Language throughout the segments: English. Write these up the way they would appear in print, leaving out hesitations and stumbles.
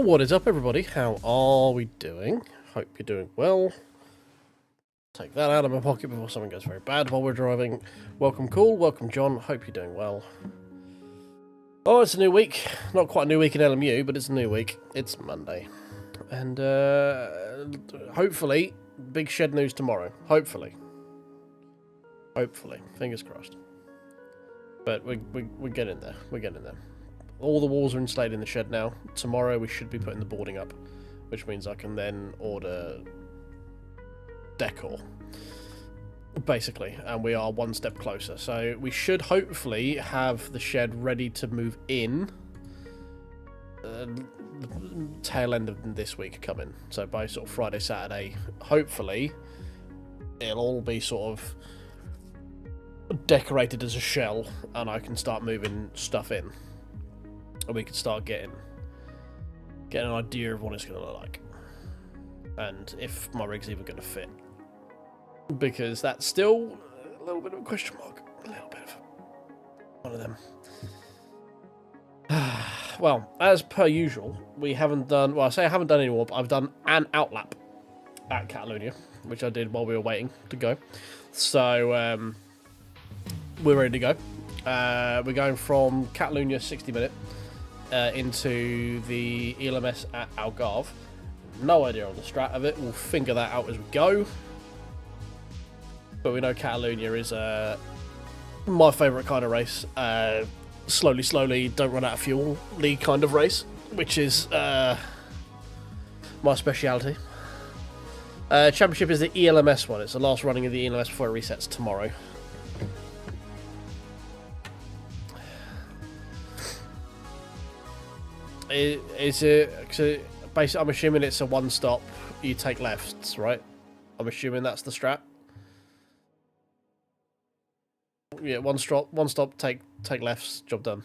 What is up, everybody? How are we doing? Hope you're doing well. Take that out of my pocket before something goes very bad while we're driving. Welcome, Cool. Welcome, John. Hope you're doing well. Oh, it's a new week. Not quite a new week in LMU, but it's a new week. It's Monday. And hopefully, big shed news tomorrow. Hopefully. Hopefully. Fingers crossed. But we're getting there. We're getting there. All the walls are insulated in the shed now. Tomorrow we should be putting the boarding up, which means I can then order decor, basically, and we are one step closer. So we should hopefully have the shed ready to move in the tail end of this week coming. So by sort of Friday, Saturday, hopefully it'll all be sort of decorated as a shell and I can start moving stuff in. And we can start getting an idea of what it's going to look like. And if my rig's even going to fit. Because that's still a little bit of a question mark. A little bit of one of them. Well, as per usual, we haven't done... Well, I say I haven't done any more, but I've done an outlap at Catalunya, which I did while we were waiting to go. So, we're ready to go. We're going from Catalunya 60-minute. Into the ELMS at Algarve. No idea on the strat of it. We'll figure that out as we go. But we know Catalunya is my favourite kind of race. Slowly, don't run out of fuel league kind of race, which is my speciality. Championship is the ELMS one. It's the last running of the ELMS before it resets tomorrow. Is it? So basically, I'm assuming it's a one-stop. You take lefts, right? I'm assuming that's the strat. Yeah, one stop, take lefts. Job done.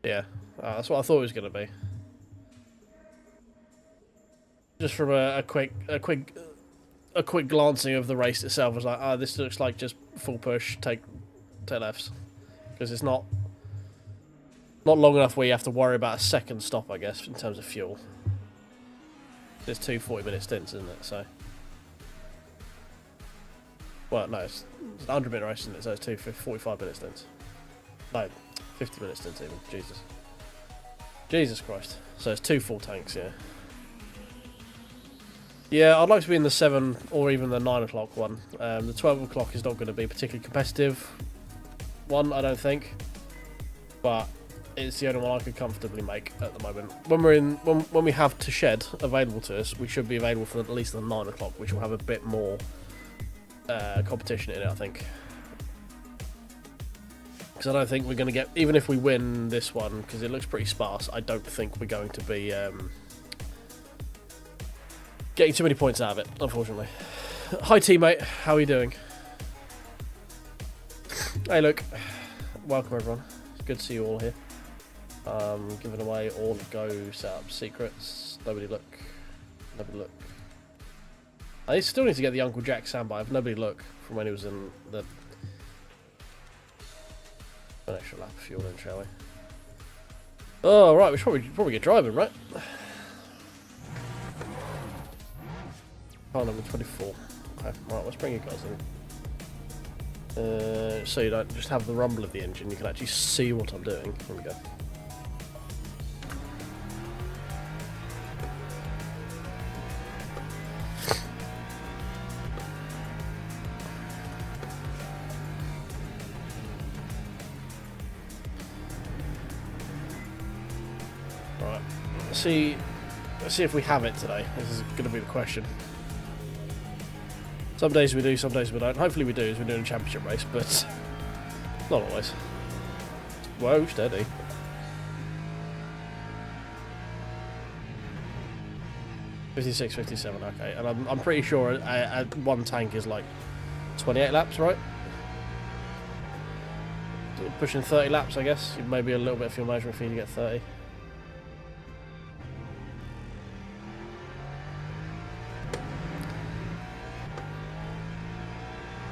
Yeah, that's what I thought it was going to be. Just from a quick glancing of the race itself, I was like, oh, this looks like just full push, take lefts, because it's not long enough where you have to worry about a second stop, I guess, in terms of fuel. There's two 40-minute stints, isn't it? So, well, no, it's 100-minute race, isn't it? So it's two 45-minute stints. No, 50-minute stints even. Jesus Christ. So it's two full tanks, yeah. Yeah, I'd like to be in the 7 or even the 9 o'clock one. The 12 o'clock is not going to be a particularly competitive one, I don't think. But it's the only one I could comfortably make at the moment. When we have to shed available to us, we should be available for at least the 9 o'clock, which will have a bit more competition in it, I think. Because I don't think we're going to get, even if we win this one, because it looks pretty sparse, I don't think we're going to be getting too many points out of it, unfortunately. Hi teammate, how are you doing? Hey look, welcome everyone. It's good to see you all here. Giving away all the go setup secrets. Nobody look. I still need to get the Uncle Jack soundbite. Nobody look from when he was in the an extra lap of fuel in, shall we? Oh right, we should probably get driving, right? Car number 24. Okay, right, let's bring you guys in. So you don't just have the rumble of the engine, you can actually see what I'm doing. Here we go. Right, let's see if we have it today. This is going to be the question. Some days we do, some days we don't. Hopefully we do, as we're doing a championship race, but not always. Whoa, steady. $56, 57, okay. And I'm pretty sure one tank is like 28 laps, right? Pushing 30 laps, I guess. Maybe a little bit of fuel management for you to get 30.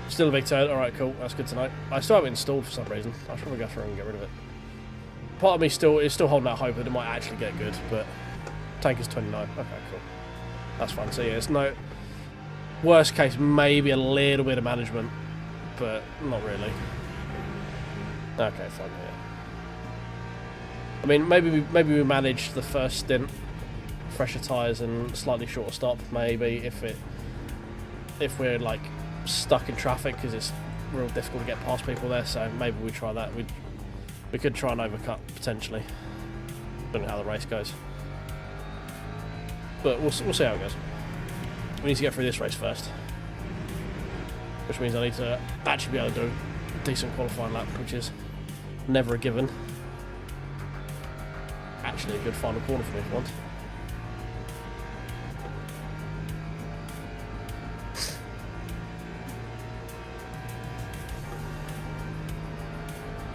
Still a big turn. Alright, cool. That's good to know. I still have it installed for some reason. I should probably go through and get rid of it. part of me is still holding out hope that it might actually get good, but tank is 29. Okay, cool. That's fine. So yeah, it's no worst case, maybe a little bit of management, but not really. Okay, fine. Yeah. I mean, maybe we manage the first stint, fresher tyres and slightly shorter stop. Maybe if we're like stuck in traffic because it's real difficult to get past people there. So maybe we try that. We could try and overcut potentially. Don't know how the race goes, but we'll see how it goes. We need to get through this race first, which means I need to actually be able to do a decent qualifying lap, which is never a given. Actually, a good final corner for me if you want.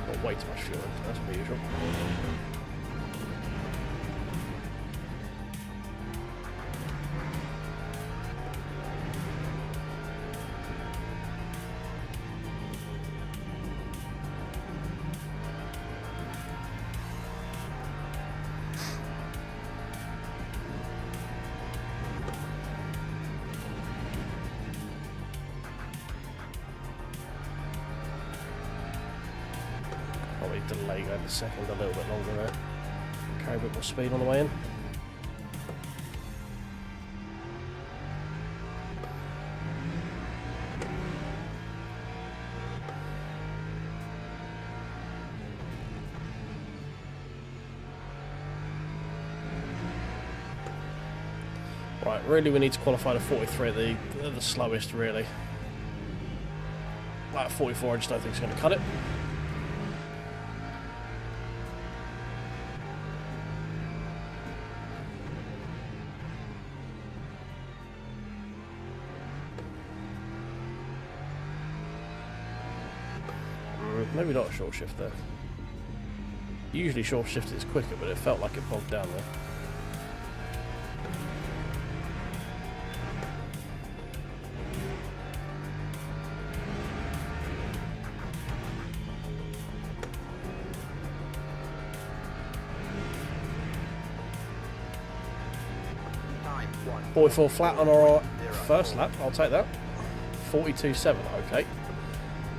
Got way too much fuel, that's per usual. Probably delay going a second a little bit longer there. Carry a bit more speed on the way in. Right, really we need to qualify to 43 at the slowest, really. Like 44, I just don't think it's going to cut it. Maybe not a short shift there. Usually short shift is quicker, but it felt like it bogged down there. Time 44 flat on our first lap, I'll take that. 42.7, okay.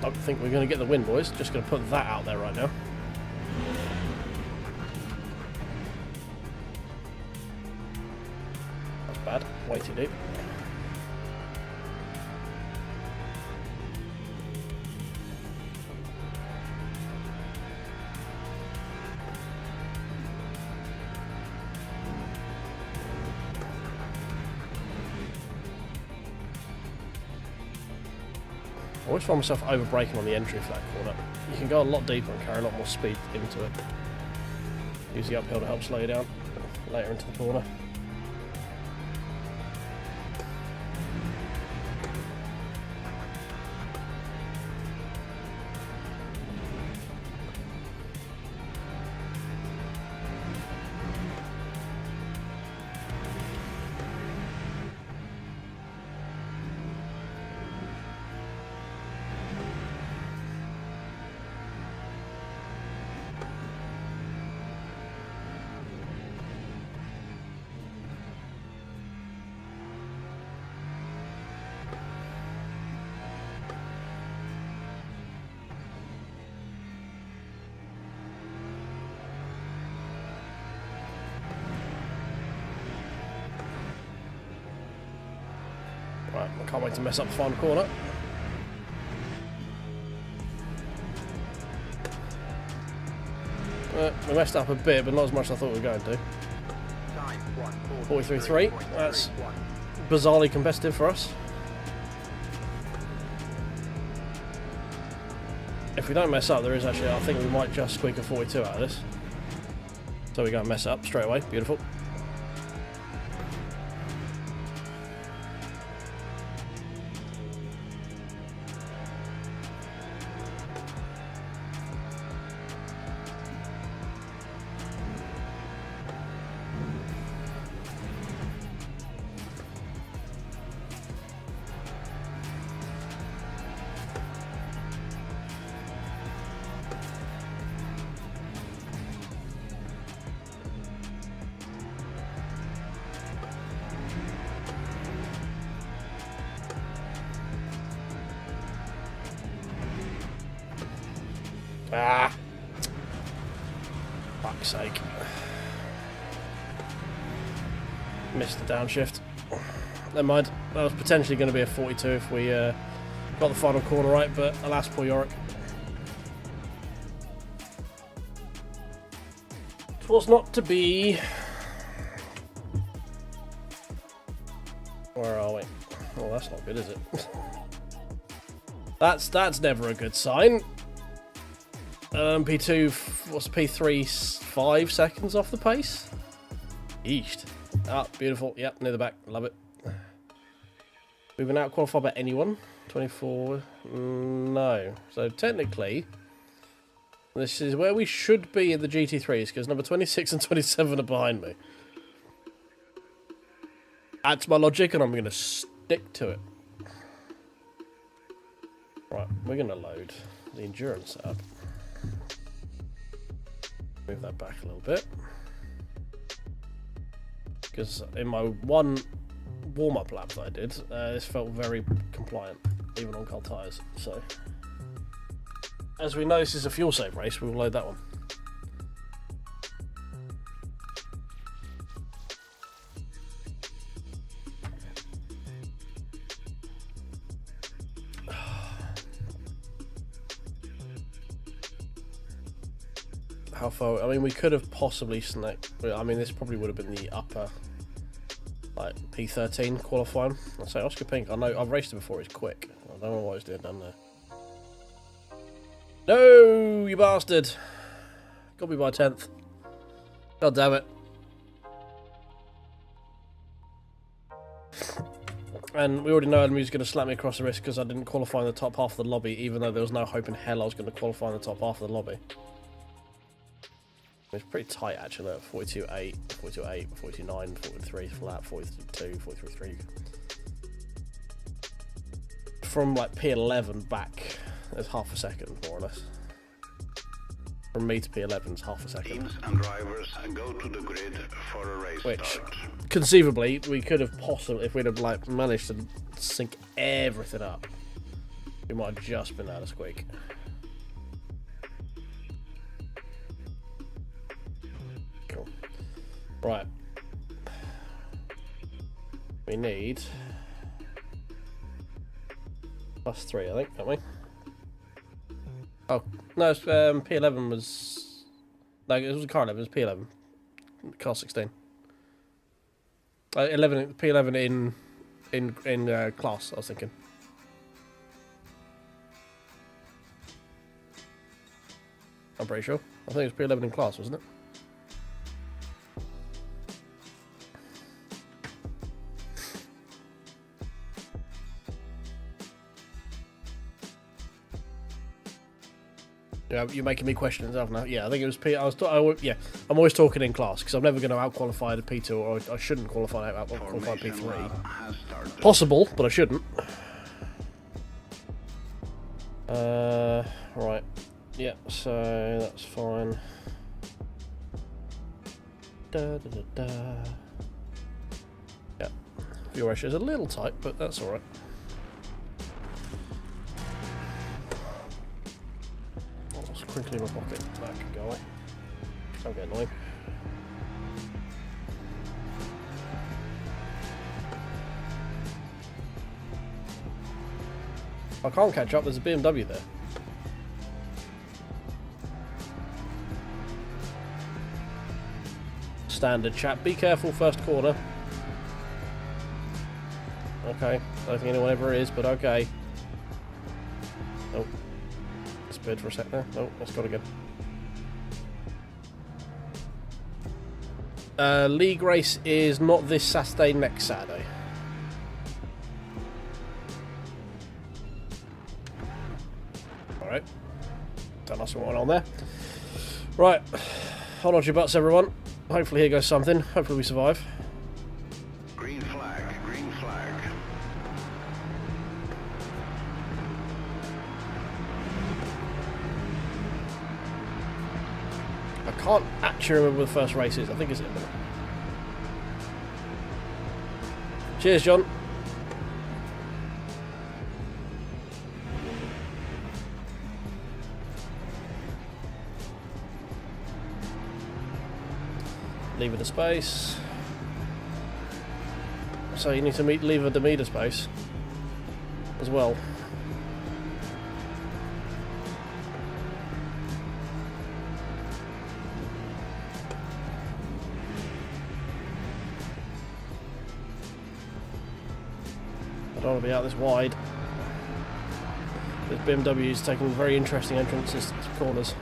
Don't think we're going to get the win, boys. Just going to put that out there right now. That's bad. Way too deep. I always find myself over braking on the entry for that corner. You can go a lot deeper and carry a lot more speed into it. Use the uphill to help slow you down later into the corner. Right, I can't wait to mess up the final corner. We messed up a bit, but not as much as I thought we were going to. 43.3, that's bizarrely competitive for us. If we don't mess up, there is actually, I think we might just squeak a 42 out of this. So we go and mess up straight away, beautiful. Ah! Fuck's sake. Missed the downshift. Never mind. That was potentially going to be a 42 if we got the final corner right, but alas, poor Yorick. It was not to be. Where are we? Oh, that's not good, is it? That's never a good sign. P2, what's P3? 5 seconds off the pace? East. Ah, beautiful. Yep, near the back. Love it. We've been out qualified by anyone? 24? No. So technically, this is where we should be in the GT3s, because number 26 and 27 are behind me. That's my logic, and I'm going to stick to it. Right, we're going to load the endurance up. Move that back a little bit. Because in my one warm-up lap that I did, this felt very compliant, even on cold tyres. So, as we know this is a fuel save race, we'll load that one. How far? I mean, we could have possibly snagged. I mean, this probably would have been the upper, like P13 qualifying. I say Oscar Pink. I know I've raced him before. He's quick. I don't know what he's doing down there. No, you bastard! Got me by 10th. God damn it! And we already know LMU's going to slap me across the wrist because I didn't qualify in the top half of the lobby, even though there was no hope in hell I was going to qualify in the top half of the lobby. It's pretty tight actually, 42.8, 42.8, 49, 43 flat, 42, 43.3. From like P11 back, there's half a second more or less. From me to P11 is half a second. Teams and drivers go to the grid for a race start. Conceivably, we could have possibly, if we'd have like managed to sync everything up, we might have just been able to squeak. Right. We need +3, I think, don't we? Oh, no, it's, P11 was... No, it was a car 11, it was P11. Car 16. 11, P11 in class, I was thinking. I'm pretty sure. I think it was P11 in class, wasn't it? Yeah, you're making me question it now. Yeah, I think it was P. Yeah, I'm always talking in class because I'm never going to out-qualify the P2, or I shouldn't qualify P3. Possible, but I shouldn't. Right. Yeah, so that's fine. Yeah, fuel ratio is a little tight, but that's all right. Quickly in my pocket, that can go away. Don't get annoying. I can't catch up, there's a BMW there. Standard chat, be careful first corner. Okay, I don't think anyone ever is, but okay. Oh. Disappeared for a sec there. Oh, let's go again. League race is not this Saturday, next Saturday. Alright. Don't ask what went on there. Right. Hold on to your butts, everyone. Hopefully here goes something. Hopefully we survive. Green flag, green flag. I can't actually remember what the first race is. I think it's it. Cheers, John. Lever the space. So you need to lever the meter space as well. I don't want to be out this wide. This BMW is taking very interesting entrances to corners.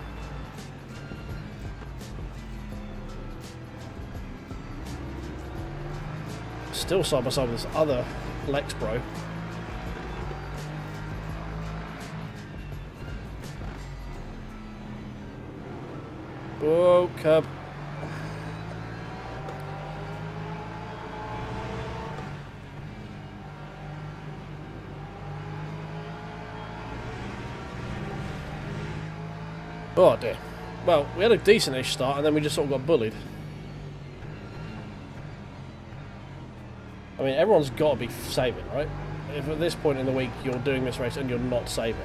Still side by side with this other Lex Bro. Whoa, curb. Oh dear. Well, we had a decent-ish start and then we just sort of got bullied. I mean, everyone's got to be saving, right? If at this point in the week you're doing this race and you're not saving.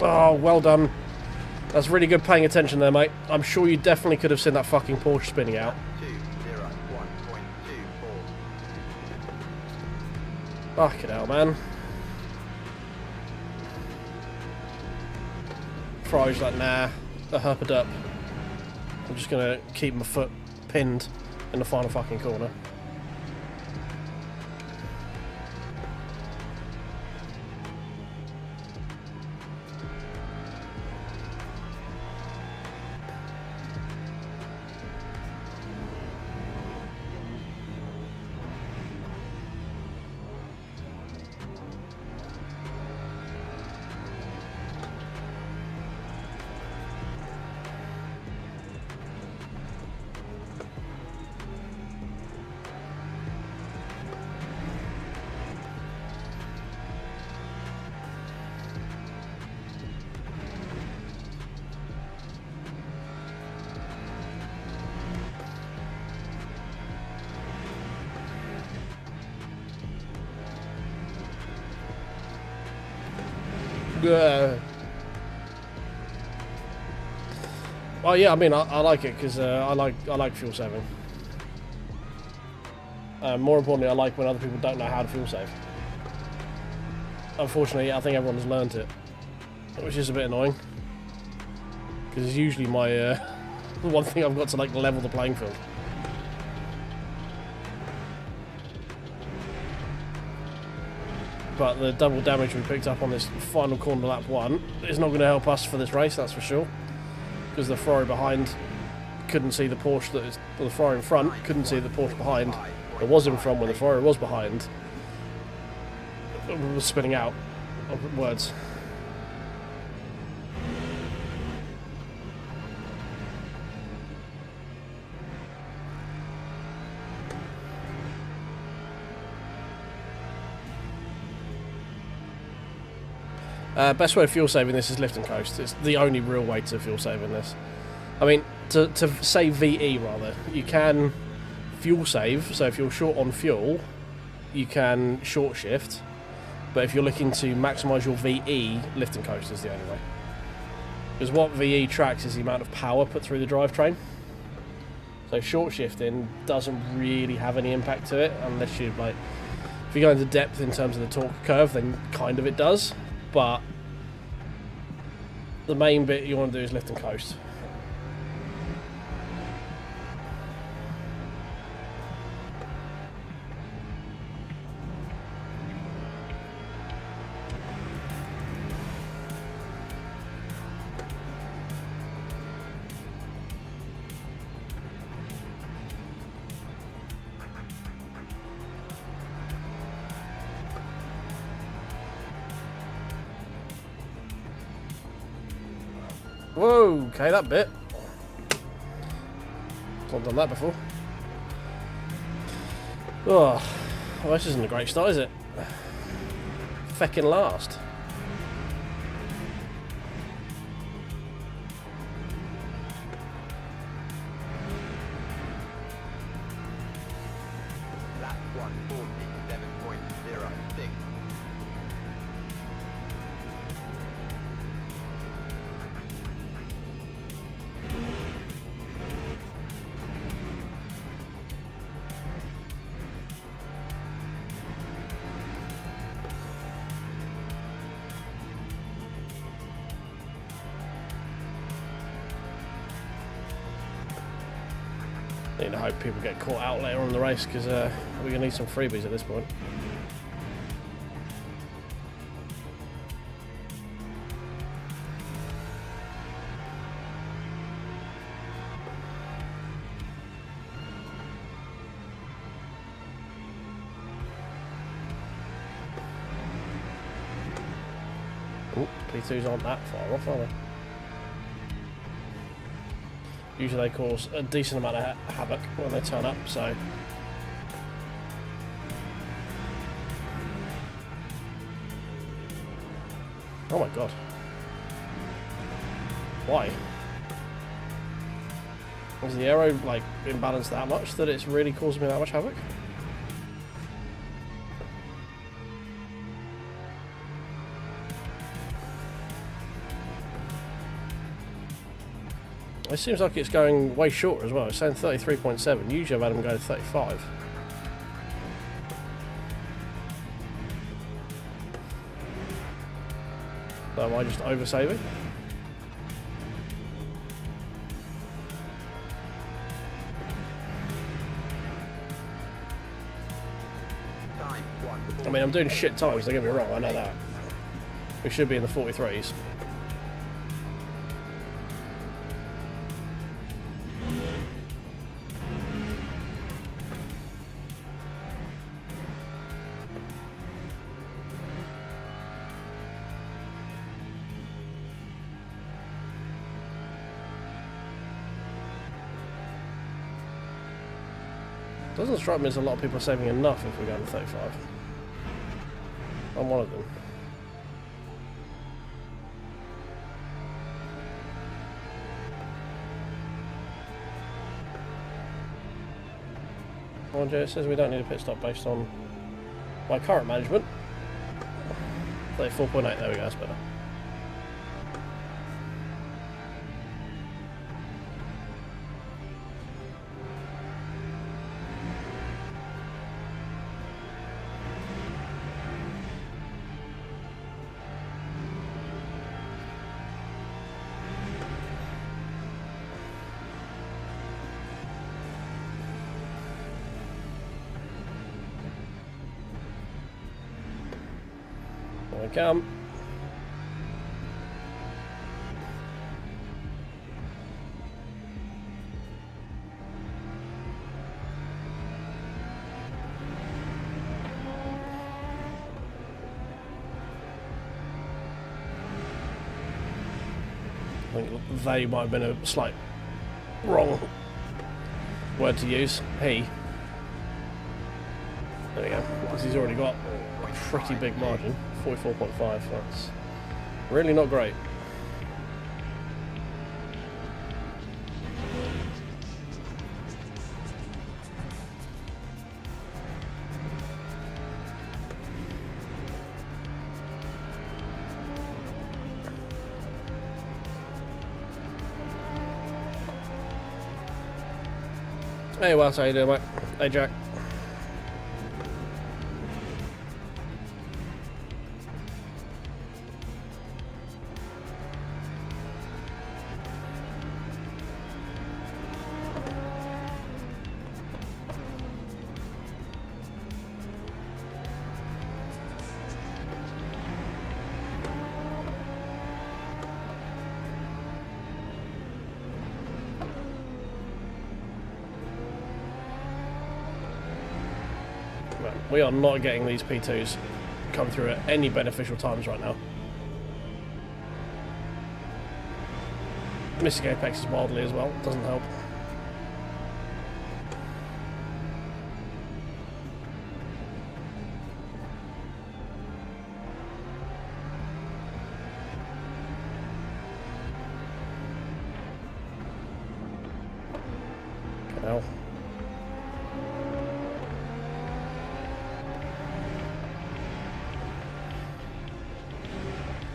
Oh, well done. That's really good paying attention there, mate. I'm sure you definitely could have seen that fucking Porsche spinning out. 201.24. Fucking hell, man. Ferrari's like, nah, I herp it up. I'm just gonna keep my foot pinned in the final fucking corner. Well, yeah, I mean, I like it because I like fuel saving. More importantly, I like when other people don't know how to fuel save. Unfortunately, I think everyone's learned it, which is a bit annoying because it's usually my one thing I've got to like level the playing field. But the double damage we picked up on this final corner lap 1 is not going to help us for this race, that's for sure. Because the Ferrari behind couldn't see the Porsche that is, well, the Ferrari in front couldn't see the Porsche behind. It was in front when the Ferrari was behind. It was spinning out. Words. Best way of fuel saving this is lift and coast. It's the only real way to fuel saving this. I mean, to save VE rather, you can fuel save. So if you're short on fuel, you can short shift. But if you're looking to maximise your VE, lift and coast is the only way. Because what VE tracks is the amount of power put through the drivetrain. So short shifting doesn't really have any impact to it unless you like. If you go into depth in terms of the torque curve, then kind of it does. But the main bit you want to do is lift and coast. Whoa, okay, that bit. Not done that before. Oh, well, this isn't a great start, is it? Feckin' last. 147.06. Need to hope people get caught out later on in the race because we're going to need some freebies at this point. Oh, P2s aren't that far off, are they? Usually they cause a decent amount of havoc when they turn up, so... Oh my god. Why? Is the aero, like, imbalanced that much that it's really causing me that much havoc? It seems like it's going way shorter as well. It's saying 33.7. Usually I've had them go to 35. So am I just oversaving? I mean, I'm doing shit times, don't get me wrong, I know that. We should be in the 43s. Doesn't strike me as a lot of people are saving enough if we go to 35. I'm one of them. Well, Jay, it says we don't need a pit stop based on my current management. 34.8, there we go, that's better. There we come. I think they might have been a slight wrong word to use. He. There we go. Because he's already got a pretty big margin. 44.5. That's really not great. Hey, Wells, how you doing, mate? Hey, Jack. We are not getting these P2s come through at any beneficial times right now. Missing apexes wildly as well, doesn't help. Hell.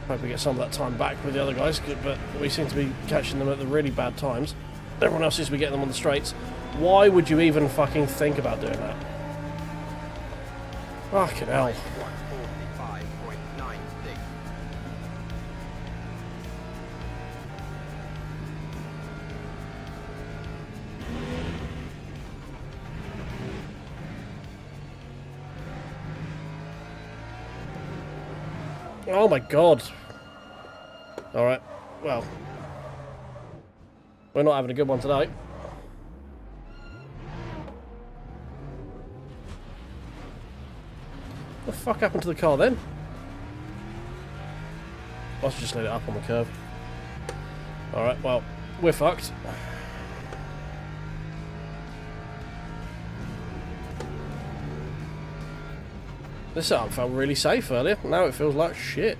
Hope we get some of that time back with the other guys, but we seem to be catching them at the really bad times. Everyone else seems to be getting them on the straights. Why would you even fucking think about doing that? Fucking hell. Oh my god. Alright, well. We're not having a good one today. What the fuck happened to the car then? Must have just let it up on the curve. Alright, well, we're fucked. This setup felt really safe earlier. Now it feels like shit.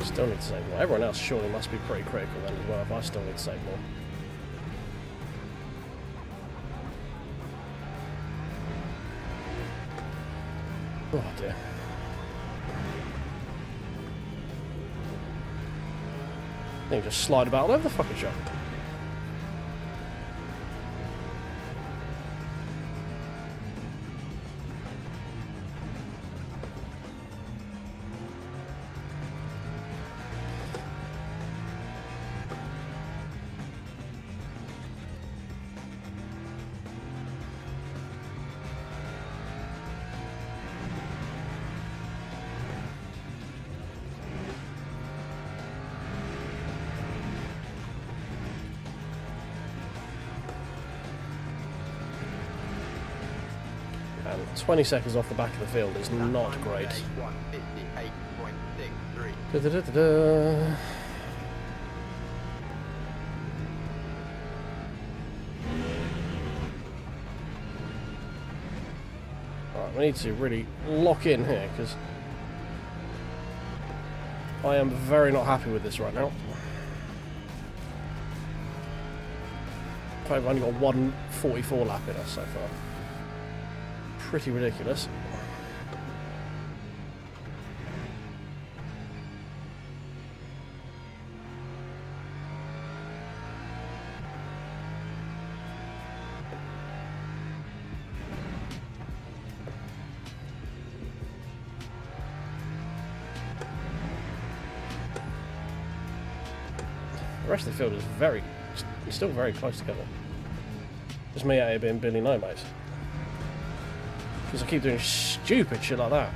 Still need to save more. Everyone else surely must be pretty critical then as well, if I still need to save more. Oh dear. I think just slide about all over the fucking shop. And 20 seconds off the back of the field is not great. Da -da -da -da -da. Alright, we need to really lock in here because I am very not happy with this right now. I've only got 1:44 lap in us so far. Pretty ridiculous. The rest of the field is still very close together. Just me out here being Billy No Mates. Because I keep doing stupid shit like that.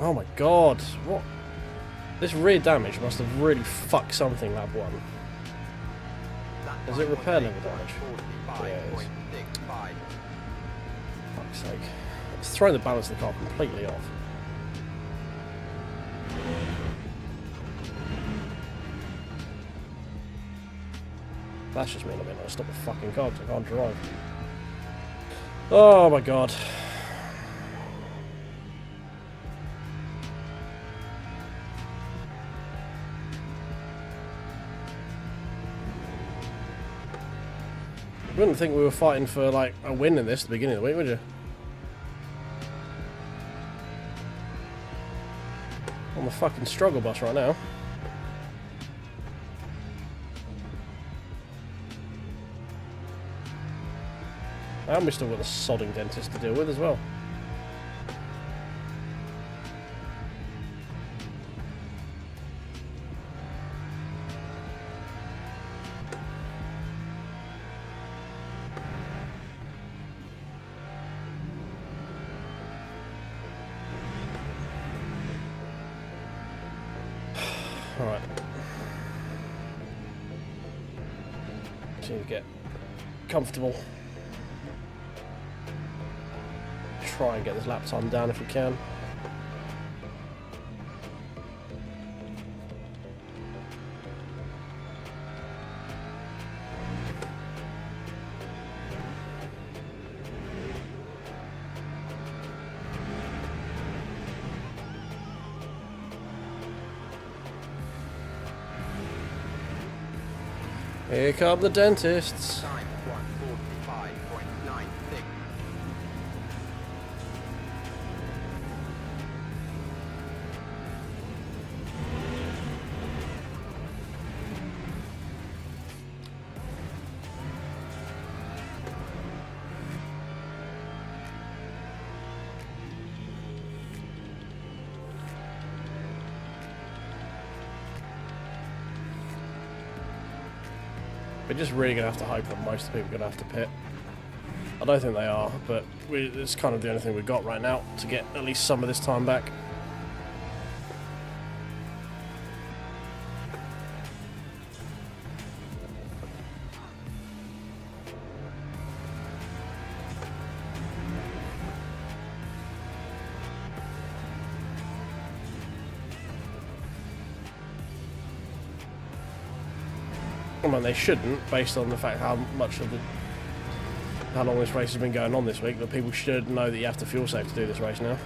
Oh my god, what? This rear damage must have really fucked something lap one. Is it repair level damage? Yeah, it is. Fuck's sake. It's thrown the balance of the car completely off. That's just mean I'm going to stop the fucking car because I can't drive. Oh my god. You wouldn't think we were fighting for like a win in this at the beginning of the week, would you? On the fucking struggle bus right now. And we still got the sodding dentist to deal with as well. Alright. Just need to get comfortable. Try and get this lap time down if we can. Here come the dentists. Time 1:45.96. We're just really going to have to hope that most of the people are going to have to pit. I don't think they are, but it's kind of the only thing we've got right now to get at least some of this time back. Well, they shouldn't, based on the fact how long this race has been going on this week, but people should know that you have to fuel save to do this race now.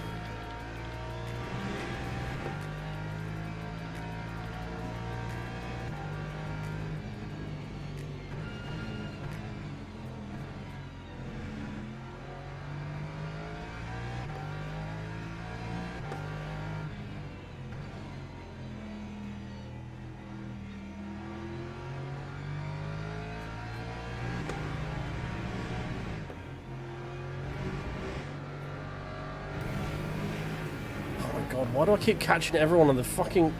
God, why do I keep catching everyone on the fucking...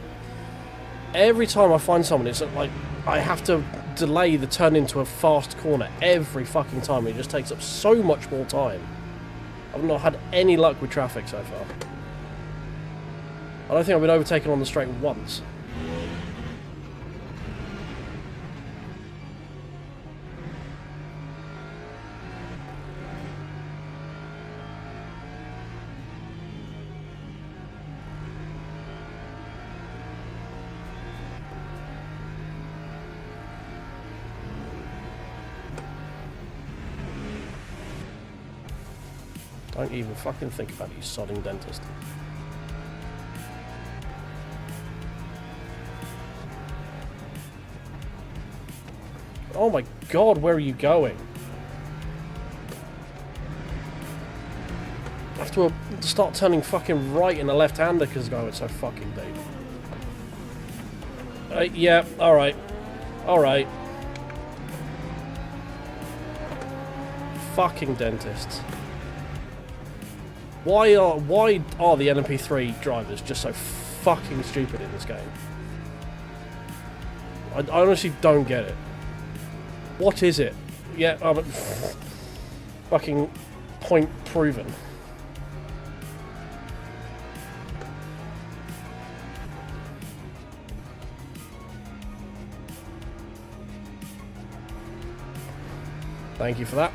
Every time I find someone, it's like I have to delay the turn into a fast corner every fucking time. It just takes up so much more time. I've not had any luck with traffic so far. I don't think I've been overtaken on the straight once. Don't even fucking think about it, you sodding dentist. Oh my god, where are you going? I have to start turning fucking right in the left-hander because the guy went so fucking deep. Yeah, alright. Alright. Fucking dentists. Why are the LMP3 drivers just so fucking stupid in this game? I honestly don't get it. What is it? Yeah, fucking point proven. Thank you for that.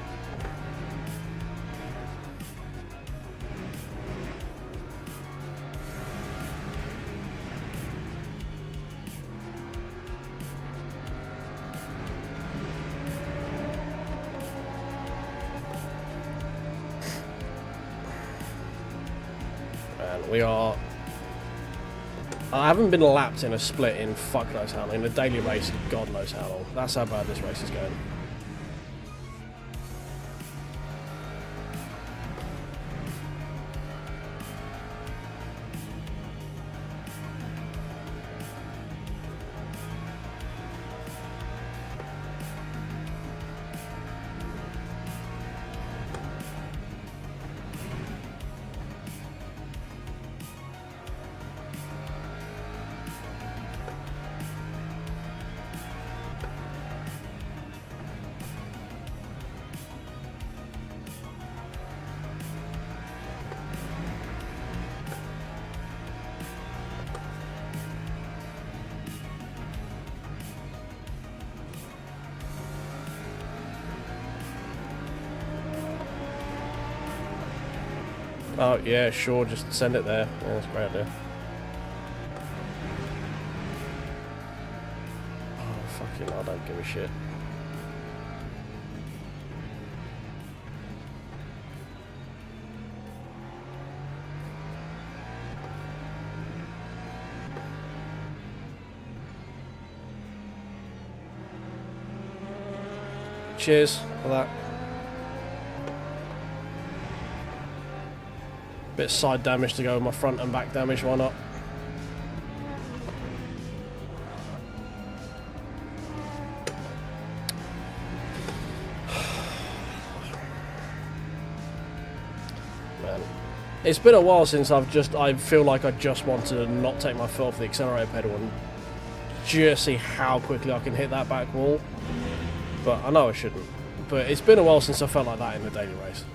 We are... I haven't been lapped in a split in fuck knows how long. In a daily race, God knows how long. That's how bad this race is going. Oh, yeah, sure, just send it there. Yeah, that's a great idea. Oh, fucking, I don't give a shit. Cheers for that. Bit of side damage to go with my front and back damage, why not? Man. It's been a while since I feel like I just want to not take my foot off the accelerator pedal and just see how quickly I can hit that back wall. But I know I shouldn't. But it's been a while since I felt like that in the daily race.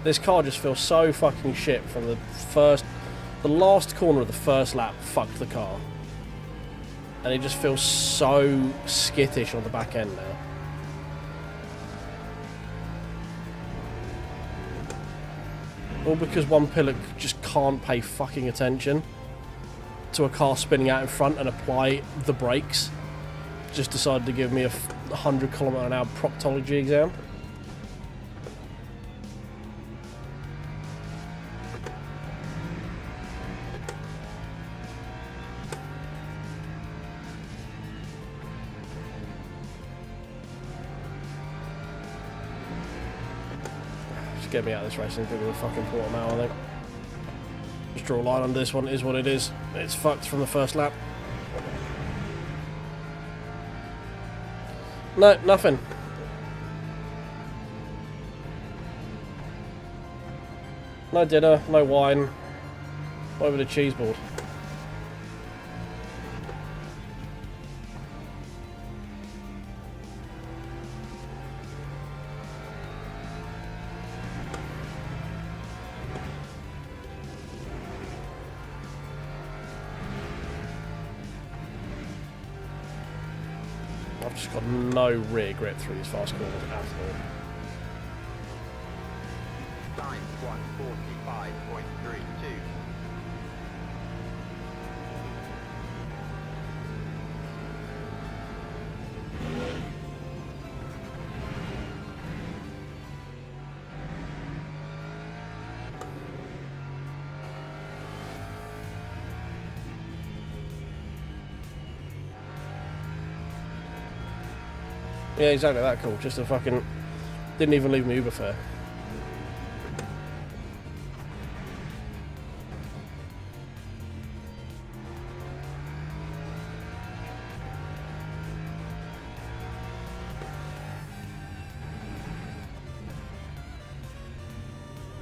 This car just feels so fucking shit from the last corner of the first lap fucked the car. And it just feels so skittish on the back end now. All because one pillar just can't pay fucking attention to a car spinning out in front and apply the brakes. Just decided to give me a 100 km/h proctology exam. Just get me out of this racing thing with a fucking Portimão, I think. Just draw a line on this one, it is what it is. It's fucked from the first lap. No, nothing. No dinner, no wine. Over the cheese board. I've just got no rear grip through these fast corners at all. Time 1:45.32. Yeah, exactly that cool. Just a fucking... Didn't even leave me Uber fare.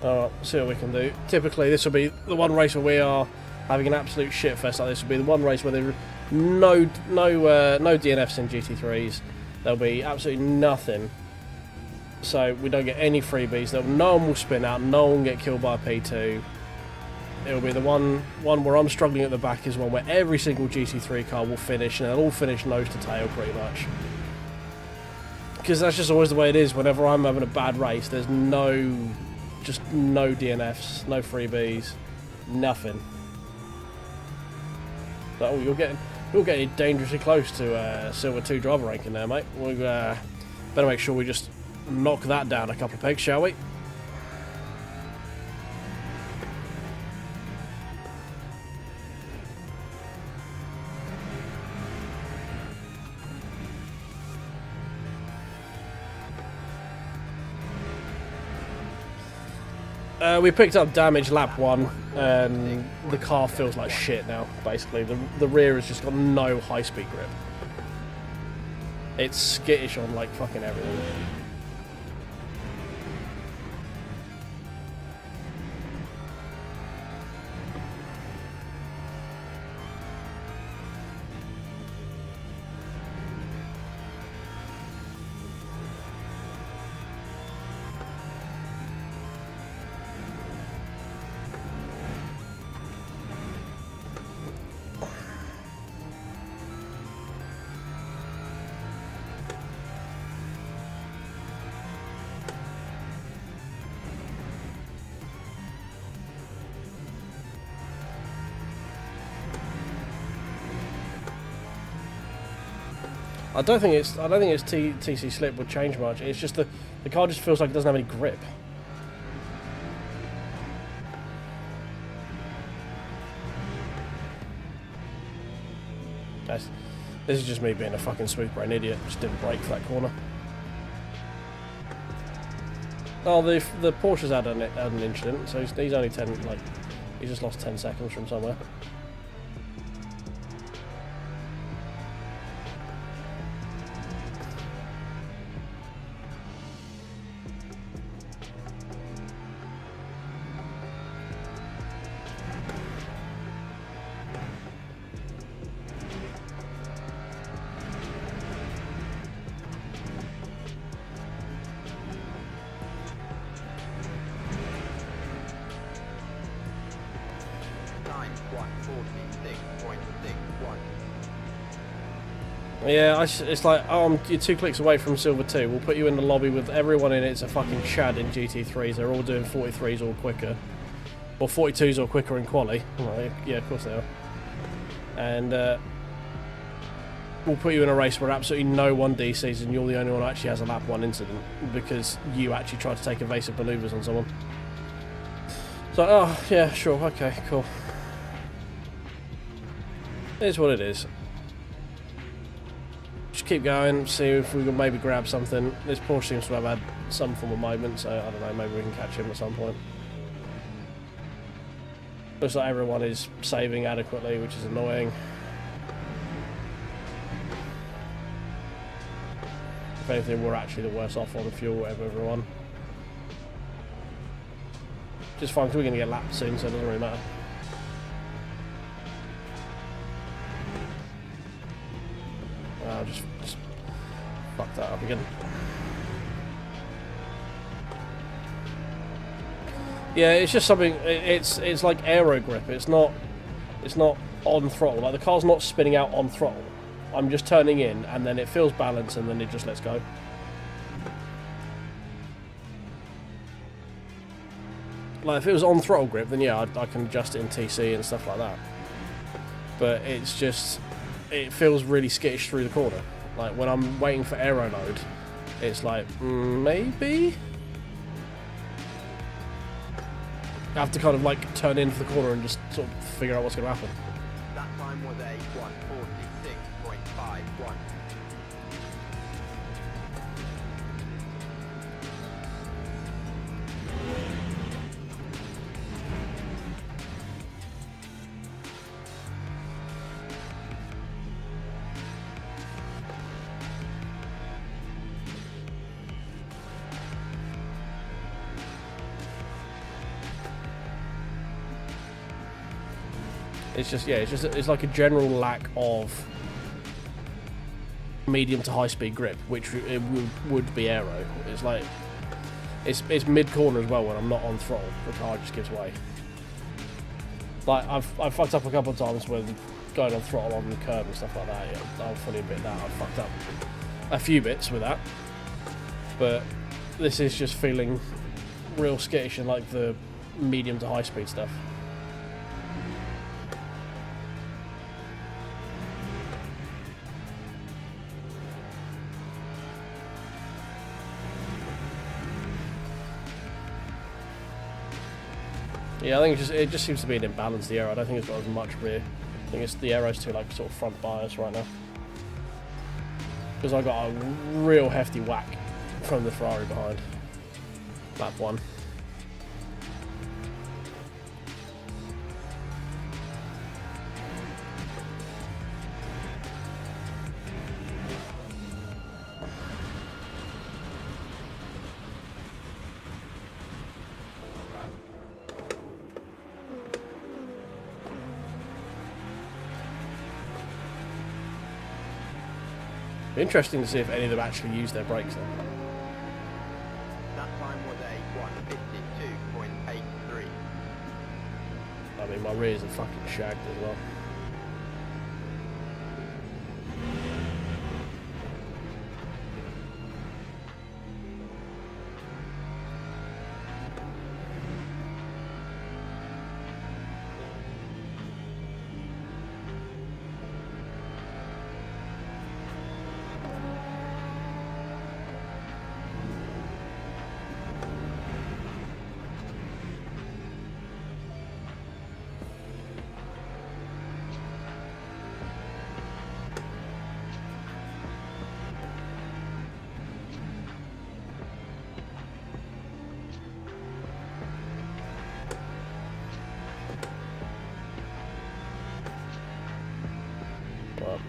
Alright, see what we can do. Typically, this will be the one race where we are having an absolute shit fest. Like this will be the one race where there are no DNFs in GT3s. There'll be absolutely nothing. So we don't get any freebies. No one will spin out. No one will get killed by a P2. It'll be the one where I'm struggling at the back is one where every single GT3 car will finish, and they'll all finish nose to tail pretty much. Because that's just always the way it is. Whenever I'm having a bad race, there's just no DNFs, no freebies, nothing. Oh, you're getting dangerously close to Silver 2 driver ranking there, mate. We better make sure we just knock that down a couple of pegs, shall we? We picked up damage lap 1, and the car feels like shit now, basically. The rear has just got no high-speed grip. It's skittish on, like, fucking everything. I don't think it's TC slip would change much. It's just the car just feels like it doesn't have any grip. This is just me being a fucking smooth brain idiot. Just didn't brake for that corner. Oh, the Porsche's had an incident, so he's only 10. Like, he's just lost 10 seconds from somewhere. Yeah, it's like, oh, you're 2 clicks away from Silver 2. We'll put you in the lobby with everyone in it. It's a fucking Chad in GT3s. They're all doing 43s or quicker. Or 42s or quicker in quali. Right, yeah, of course they are. And we'll put you in a race where absolutely no one DCs and you're the only one who actually has a lap 1 incident because you actually tried to take evasive maneuvers on someone. So, oh, yeah, sure, okay, cool. It is what it is. Just keep going, see if we can maybe grab something. This Porsche seems to have had some form of moment, so I don't know, maybe we can catch him at some point. Looks like everyone is saving adequately, which is annoying. If anything, we're actually the worse off on the fuel of everyone. Just fine, because we're going to get lapped soon, so it doesn't really matter. Just fuck that up again. Yeah, it's just something. It's like aero grip. It's not on throttle. Like the car's not spinning out on throttle. I'm just turning in, and then it feels balanced, and then it just lets go. Like if it was on throttle grip, then yeah, I can adjust it in TC and stuff like that. But it's just. It feels really skittish through the corner. Like when I'm waiting for aero load, it's like maybe I have to kind of like turn in for the corner and just sort of figure out what's going to happen. That time was a 1:46.51. It's just, yeah, it's like a general lack of medium to high speed grip, which it would be aero. It's like, it's mid corner as well when I'm not on throttle. The car just gives way. Like, I've fucked up a couple of times with going on throttle on the curb and stuff like that. Yeah, I'll fully admit that. I've fucked up a few bits with that. But this is just feeling real skittish in like the medium to high speed stuff. Yeah, I think it just seems to be an imbalance, the aero. I don't think it's got as much rear. I think it's the aero's too like sort of front bias right now. Because I got a real hefty whack from the Ferrari behind. Lap 1. Interesting to see if any of them actually use their brakes then. That time was a 1:52.83. I mean, my rears are fucking shagged as well.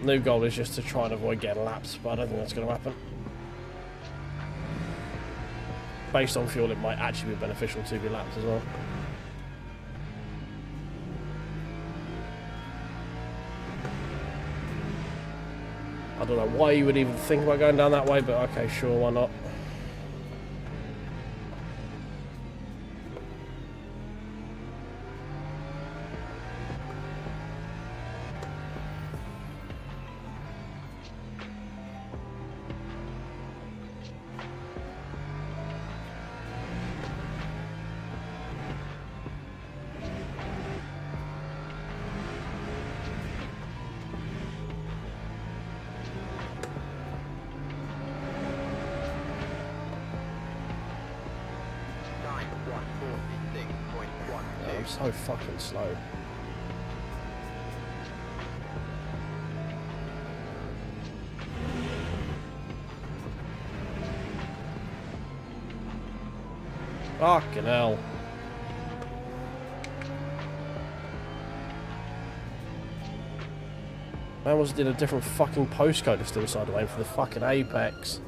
New goal is just to try and avoid getting lapped, but I don't think that's going to happen. Based on fuel, it might actually be beneficial to be lapped as well. I don't know why you would even think about going down that way, but okay, sure, why not? I'm so fucking slow. Fucking hell. Man was in a different fucking postcode to still decide to aim for the fucking apex.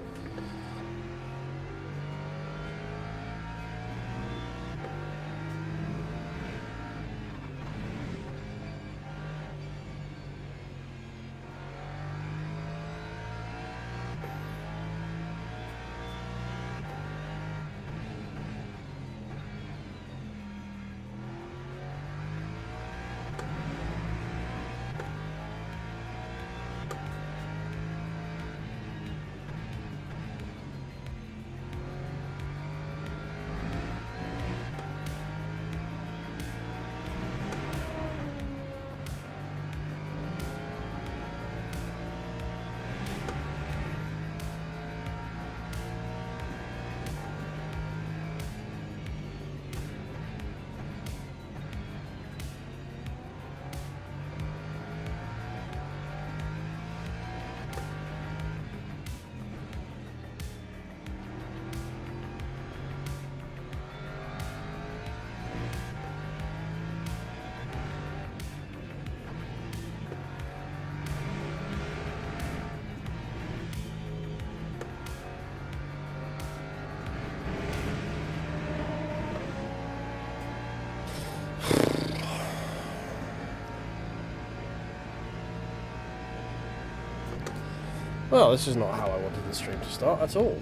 Well, this is not how I wanted the stream to start at all.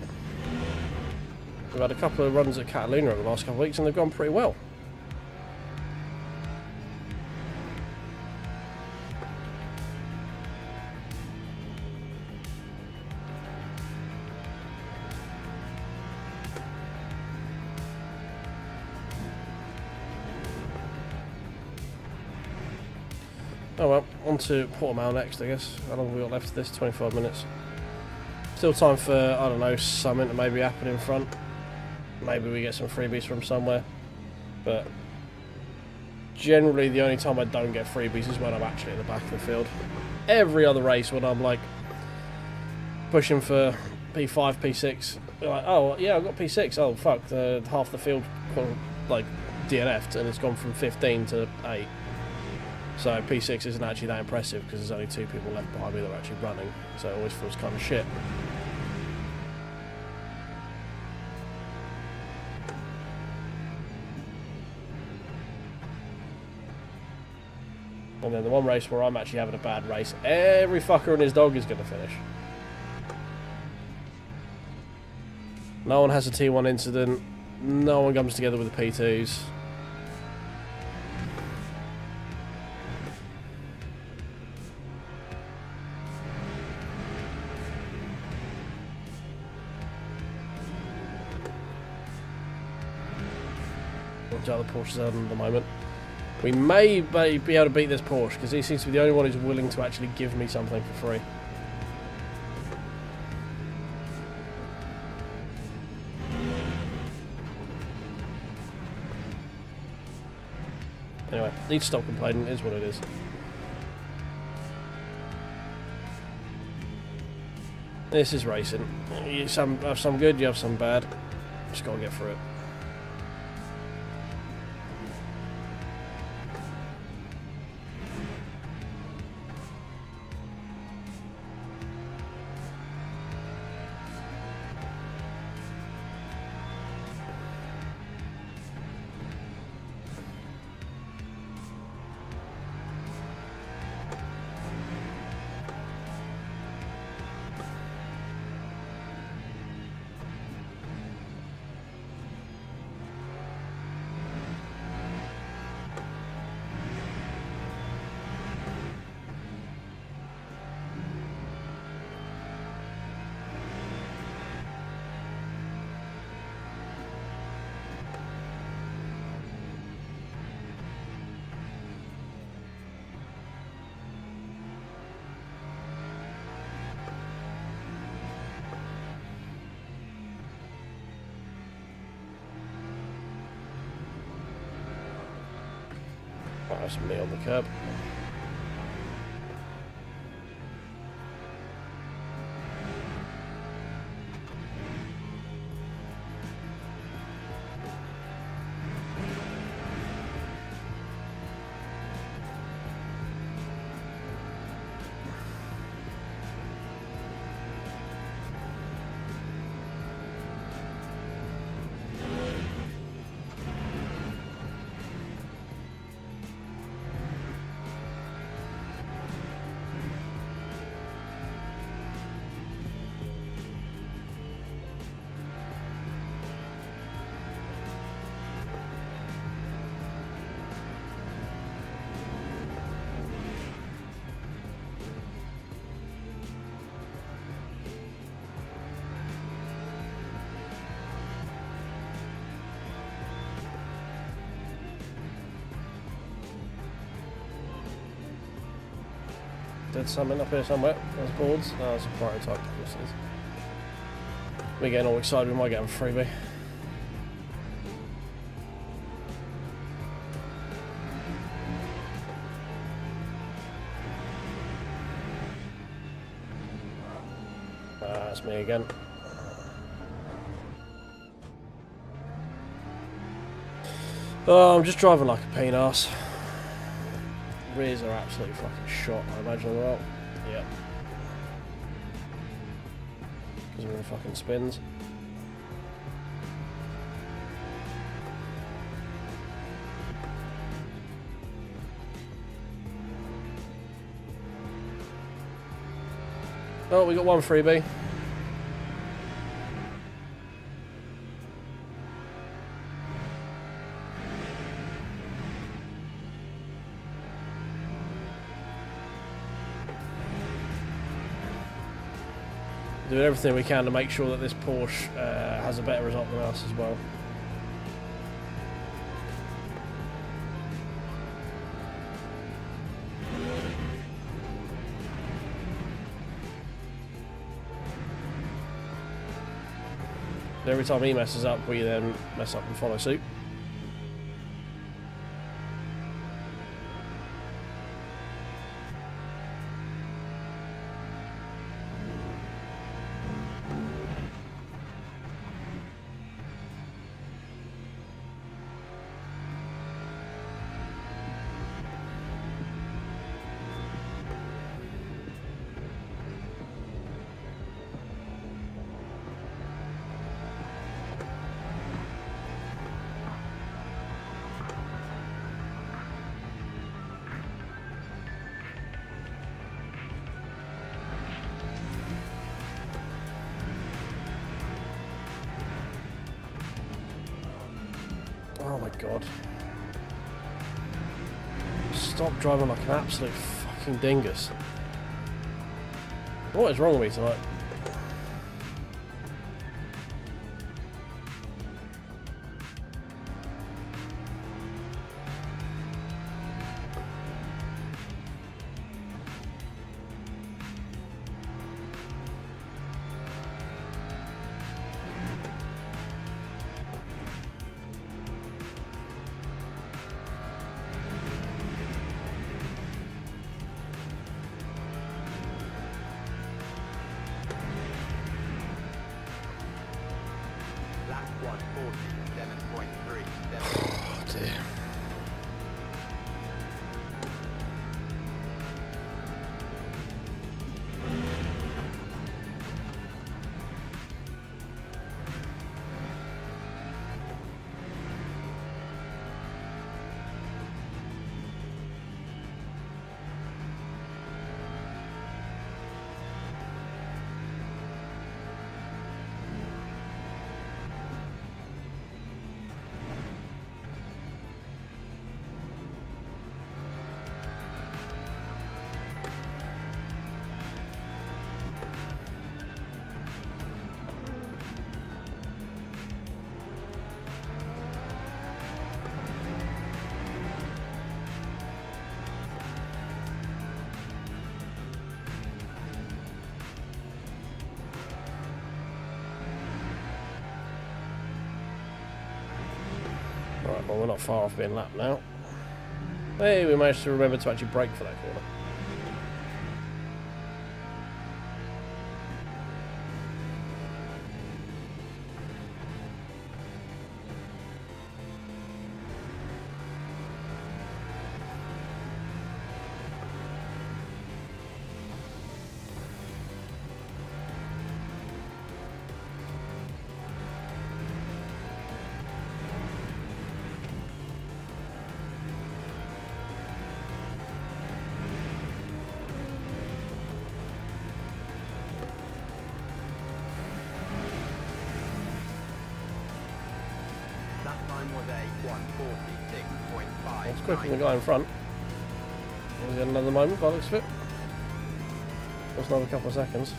We've had a couple of runs at Catalunya over the last couple of weeks and they've gone pretty well. Oh well, on to Portimão next, I guess. How long have we got left of this? 25 minutes. Still time for, I don't know, something to maybe happen in front. Maybe we get some freebies from somewhere. But generally the only time I don't get freebies is when I'm actually at the back of the field. Every other race when I'm like pushing for P5, P6, like, oh yeah, I've got P6, oh fuck, half the field like DNF'd and it's gone from 15 to 8. So P6 isn't actually that impressive because there's only 2 people left behind me that are actually running, so it always feels kind of shit. And then the one race where I'm actually having a bad race, every fucker and his dog is going to finish. No one has a T1 incident, no one comes together with the P2s. Other Porsches out at the moment. We may be able to beat this Porsche because he seems to be the only one who's willing to actually give me something for free. Anyway, need to stop complaining, it is what it is. This is racing. You have some good, you have some bad. Just gotta get through it. That's me on the curb. Did something up here somewhere. Those boards. Oh, it's a prototype. We're getting all excited. We might get a freebie. That's me again. Oh, I'm just driving like a pain ass. Rears are absolutely fucking shot, I imagine. Well, yeah. Because we're in fucking spins. Oh, we got one freebie. Doing everything we can to make sure that this Porsche has a better result than us as well. Every time he messes up, we then mess up and follow suit. Oh my god. Stop driving like an absolute fucking dingus. What is wrong with me tonight? Right, well, we're not far off being lapped now. Hey, we managed to remember to actually brake for that corner. It's quicker than the guy in front. He's got another moment by the looks of it. Just another couple of seconds.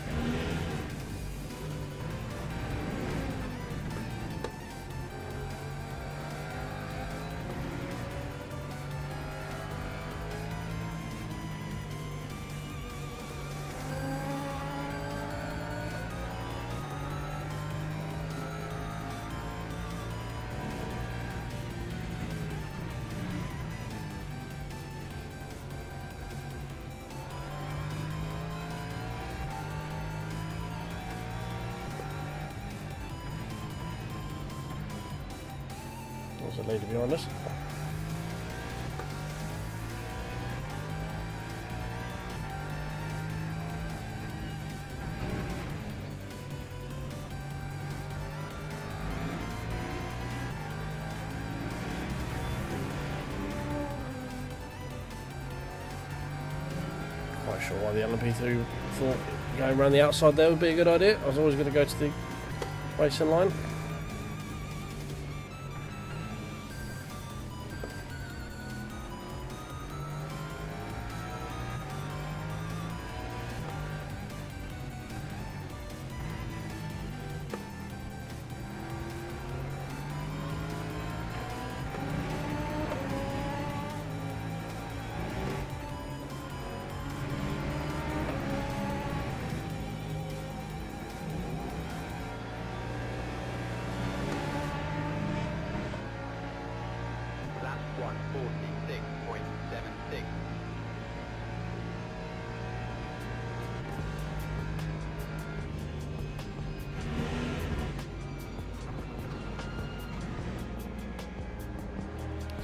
There's a lady behind us. Quite sure why the LMP2 thought going around the outside there would be a good idea. I was always going to go to the racing line.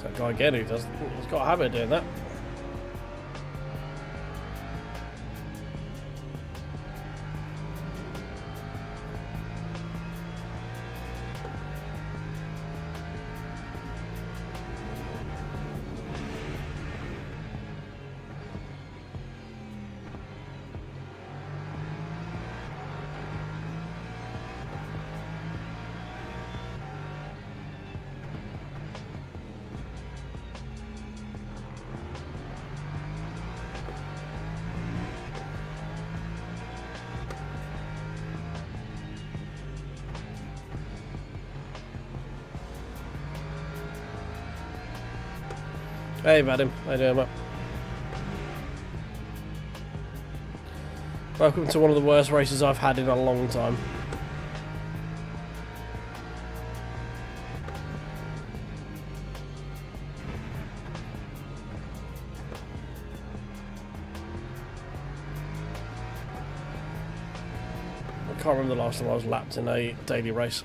That guy again who does, he's got a habit of doing that. Hey, Vadim. How you doing, mate? Welcome to one of the worst races I've had in a long time. I can't remember the last time I was lapped in a daily race.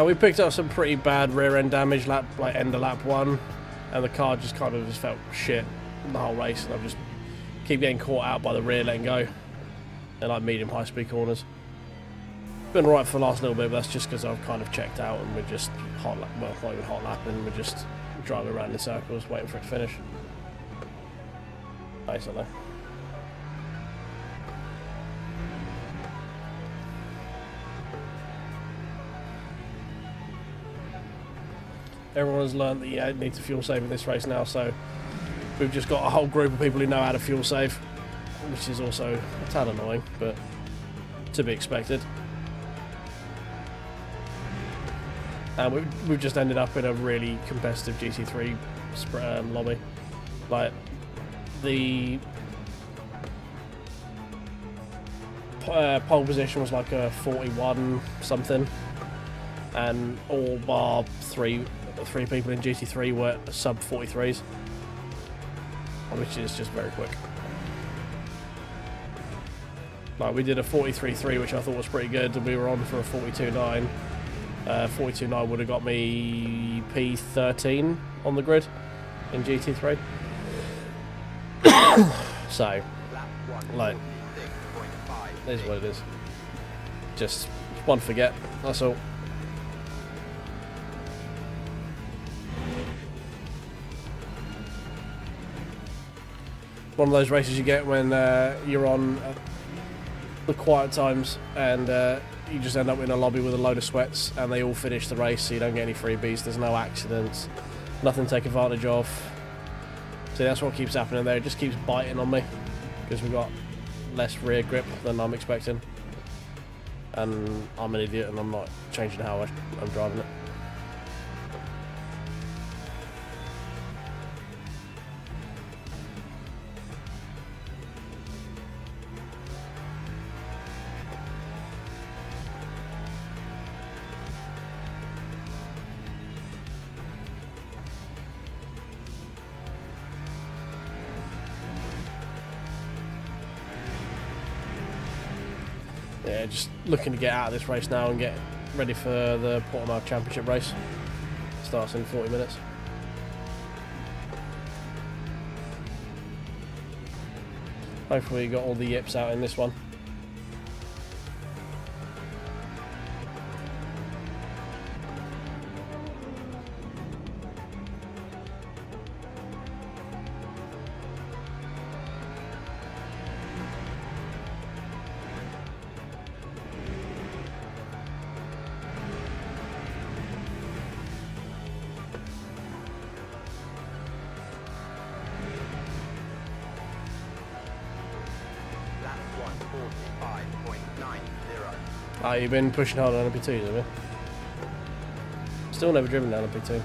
We picked up some pretty bad rear end damage, like end of lap 1, and the car just kind of just felt shit the whole race, and I just keep getting caught out by the rear letting go, and like medium high speed corners. Been alright for the last little bit, but that's just because I've kind of checked out and we're just hot lap, well, not even hot lapping, we're just driving around in circles waiting for it to finish. basically. Everyone's learned that you need to fuel save in this race now, so we've just got a whole group of people who know how to fuel save, which is also a tad annoying, but to be expected. And we've just ended up in a really competitive GT3 lobby. Like, the pole position was like a 41 something, and all bar three people in GT3 were sub 43s, which is just very quick. Like, we did a 43.3, which I thought was pretty good, and we were on for a 42.9. 42.9 would have got me P13 on the grid in GT3. So, like, it is what it is. Just one forget, that's all. One of those races you get when you're on the quiet times and you just end up in a lobby with a load of sweats and they all finish the race, so you don't get any freebies, there's no accidents, nothing to take advantage of. So that's what keeps happening there. It just keeps biting on me because we've got less rear grip than I'm expecting, and I'm an idiot and I'm not changing how I'm driving it. Yeah, just looking to get out of this race now and get ready for the Portimão Championship race. Starts in 40 minutes. Hopefully you got all the yips out in this one. Oh, you've been pushing hard on LMP2s, have you? Still never driven down LMP2.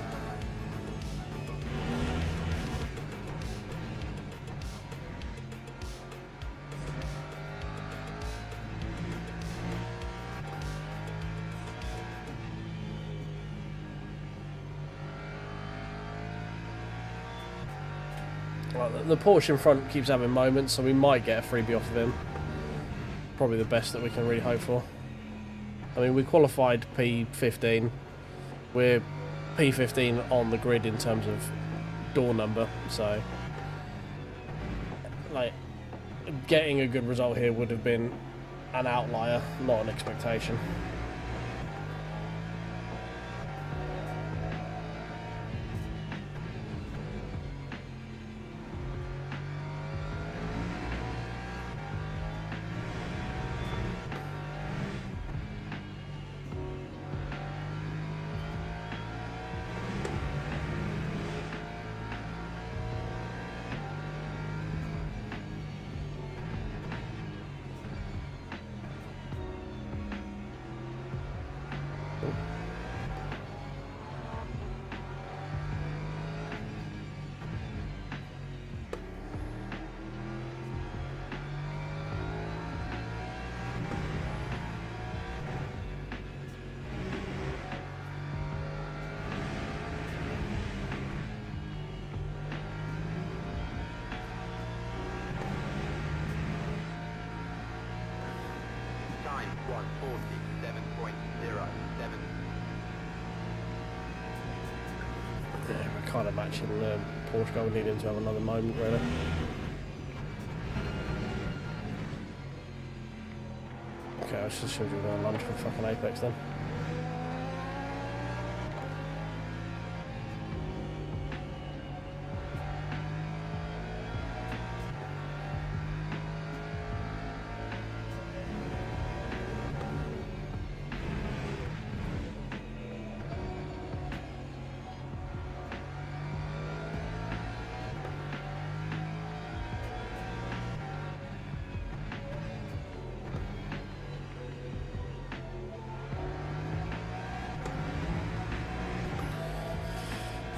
Well, the Porsche in front keeps having moments, so we might get a freebie off of him. Probably the best that we can really hope for. I mean, we qualified P15. We're P15 on the grid in terms of door number, so like getting a good result here would have been an outlier, not an expectation. Yeah, we're kind of matching the Porsche car. We need him to have another moment, really. Okay, I should have been on lunch for fucking Apex then.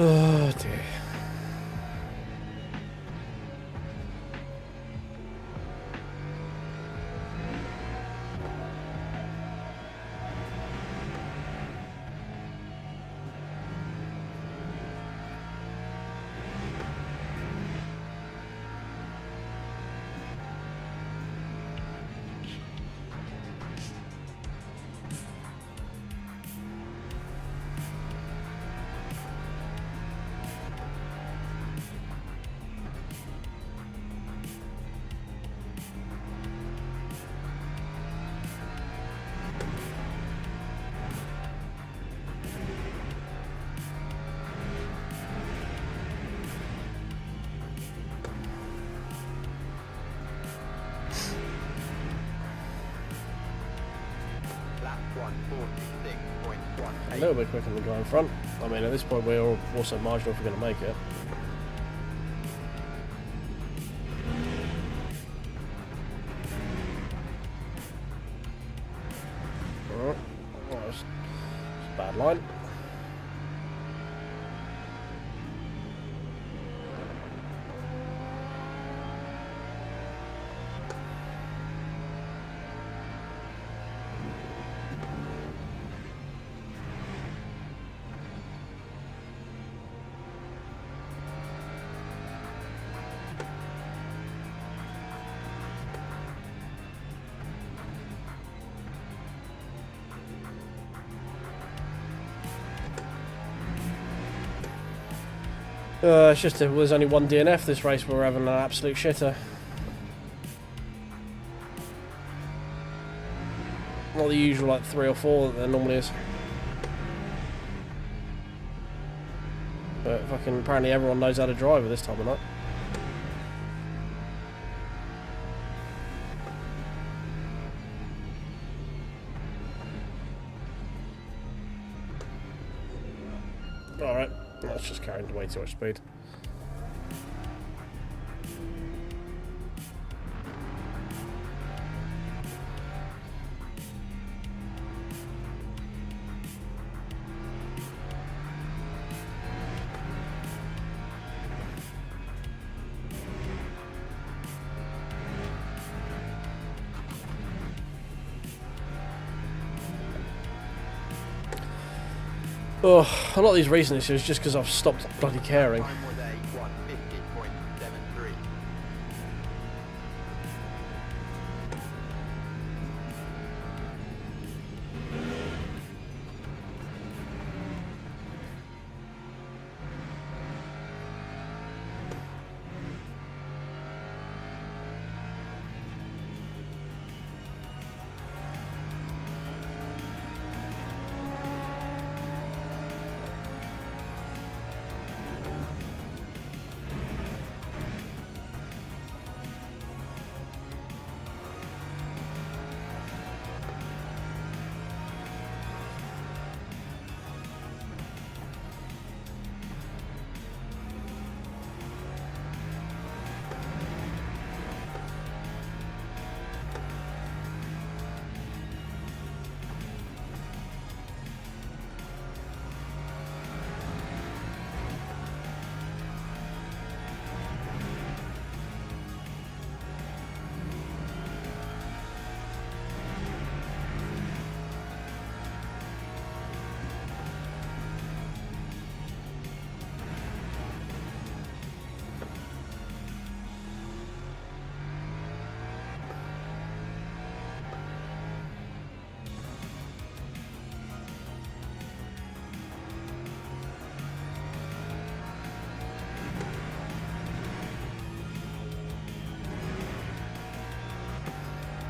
Oh dear. A little bit quicker than the guy in front. I mean, at this point, we're also marginal if we're going to make it. Alright. Oh, that's a bad line. It's just there was only one DNF this race, we're having an absolute shitter. Not the usual like 3 or 4 that there normally is. But fucking apparently everyone knows how to drive at this time of night. Alright. That's just carrying way too much speed. Oh, a lot of these recent issues just because I've stopped bloody caring.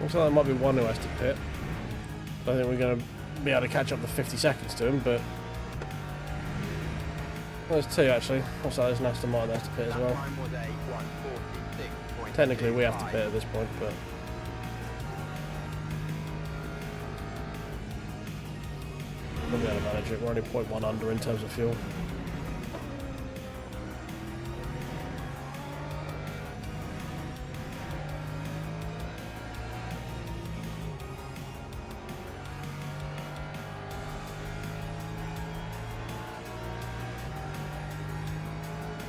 Looks like there might be one who has to pit. I don't think we're going to be able to catch up the 50 seconds to him, but... There's 2 actually. Also, there's an Aston Martin that has to pit as well. Technically we have to pit at this point, but... We'll be able to manage it. We're only 0.1 under in terms of fuel.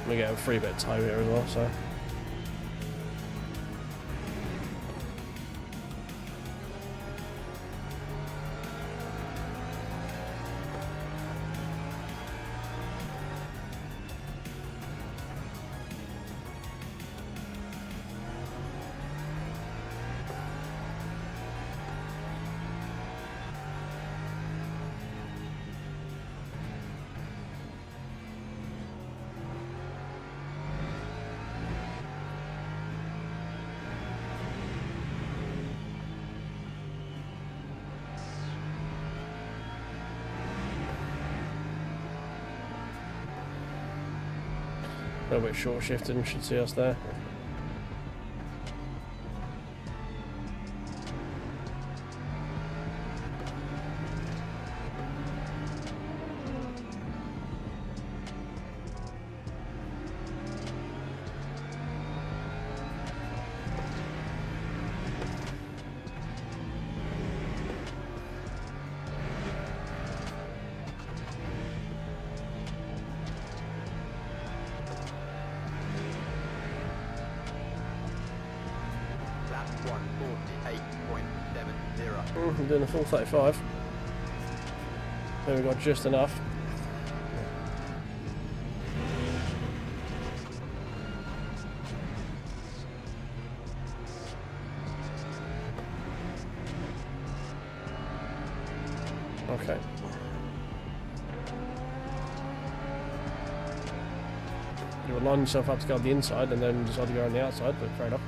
We get a free bit of time here as well, so. A little bit short shifted and should see us there. I'm doing a full 35. There we got just enough. Okay. You would line yourself up to go on the inside and then decide to go on the outside, but fair enough.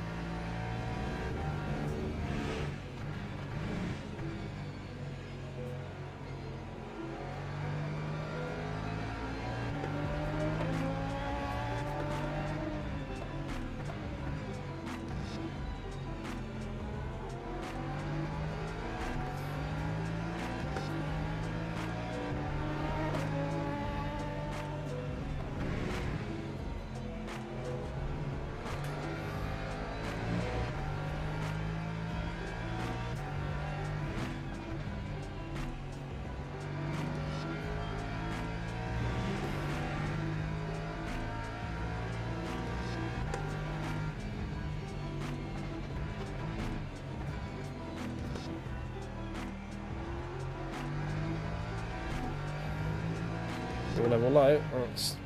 Level low. It's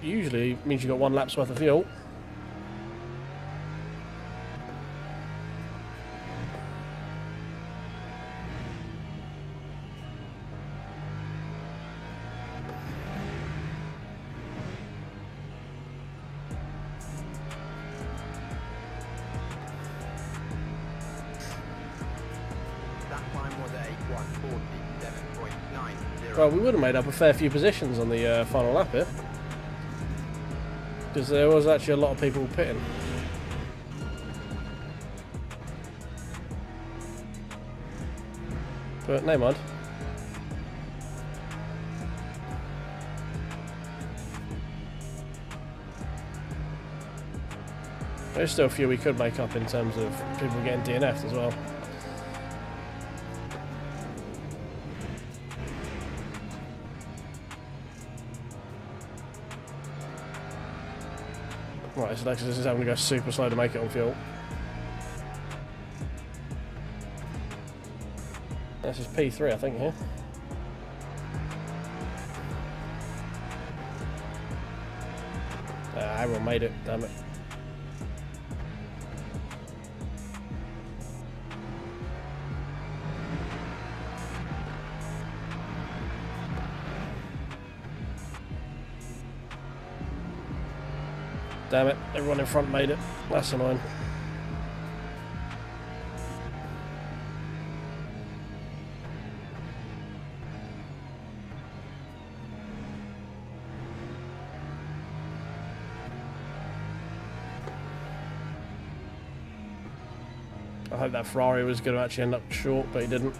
usually means you got 1 lap's worth of fuel. Well, we would have made up a fair few positions on the final lap here, because there was actually a lot of people pitting. But no mind. There's still a few we could make up in terms of people getting DNF'd as well. Right, so Lexus is having to go super slow to make it on fuel. This is P3, I think, here. Everyone made it, damn it. Damn it, everyone in front made it. That's annoying. I hope that Ferrari was going to actually end up short, but he didn't.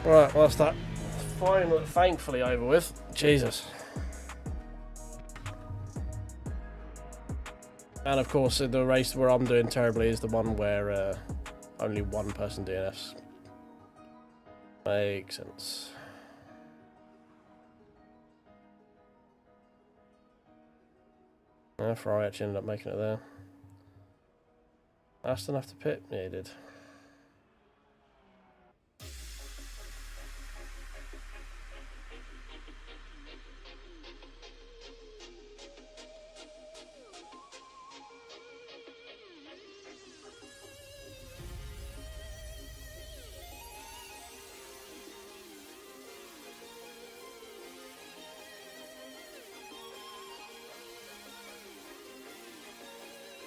Right, well that's that finally, thankfully over with. Jesus. And of course, the race where I'm doing terribly is the one where only one person DNFs. Makes sense. Ferrari actually ended up making it there. Aston have to pit? Yeah, he did.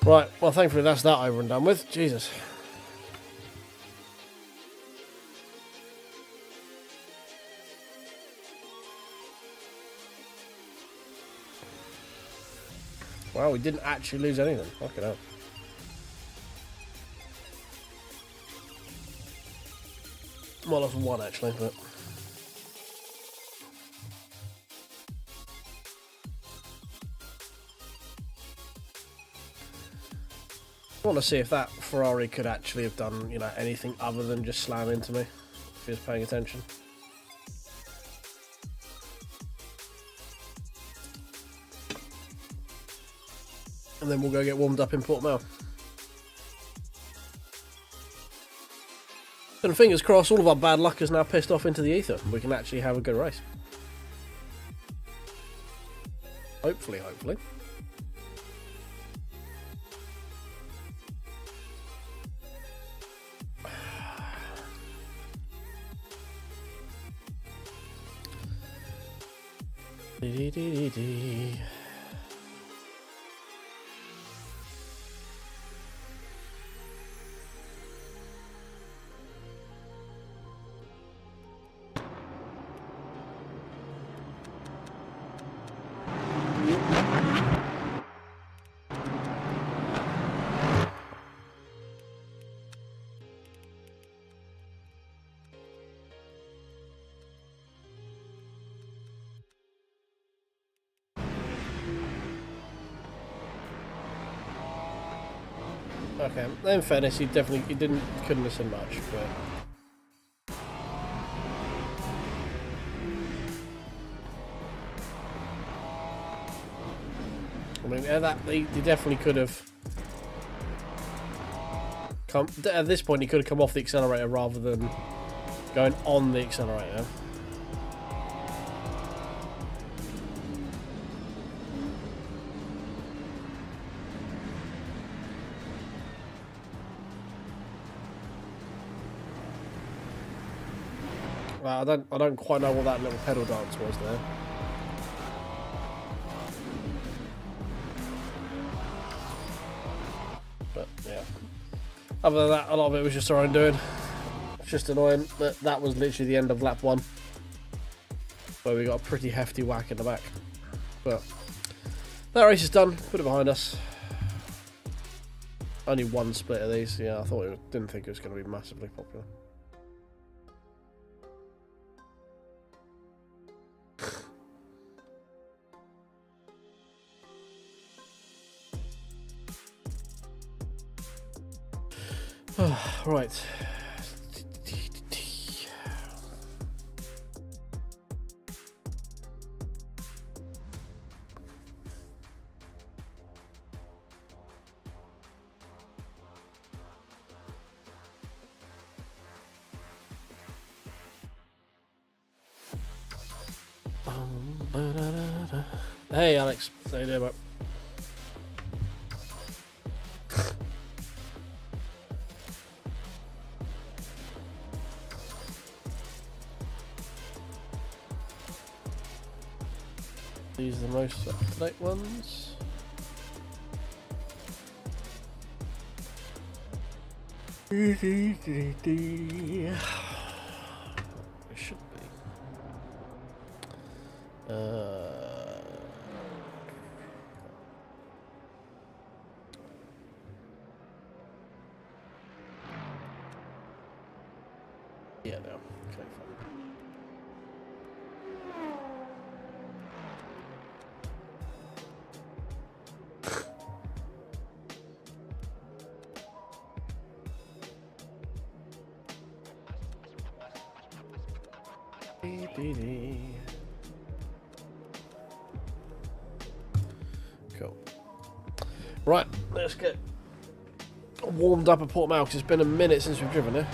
Right, well thankfully that's that over and done with. Jesus. Wow, we didn't actually lose anything. Fucking hell. Well, lost one actually, but... I want to see if that Ferrari could actually have done, you know, anything other than just slam into me, if he was paying attention. And then we'll go get warmed up in Portimão. And fingers crossed, all of our bad luck is now pissed off into the ether. We can actually have a good race. Hopefully, hopefully. Okay, in fairness, he couldn't have said much, but I mean, he definitely could have come. At this point, he could have come off the accelerator rather than going on the accelerator. Well, I don't quite know what that little pedal dance was there. But yeah, other than that, a lot of it was just our own doing. It's just annoying that that was literally the end of lap 1, where we got a pretty hefty whack in the back. But that race is done. Put it behind us. Only one split of these. Yeah, I didn't think it was going to be massively popular. Right. Hey Alex, how you doing, mate? These are the most up-to-date ones. It should be. Yeah, no. Okay, fine. Cool. Right, let's get warmed up at Portimão because it's been a minute since we've driven here.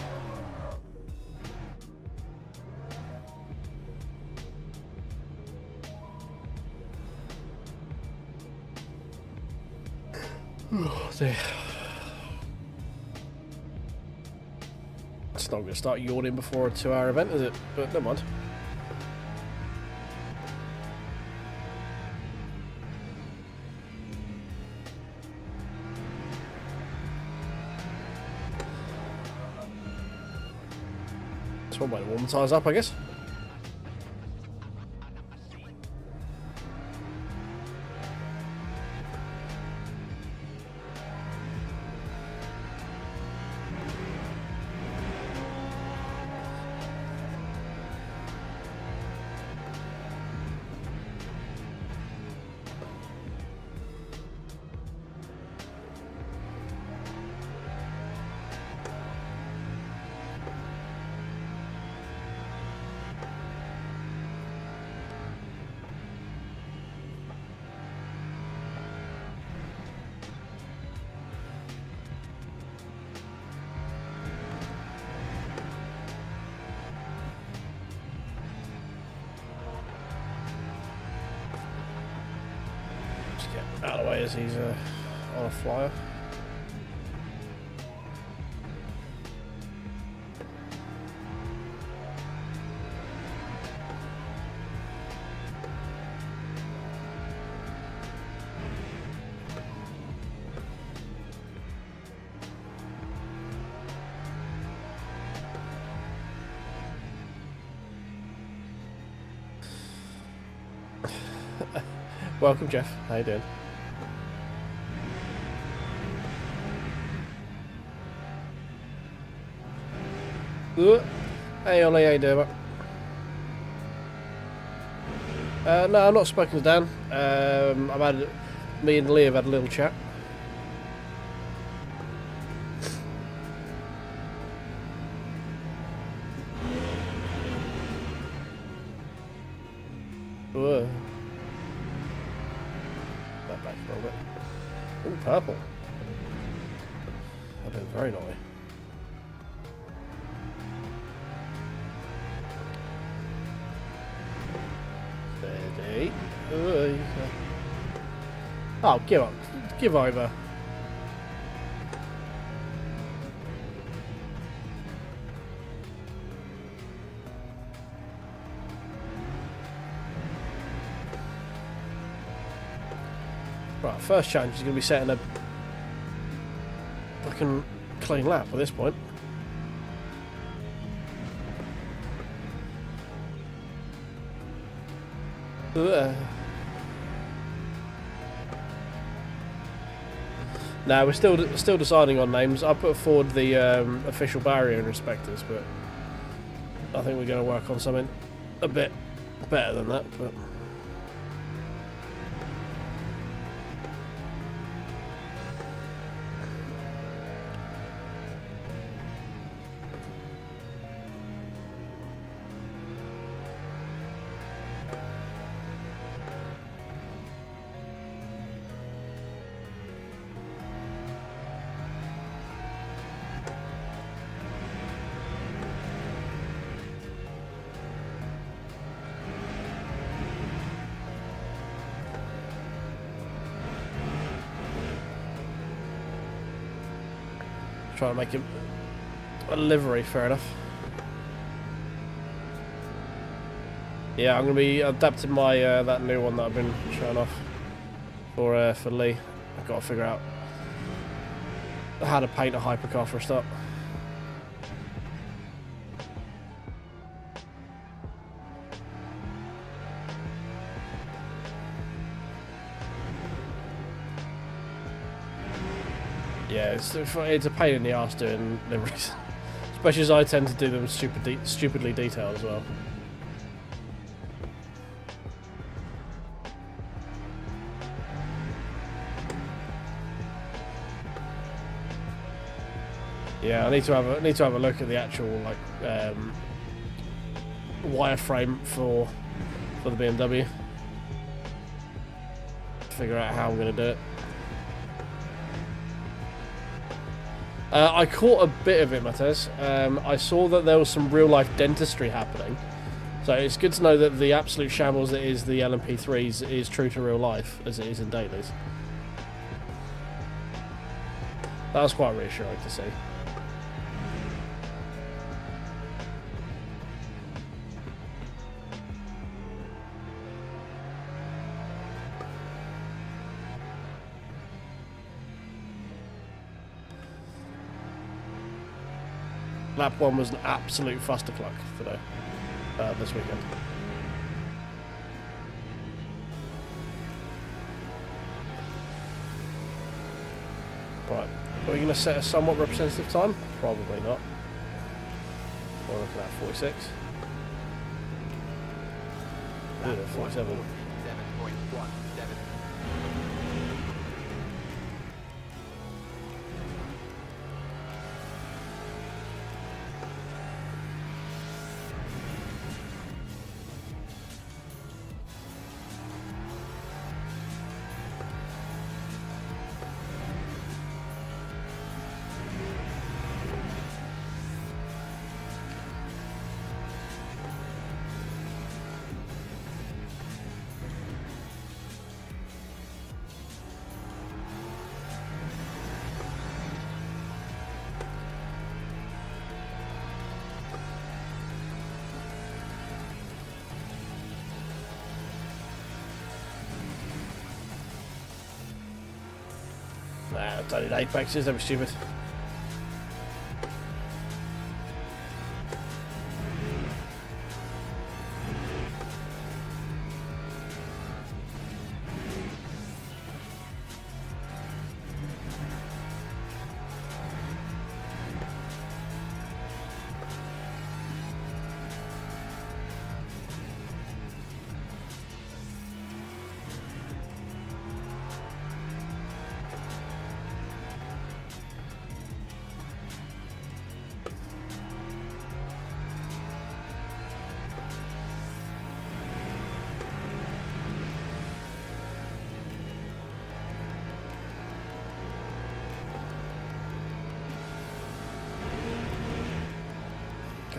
Oh dear. It's not going to start yawning before a 2-hour event, is it? But never mind. That's one way to warm the tyres up, I guess. Out of the way as he's on a flyer. Welcome, Jeff. How you doing? Hey Ollie, how you doing? No, I'm not spoken to Dan. Me and Lee have had a little chat. Whoa. That back a little bit. Ooh, purple. That is very naughty. Steady. Oh, give up. Give over. Right, first challenge is going to be setting a fucking clean lap at this point. Now we're still deciding on names. I put forward the official barrier inspectors, but I think we're going to work on something a bit better than that. But try to make it a livery, fair enough. Yeah, I'm gonna be adapting my that new one that I've been showing off for Lee. I've got to figure out how to paint a hypercar for a start. Yeah, it's a pain in the arse doing liveries, especially as I tend to do them stupidly detailed as well. Yeah, I need to have a look at the actual wireframe for the BMW. Figure out how I'm going to do it. I caught a bit of it, Matez. I saw that there was some real-life dentistry happening. So it's good to know that the absolute shambles that is the LMP3s is true to real life, as it is in dailies. That was quite reassuring to see. Lap 1 was an absolute fustercluck today, this weekend. Right, are we going to set a somewhat representative time? Probably not. We're looking at 46. Ooh, 47. 7.17. Nah, don't need apexes, that'd be stupid.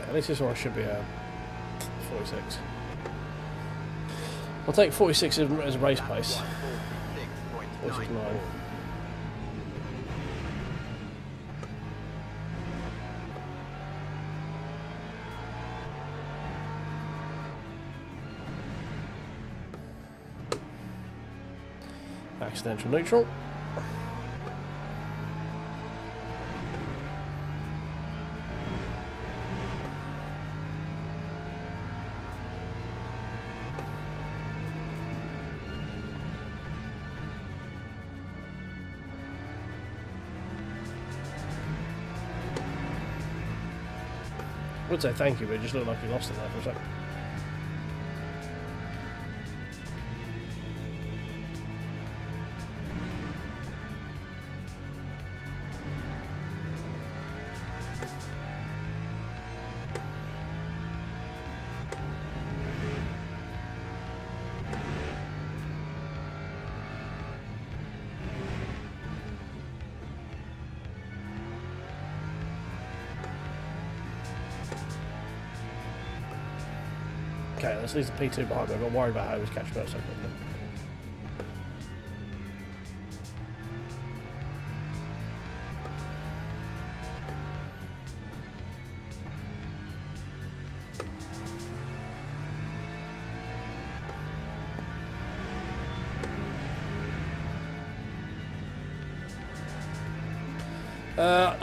At least this one should be 46. I'll take 46 as race pace. 49. Accidental neutral. I would say thank you, but it just looked like he lost it there for a second. Okay, let's leave the P2 behind me. I've got to worry about how he was catching up so quickly.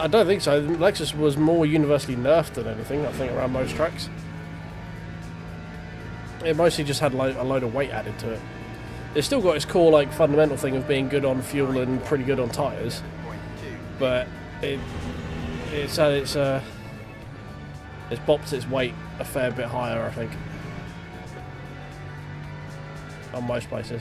I don't think so. Lexus was more universally nerfed than anything, I think, around most tracks. It mostly just had a load of weight added to it. It's still got its core like fundamental thing of being good on fuel and pretty good on tyres, but it's bopped its weight a fair bit higher, I think, on most places.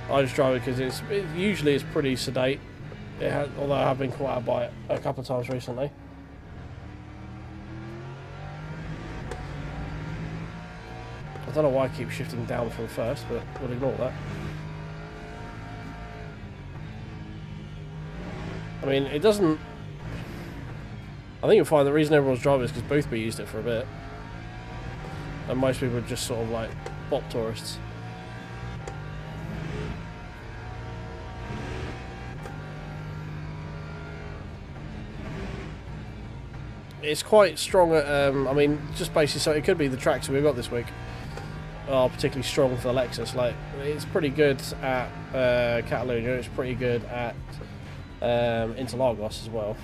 I just drive it because usually it's pretty sedate. Although I have been caught out by it a couple of times recently. I don't know why I keep shifting down from first, but we'll ignore that. I mean, it doesn't... I think you'll find the reason everyone's driving is because Boothby used it for a bit. And most people are just sort of like bop tourists. It's quite strong at, I mean, just basically, so it could be the tracks we've got this week are particularly strong for the Lexus. Like, it's pretty good at Catalunya, it's pretty good at Interlagos as well.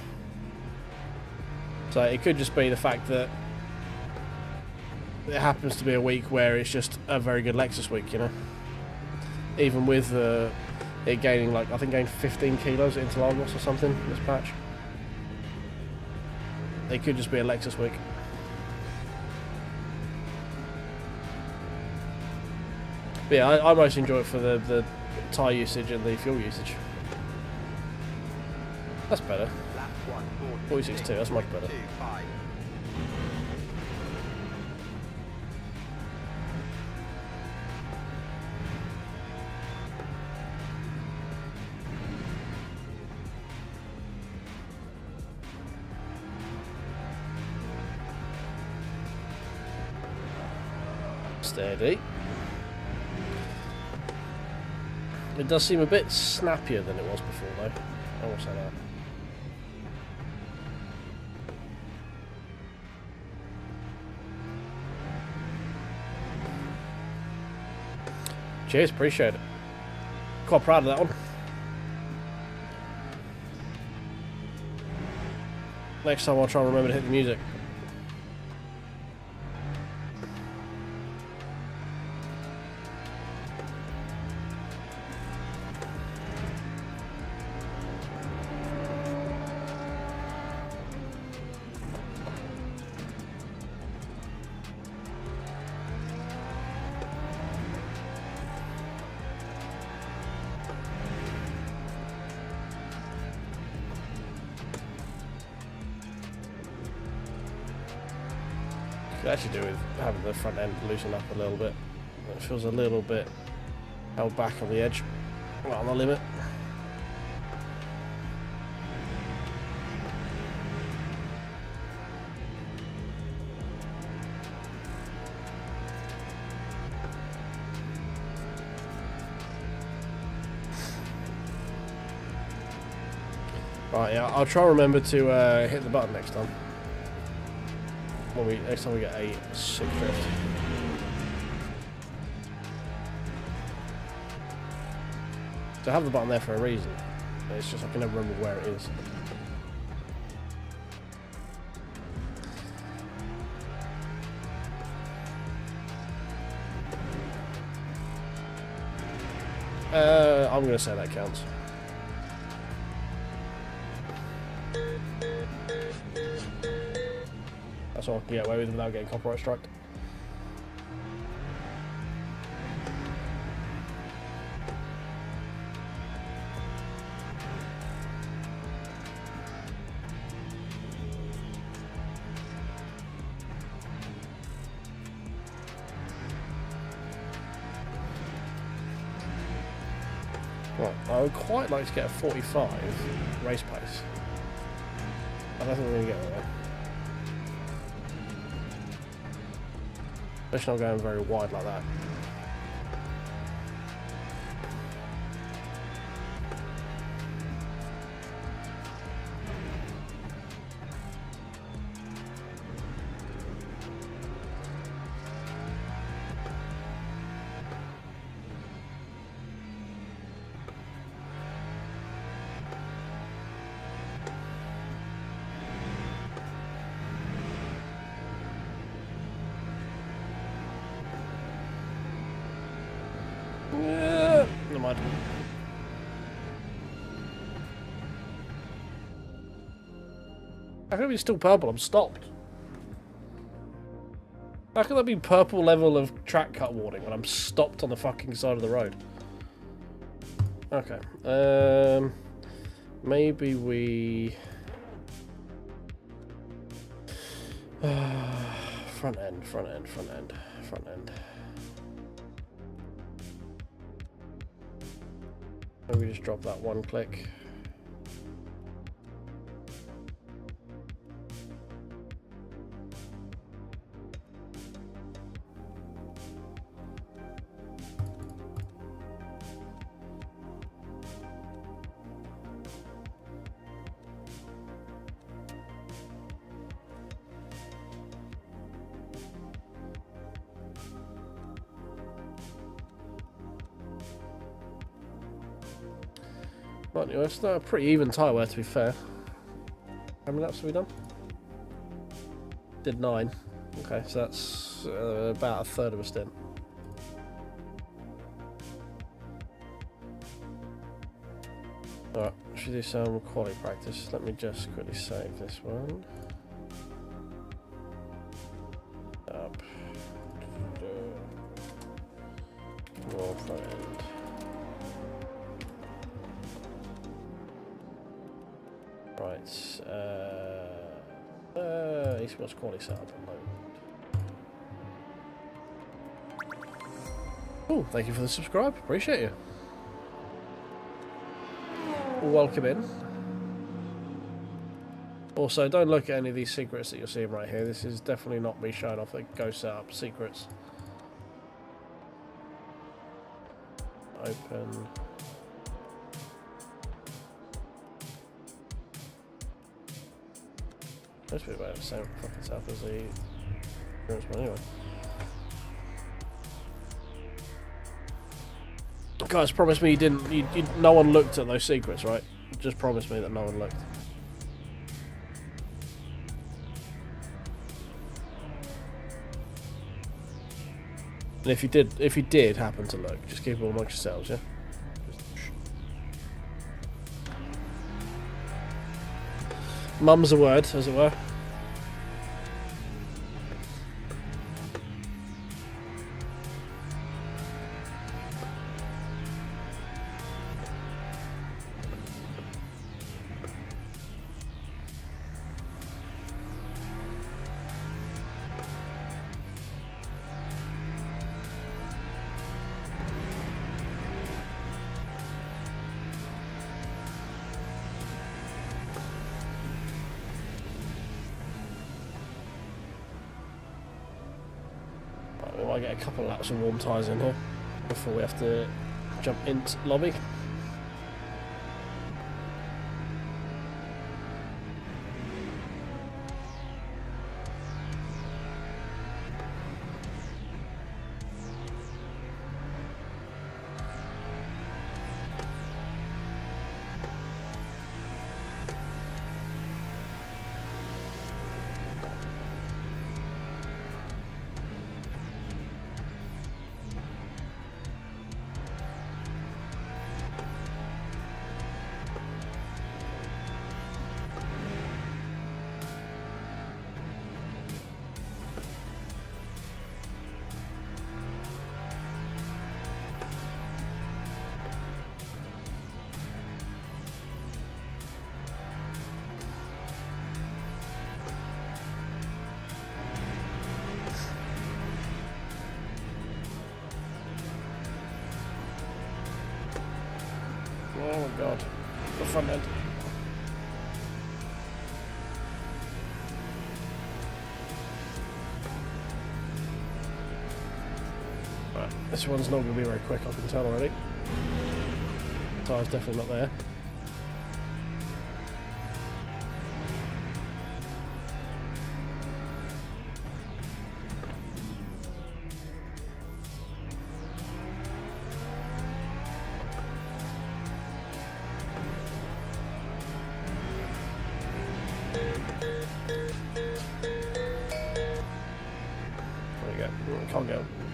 So it could just be the fact that it happens to be a week where it's just a very good Lexus week, you know. Even with it gaining, like, I think gained 15 kilos at Interlagos or something in this patch. It could just be a Lexus week. But yeah, I most enjoy it for the tyre usage and the fuel usage. That's better. 46.2, that's much better. Steady. It does seem a bit snappier than it was before, though. I will say that. Cheers, appreciate it. Quite proud of that one. Next time I'll try and remember to hit the music. Could actually do with having the front end loosen up a little bit. It feels a little bit held back on the edge, right on the limit. Right, yeah, I'll try and remember to hit the button next time. Next time we get a sick drift. So I have the button there for a reason. It's just I can never remember where it is. I'm going to say that counts. That's all I can get away with without getting copyright striked. Right, I would quite like to get a 45 race pace. I don't think we're going to get that though. Especially not going very wide like that. Never mind. How can it be still purple? I'm stopped. How can that be purple level of track cut warning when I'm stopped on the fucking side of the road? Okay. Maybe we... front end. Maybe just drop that one click. Right, anyway, it's a pretty even tyre wear, to be fair. How many laps have we done? Did 9. Okay, so that's about a third of a stint. Alright, should do some quality practice. Let me just quickly save this one. Up. More front end. Right, esports quality setup at the moment. Oh, thank you for the subscribe, appreciate you. Welcome in. Also, don't look at any of these secrets that you're seeing right here. This is definitely not me showing off the Go Setup secrets. Open. Most people have the same fucking stuff as the insurance one anyway. Guys, promise me you didn't. No one looked at those secrets, right? Just promise me that no one looked. And if you did happen to look, just keep it all amongst yourselves, yeah. Mum's a word, as it were. We might get a couple of laps of warm tyres in here before we have to jump into lobby. Oh my god, the front end. Right, this one's not going to be very quick, I can tell already. Tire's definitely not there.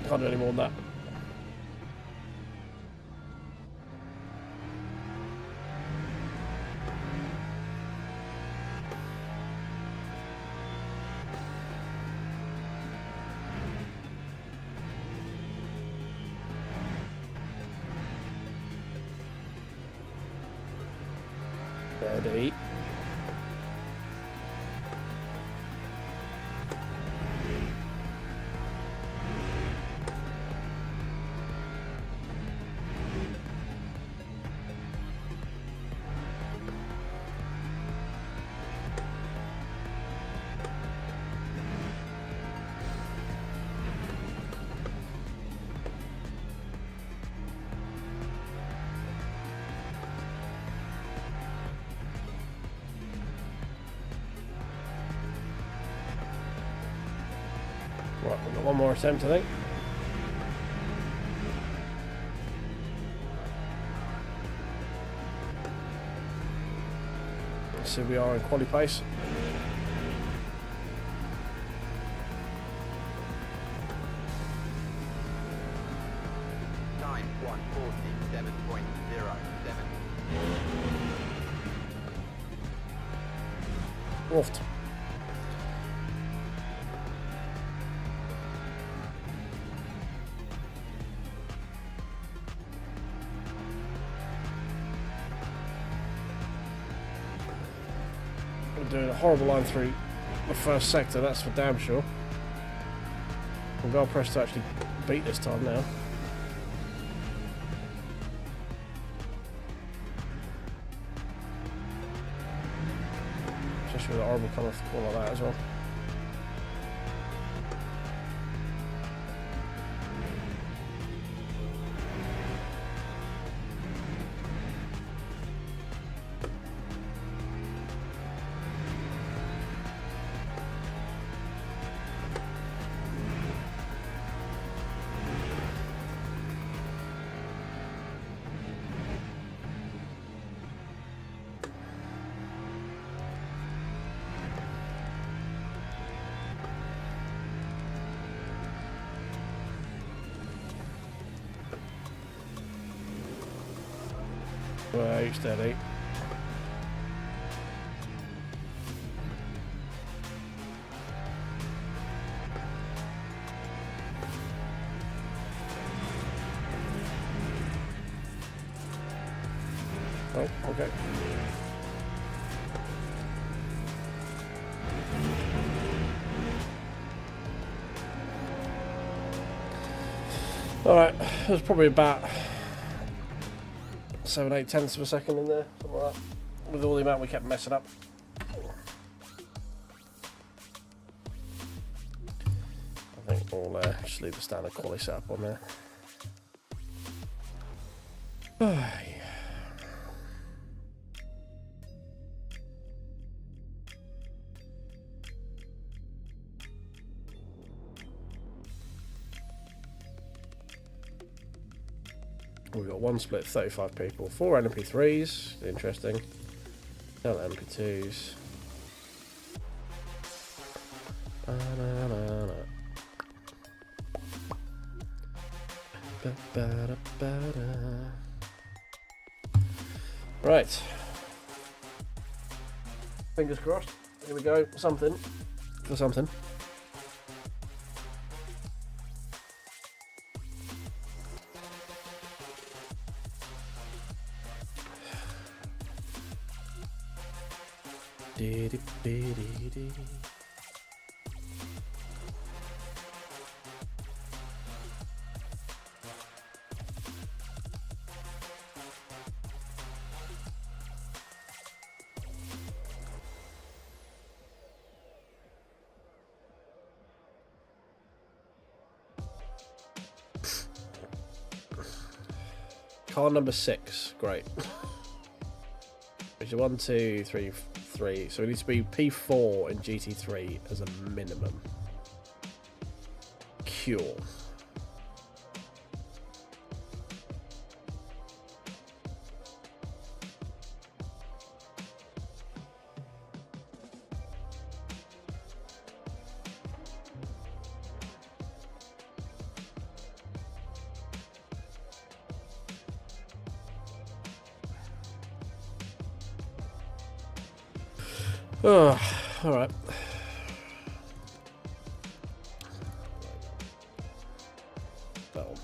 Can't do any more than that. eat. Right, we've got one more attempt, I think. Let's see, we are in quali pace. Time 147.07. Wolfed. We're doing a horrible line through the first sector, that's for damn sure. We've got to press to actually beat this time now. Especially with the horrible come off the call like that as well. Right, steady. Oh, okay. Alright, there's probably about 7-8 tenths of a second in there, something like that, with all the amount we kept messing up. I think we'll just leave the standard quality setup on there. We've got one split, 35 people, 4 NP3s, interesting, LMP2s. Right. Fingers crossed. Here we go. Something for something. Car number 6, great. Which is 1, 2, 3, 3. So we need to be P4 in GT3 as a minimum. Cure. Oh, all right. Well.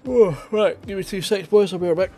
Oh, right, give me 2 seconds, boys. I'll be right back.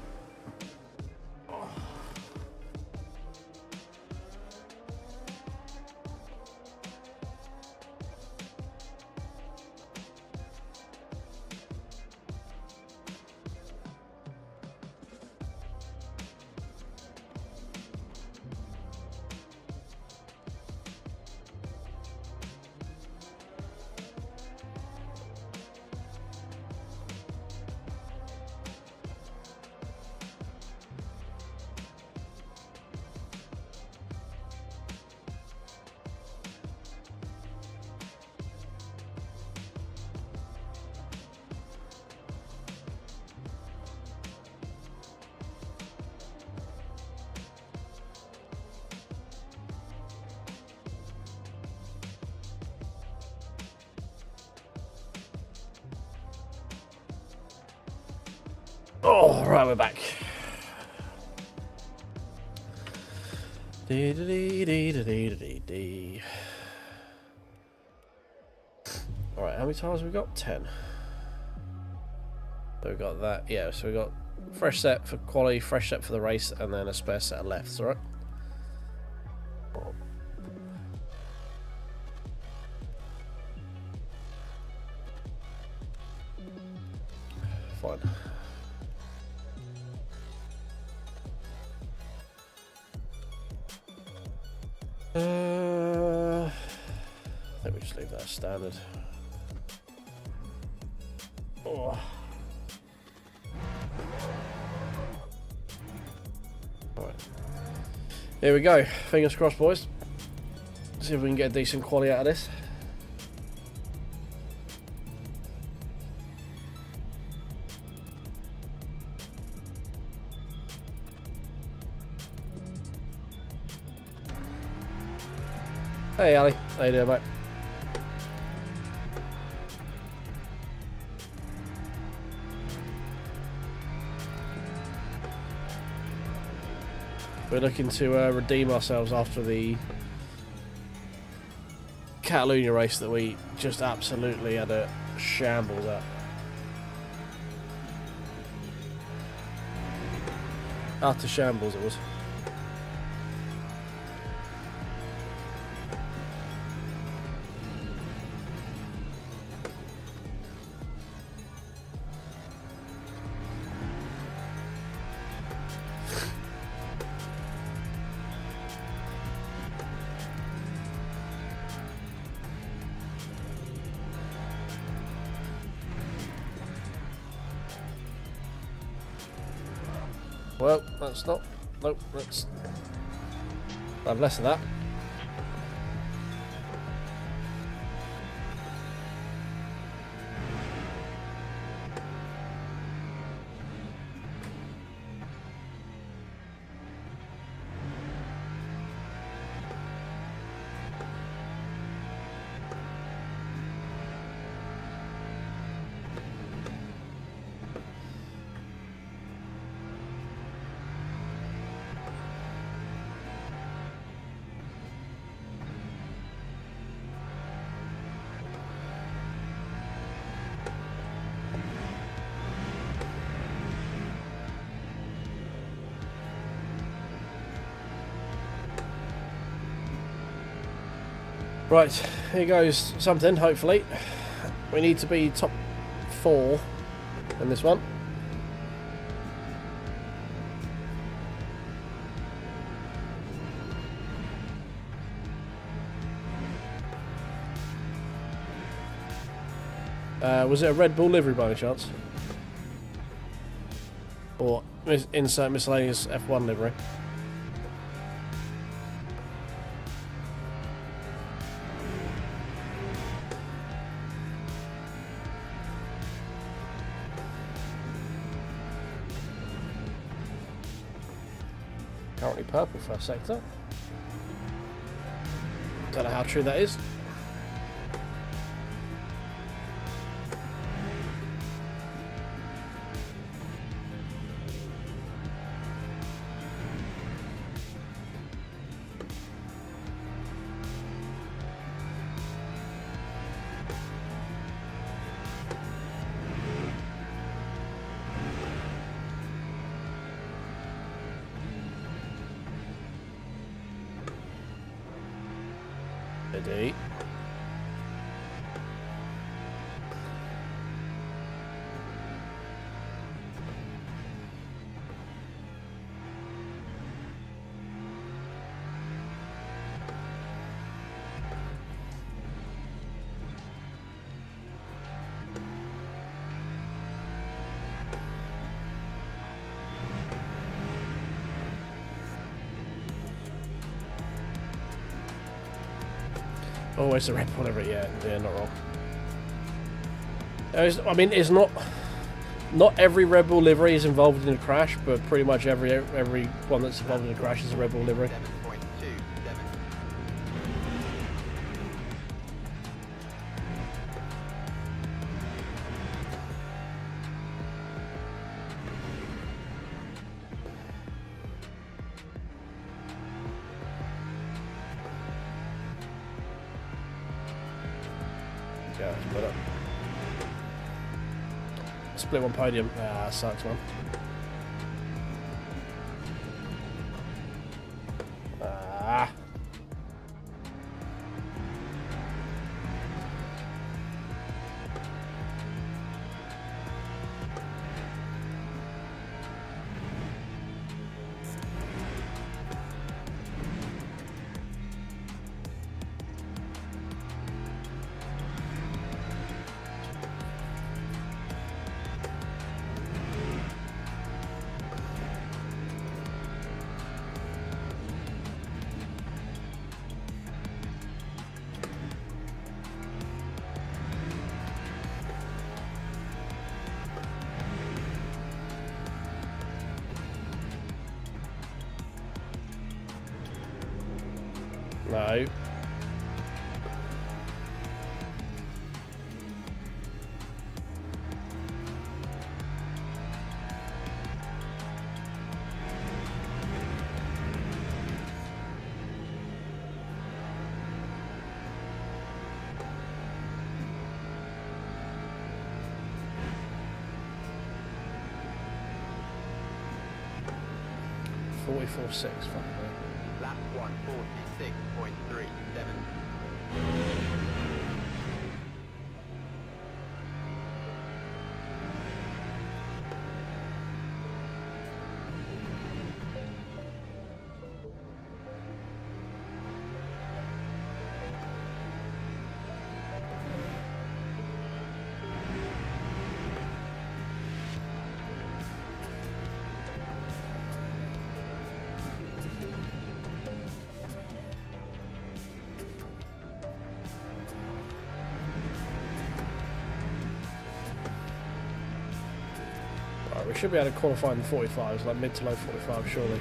Oh, right, we're back. Alright, how many tires have we got? 10. So we got that, yeah, so we got fresh set for quality, fresh set for the race, and then a spare set of lefts, alright? Fine. I think we just leave that as standard. Oh. Alright. Here we go. Fingers crossed, boys. See if we can get a decent quality out of this. Hey Ali, how you doing, mate? We're looking to redeem ourselves after the Catalunya race that we just absolutely had a shambles at. Utter shambles it was. Well, that's not. Nope, let's have less of that. Right, here goes something, hopefully. We need to be top 4 in this one. Was it a Red Bull livery by any chance? Or insert miscellaneous F1 livery? Currently purple first sector. Don't know how true that is. Steady. Oh, it's a red one over it. Yeah, not wrong. I mean, it's not every Red Bull livery is involved in a crash, but pretty much every one that's involved in a crash is a Red Bull livery. 7.27. Yeah, split up. Split one podium. Ah, sucks, man. Ah. No. .46, fuck me. Lap 146.37. We should be able to qualify in the 45s, like mid to low 45, surely.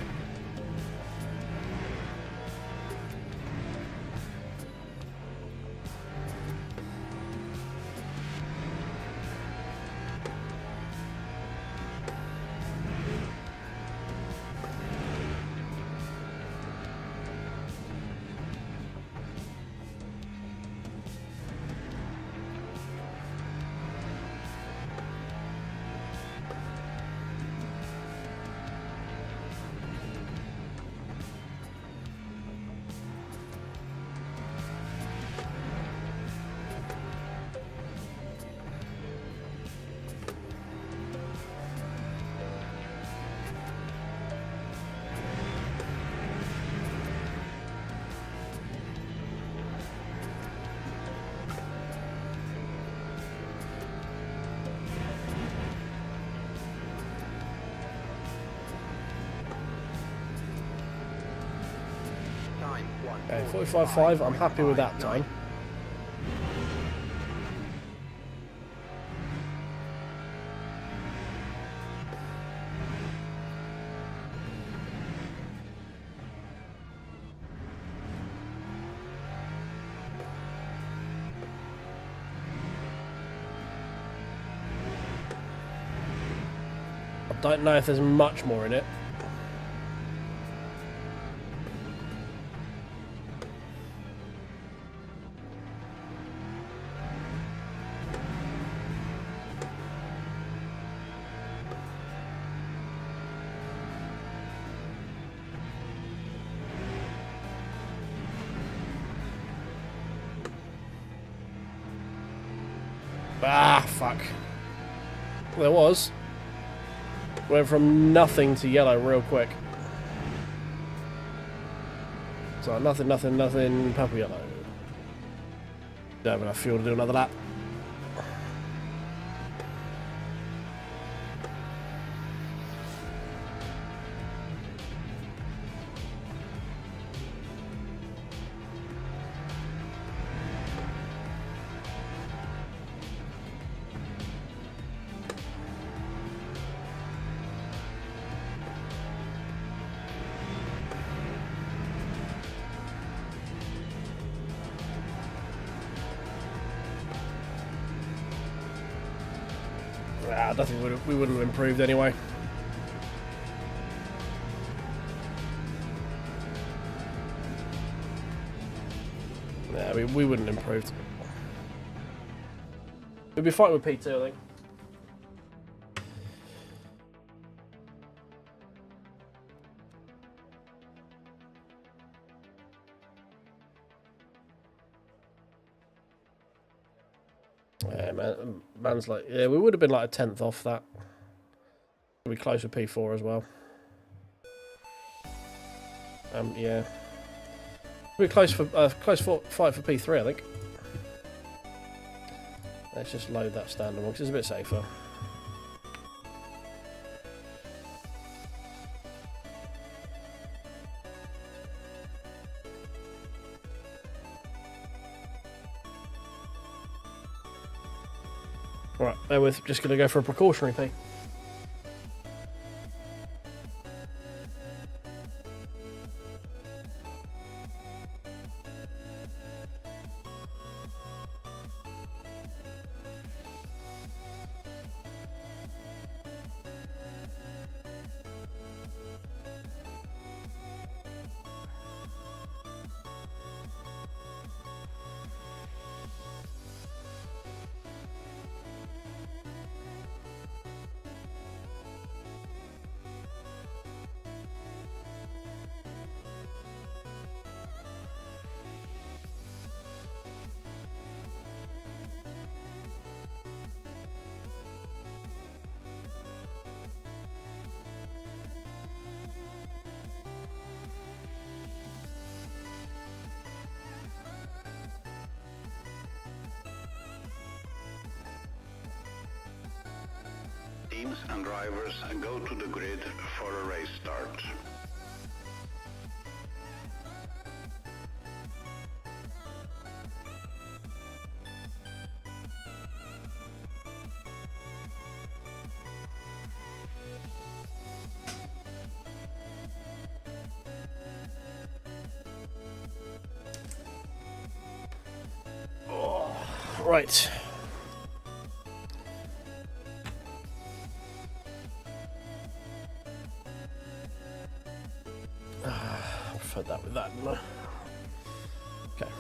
Okay, 45.5, I'm happy with that time. I don't know if there's much more in it. Ah, fuck. There was. Went from nothing to yellow real quick. So nothing, purple, yellow. Don't have enough fuel to do another lap. I don't think we wouldn't have improved anyway. Yeah, we wouldn't have improved. We'd be fighting with P2, I think. Yeah, man's like, yeah, we would have been like a 10th off that. We'd be close with P4 as well. Yeah. We'd be close for fight for P3, I think. Let's just load that standard one because it's a bit safer. Right, then we're just going to go for a precautionary P. Teams and drivers go to the grid for a race start. Right. I preferred that with that, didn't I? Okay.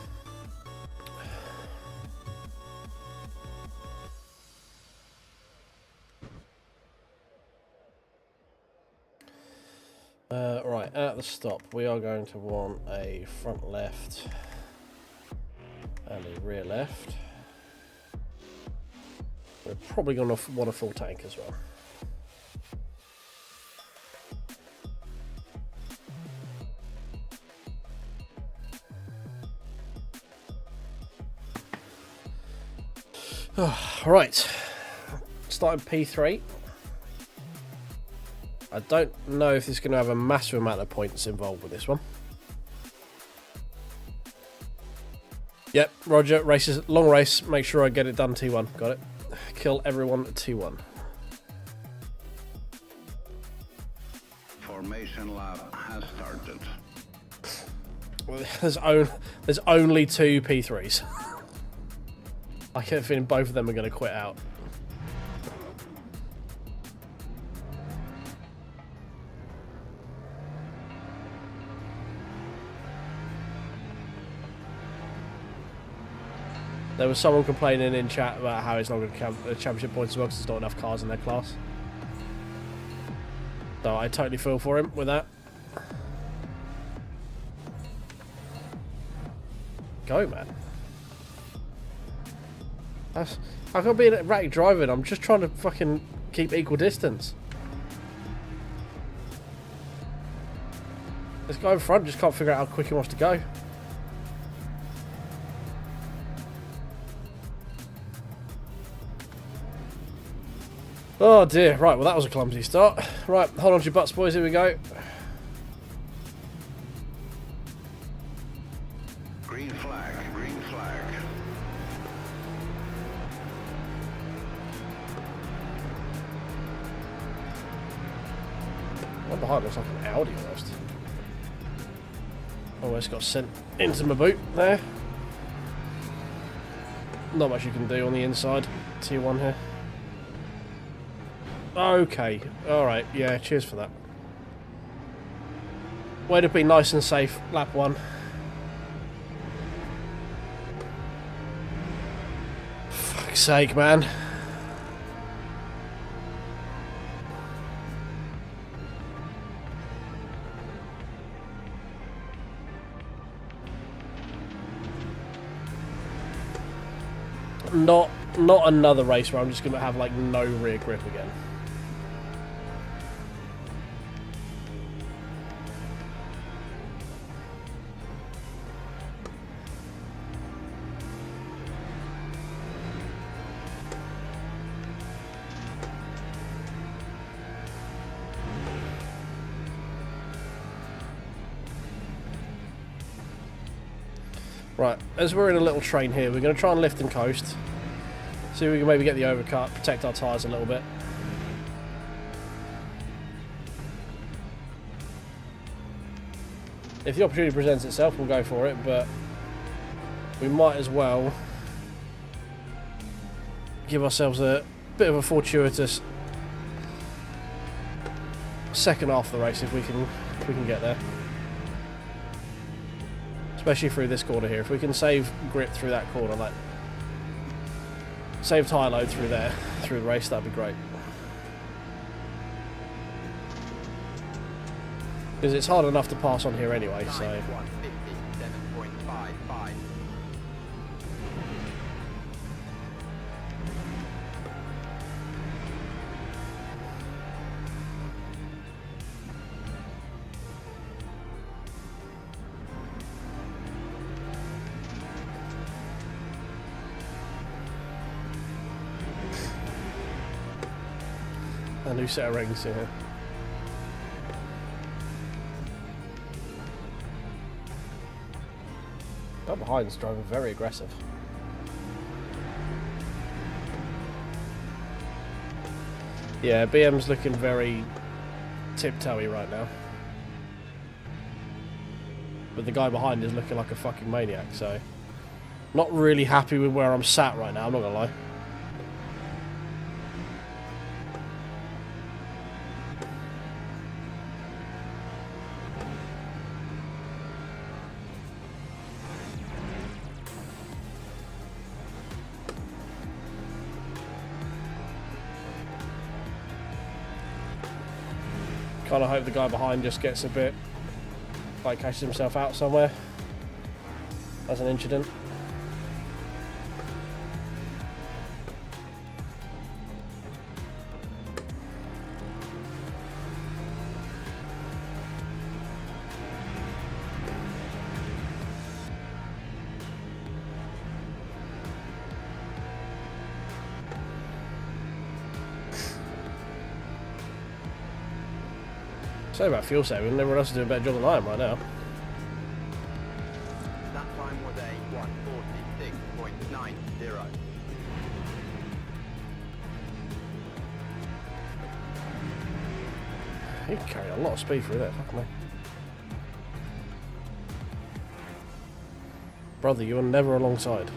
Right, at the stop, we are going to want a front left and a rear left. We're probably going to want a full tank as well. Right, starting P3. I don't know if it's going to have a massive amount of points involved with this one. Yep, Roger, races, long race, make sure I get it done T1, got it. Kill everyone at T1. Formation lap has started. Well, there's only 2 P3s. I get a feeling both of them are going to quit out. There was someone complaining in chat about how it's not going to count championship points as well because there's not enough cars in their class. So I totally feel for him with that. Go, man. How I can't be erratic driving. I'm just trying to fucking keep equal distance. This guy in front just can't figure out how quick he wants to go. Oh dear. Right, well that was a clumsy start. Right, hold on to your butts, boys. Here we go. Green flag, green flag. One behind looks like an Audi almost. Almost got sent into my boot there. Not much you can do on the inside. T1 here. Okay, alright, yeah, cheers for that. Way to be nice and safe, lap 1. Fuck's sake, man. Not another race where I'm just going to have like no rear grip again. Right, as we're in a little train here, we're going to try and lift and coast. See if we can maybe get the overcut, protect our tyres a little bit. If the opportunity presents itself, we'll go for it, but we might as well give ourselves a bit of a fortuitous second half of the race if we can get there. Especially through this corner here. If we can save grip through that corner, like save tyre load through there, through the race, that'd be great. Because it's hard enough to pass on here anyway, so... 157.55. A new set of rings here. That behind's driving very aggressive. Yeah, BM's looking very tiptoey right now. But the guy behind is looking like a fucking maniac, so... Not really happy with where I'm sat right now, I'm not gonna lie. Kind of hope the guy behind just gets a bit, like catches himself out somewhere as an incident. Sorry about fuel saving, everyone else is doing a better job than I am right now. That time was a 146.90. He carried a lot of speed through there, fuck me. Brother, you are never alongside.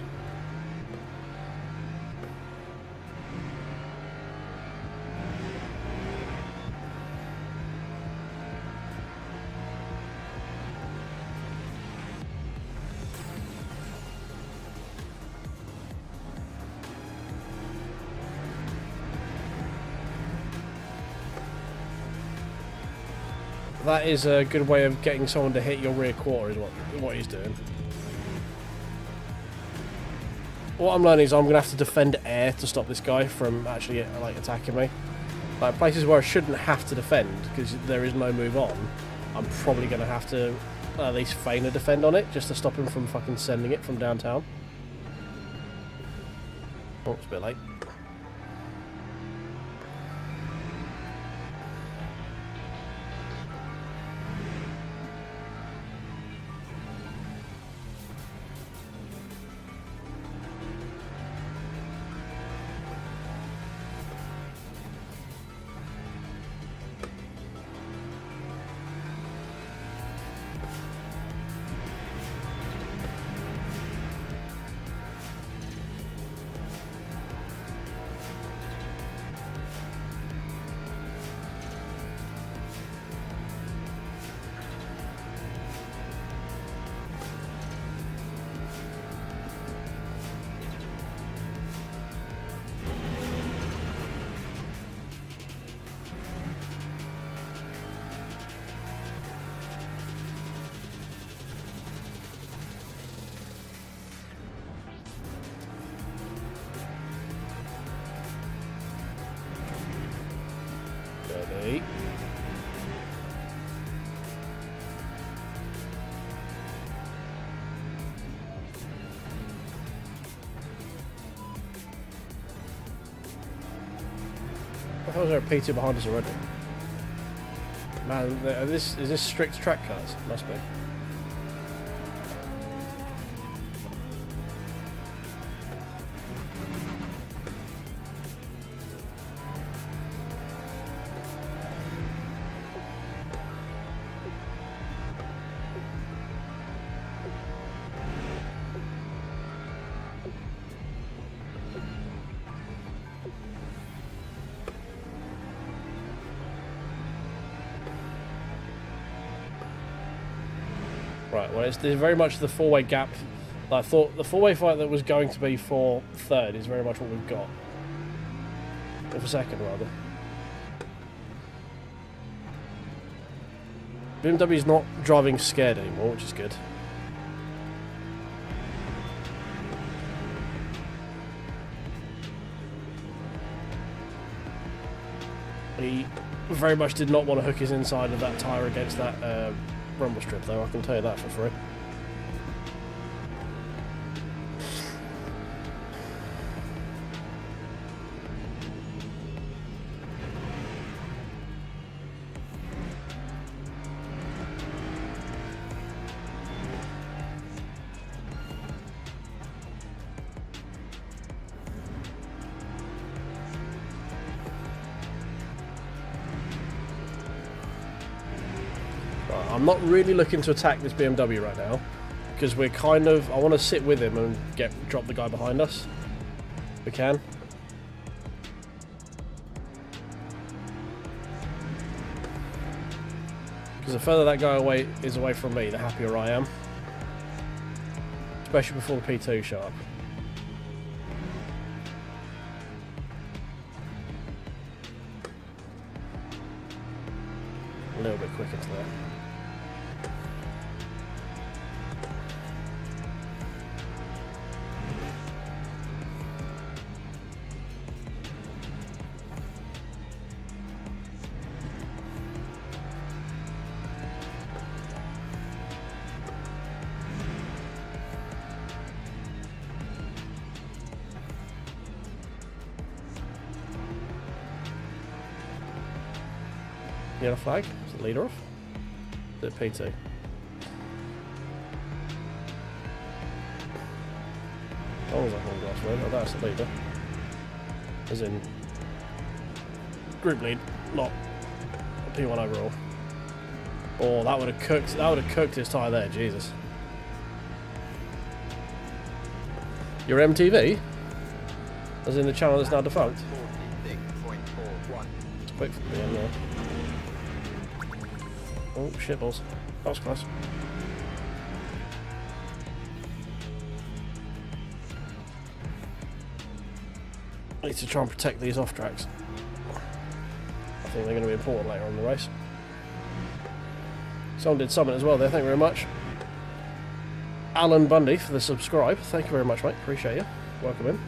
That is a good way of getting someone to hit your rear quarter, is what he's doing. what I'm learning is I'm going to have to defend air to stop this guy from actually like attacking me. Like places where I shouldn't have to defend because there is no move on, I'm probably going to have to at least feign a defend on it just to stop him from fucking sending it from downtown. Oh, it's a bit late. Ready. I thought there a P2 behind us already. Man, is this strict track cars? Must be. Right, well, it's very much the four-way gap. I thought the four-way fight that was going to be for third is very much what we've got. Or for second, rather. BMW's not driving scared anymore, which is good. He very much did not want to hook his inside of that tyre against that rumble strip, though, I can tell you that for free. I'm not really looking to attack this BMW right now because we're kind of, I want to sit with him and drop the guy behind us if we can. Because the further that guy is away from me, the happier I am. Especially before the P2 show up. A little bit quicker to there. Yellow flag, is the leader off? Is it P2? Oh, was that one glass red? Oh, that's the leader. As in group lead, not a P1 overall. Oh, that would have cooked his tyre there, Jesus. Your MTV? As in the channel that's now defunct? 46.41. It's quick for me, there. Oh, shitballs. That was close. I need to try and protect these off tracks. I think they're going to be important later on in the race. Someone did summon as well there, thank you very much. Alan Bundy for the subscribe. Thank you very much, mate. Appreciate you. Welcome in.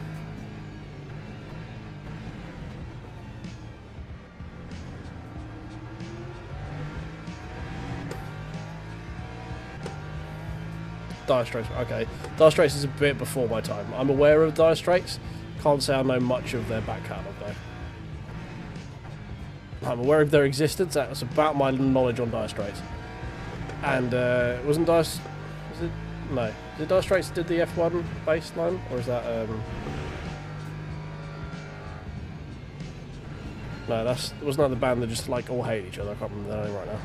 Dire Straits, okay. Dire Straits is a bit before my time. I'm aware of Dire Straits. Can't say I know much of their back catalogue though. I'm aware of their existence. That's about my knowledge on Dire Straits. And wasn't Dire... Was it? No. Is it Dire Straits that did the F1 baseline? Or is that... No, wasn't that the band that just like all hate each other? I can't remember their name right now.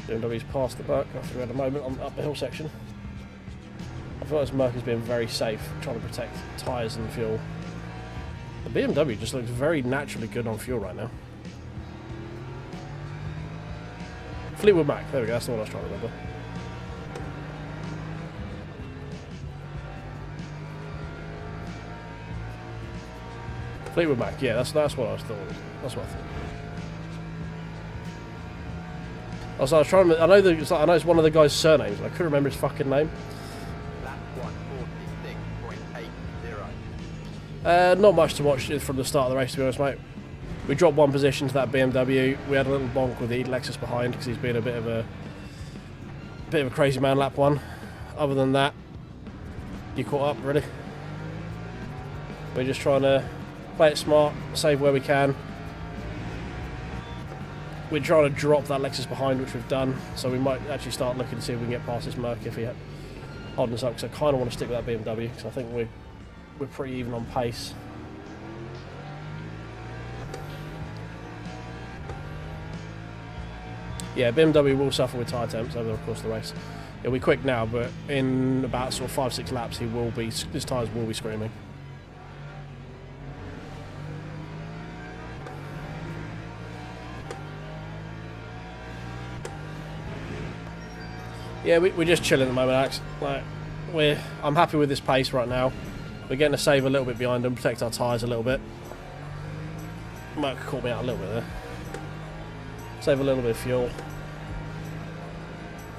BMW's past the Merc after we had a moment on up the hill section. I feel like this Merc has been very safe, trying to protect tyres and fuel. The BMW just looks very naturally good on fuel right now. Fleetwood Mac, there we go, that's the one I was trying to remember. Fleetwood Mac, yeah, that's what I was thought. That's what I thought. Also, I was trying to. I know it's one of the guy's surnames. And I couldn't remember his fucking name. Not much to watch from the start of the race, to be honest, mate. We dropped one position to that BMW. We had a little bonk with the Lexus behind because he's been a bit of a crazy man lap one. Other than that, you caught up really. We're just trying to play it smart, save where we can. We're trying to drop that Lexus behind, which we've done, so we might actually start looking to see if we can get past this Merc if he holding us up, because I kind of want to stick with that BMW, because I think we're pretty even on pace. Yeah, BMW will suffer with tyre temps over the course of the race. It'll be quick now, but in about sort of 5-6 laps, his tyres will be screaming. Yeah, we're just chilling at the moment, Alex. Like, I'm happy with this pace right now. We're getting to save a little bit behind them, protect our tyres a little bit. Might have caught me out a little bit there. Save a little bit of fuel.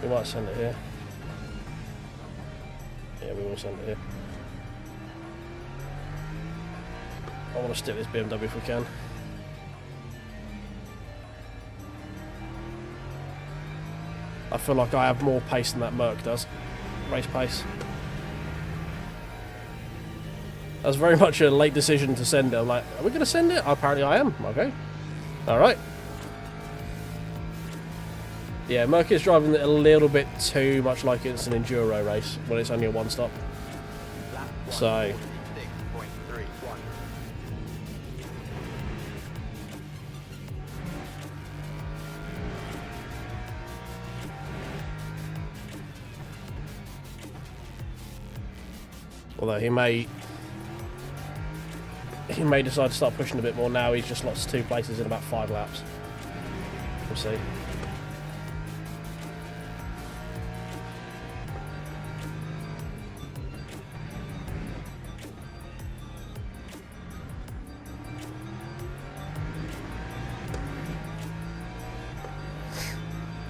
We might send it here. Yeah, we will send it here. I want to stick this BMW if we can. I feel like I have more pace than that Merc does. Race pace. That was very much a late decision to send it. I'm like, are we going to send it? Apparently I am. Okay. Alright. Yeah, Merc is driving it a little bit too much like it's an enduro race when it's only a one stop. So... Although he may decide to start pushing a bit more now. He's just lost 2 places in about 5 laps. We'll see.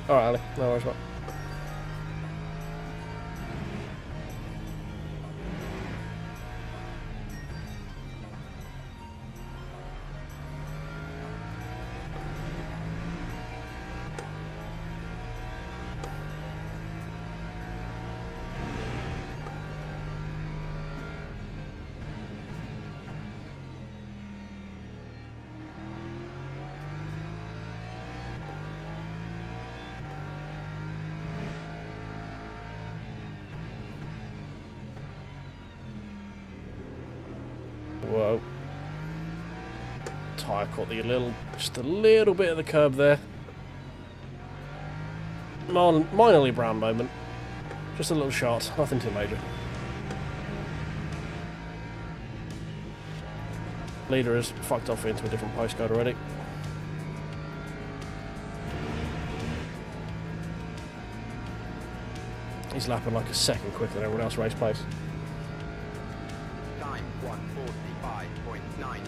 Alright, Ali. No worries, mate. Whoa. Tyre caught just a little bit of the curb there. Minorly brown moment. Just a little shot, nothing too major. Leader has fucked off into a different postcode already. He's lapping like a second quicker than everyone else race pace. Time 1:45.96.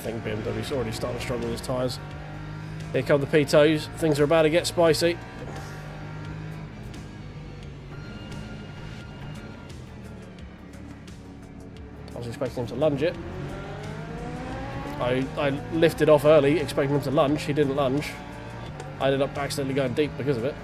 think BMW's already starting to struggle with his tyres. Here come the pitos. Things are about to get spicy. I was expecting him to lunge it. I lifted off early, expecting him to lunge. He didn't lunge. I ended up accidentally going deep because of it.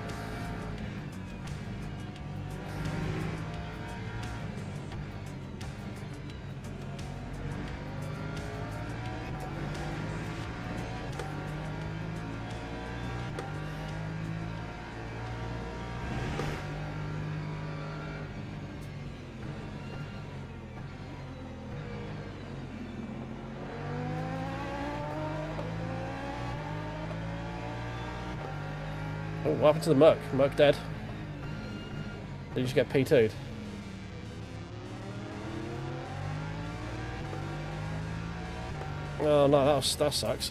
Oh, what happened to the Merc? Merc dead. Did you just get P2'd? Oh no, that sucks.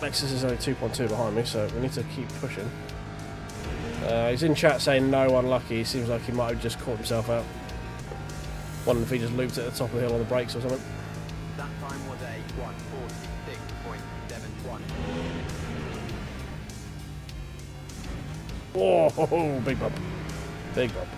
Lexus is only 2.2 behind me, so we need to keep pushing. He's in chat saying no, unlucky. He seems like he might have just caught himself out. Wondering if he just looped at the top of the hill on the brakes or something. That time was a 146.71. Oh, big bump. Big bump.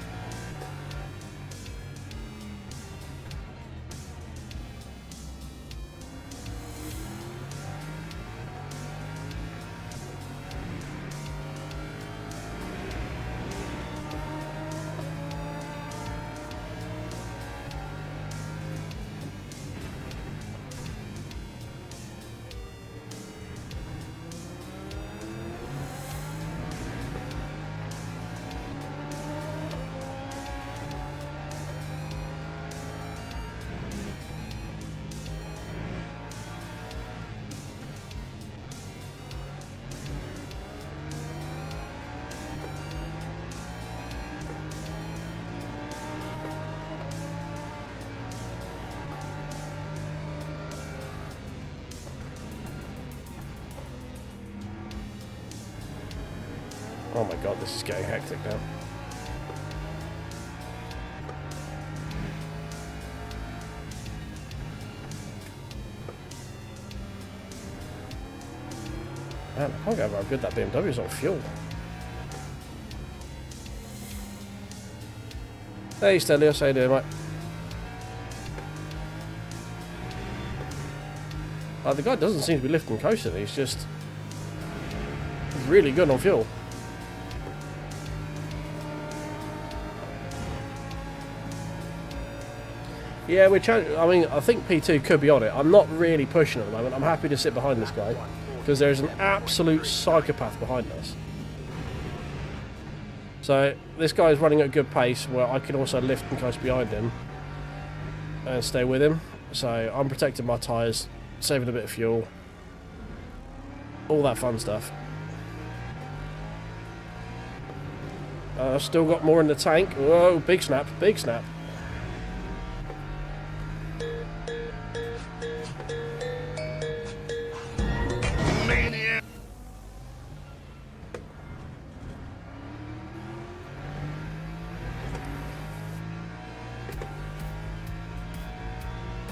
Oh my god, this is getting hectic now. Man, I can't get over how good that BMW is on fuel. Hey Stelios, how you doing, mate? The guy doesn't seem to be lifting coasting, he's just really good on fuel. Yeah, I mean, I think P2 could be on it. I'm not really pushing at the moment. I'm happy to sit behind this guy because there's an absolute psychopath behind us. So this guy is running at a good pace where I can also lift and coast behind him and stay with him. So I'm protecting my tyres, saving a bit of fuel, all that fun stuff. I've still got more in the tank. Whoa, big snap, big snap.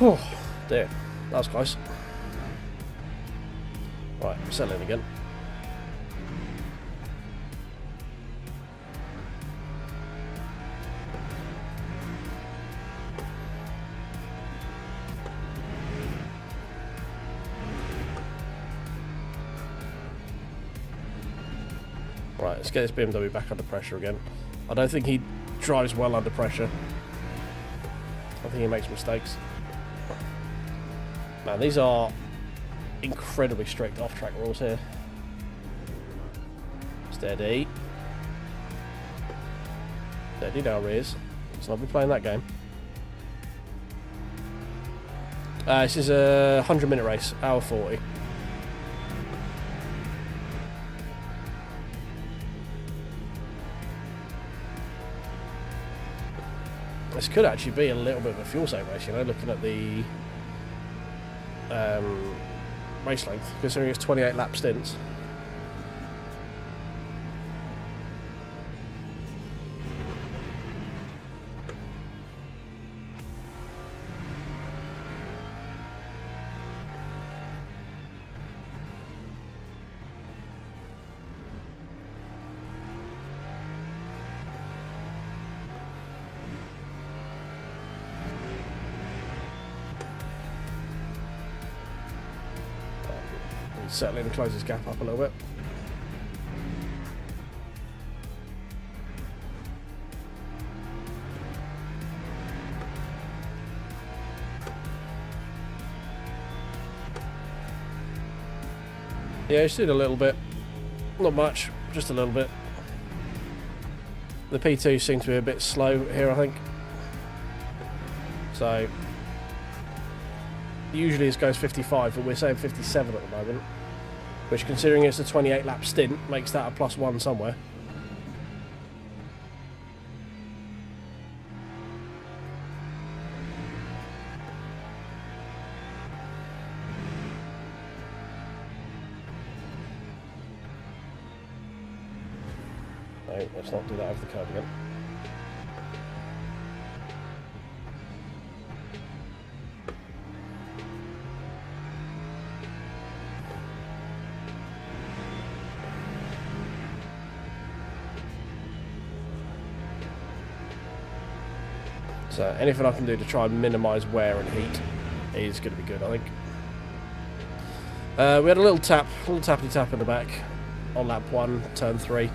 Oh, dear. That was close. Right, settle in again. Right, let's get this BMW back under pressure again. I don't think he drives well under pressure. I think he makes mistakes. Man, these are incredibly strict off-track rules here. Steady. Steady now, rears. Let's not be playing that game. This is a 100-minute race, hour 40. This could actually be a little bit of a fuel save race, you know, looking at the race length, considering it's 28 lap stints. settle in and close this gap up a little bit. Yeah, just did a little bit. Not much, just a little bit. The P2 seems to be a bit slow here, I think. So, usually this goes 55, but we're saying 57 at the moment. Which, considering it's a 28 lap stint, makes that a +1 somewhere. No, let's not do that over the curb again. So anything I can do to try and minimise wear and heat is going to be good, I think. We had a little tappity tap in the back on lap 1, turn 3.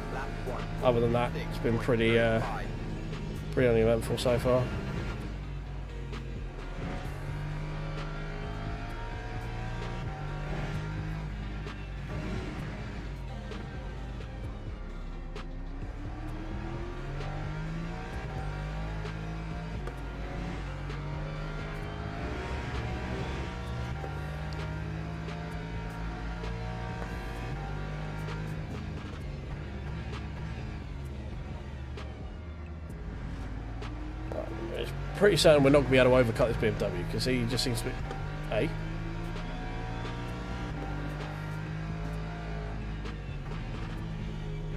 Other than that, it's been pretty uneventful so far. Pretty certain we're not going to be able to overcut this BMW because he just seems to be... Hey?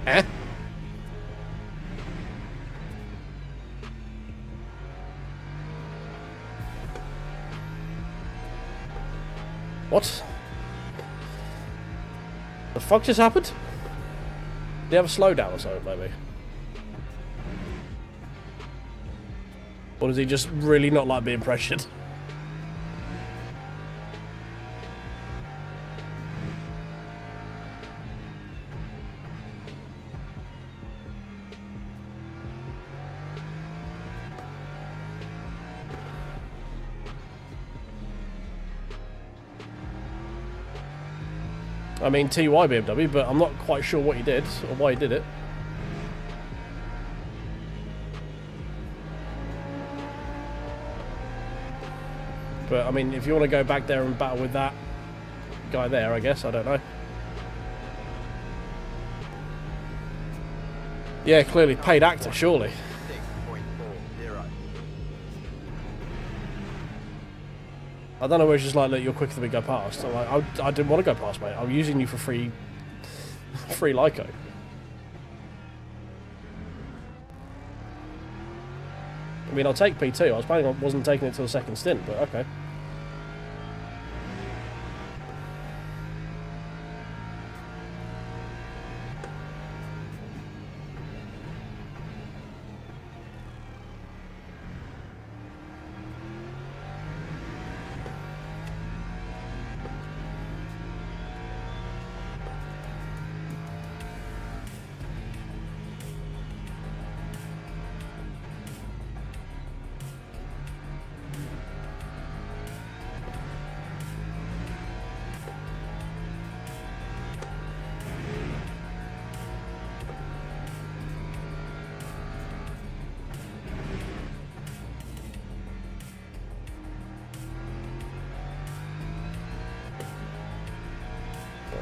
Eh? What? The fuck just happened? Did he have a slowdown or something, maybe? Or does he just really not like being pressured? I mean, TY BMW, but I'm not quite sure what he did or why he did it. But, I mean, if you want to go back there and battle with that guy there, I guess. I don't know. Yeah, clearly paid actor, surely. I don't know where it's just like, look, you're quicker than we go past. I'm like, I didn't want to go past, mate. I'm using you for free Lyco. I mean, I'll take P2. I was planning on wasn't taking it till the second stint, but okay.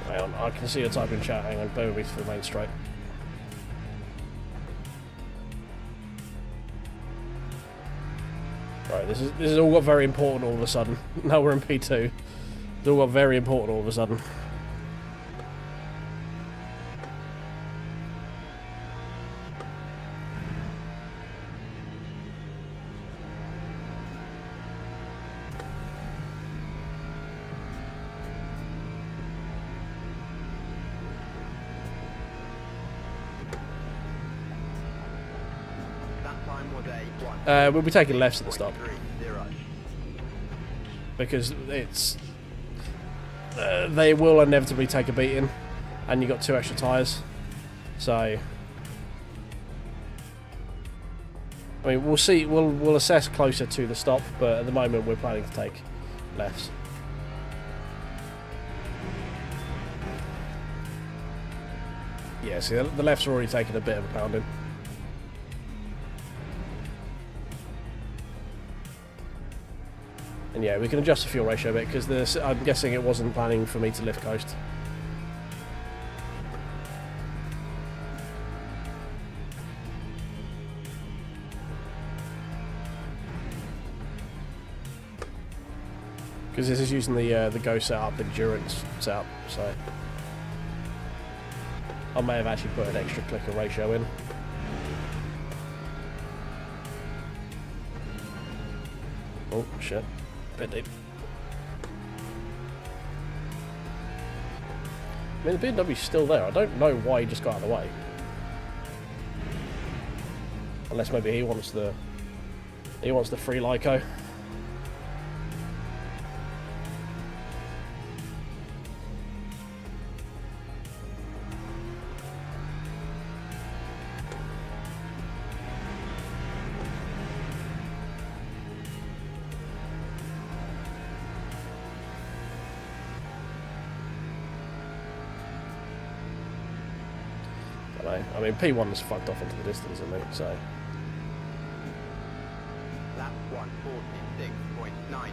Hang on, I can see you typing in chat. Hang on, bear with me for the main straight. Right, this is all got very important all of a sudden. Now we're in P2. It's all got very important all of a sudden. We'll be taking lefts at the stop. Because it's... they will inevitably take a beating, and you got 2 extra tyres. So, I mean, we'll see. We'll assess closer to the stop, but at the moment we're planning to take lefts. Yeah, see, the lefts are already taking a bit of a pounding. And yeah, we can adjust the fuel ratio a bit, because I'm guessing it wasn't planning for me to lift coast. Because this is using the Go setup, endurance setup, so I may have actually put an extra clicker ratio in. Oh shit, bit deep. I mean, the BMW's still there. I don't know why he just got out of the way. Unless maybe he wants the free Lyco. I mean, P1's fucked off into the distance, isn't he? So. Lap 146.94.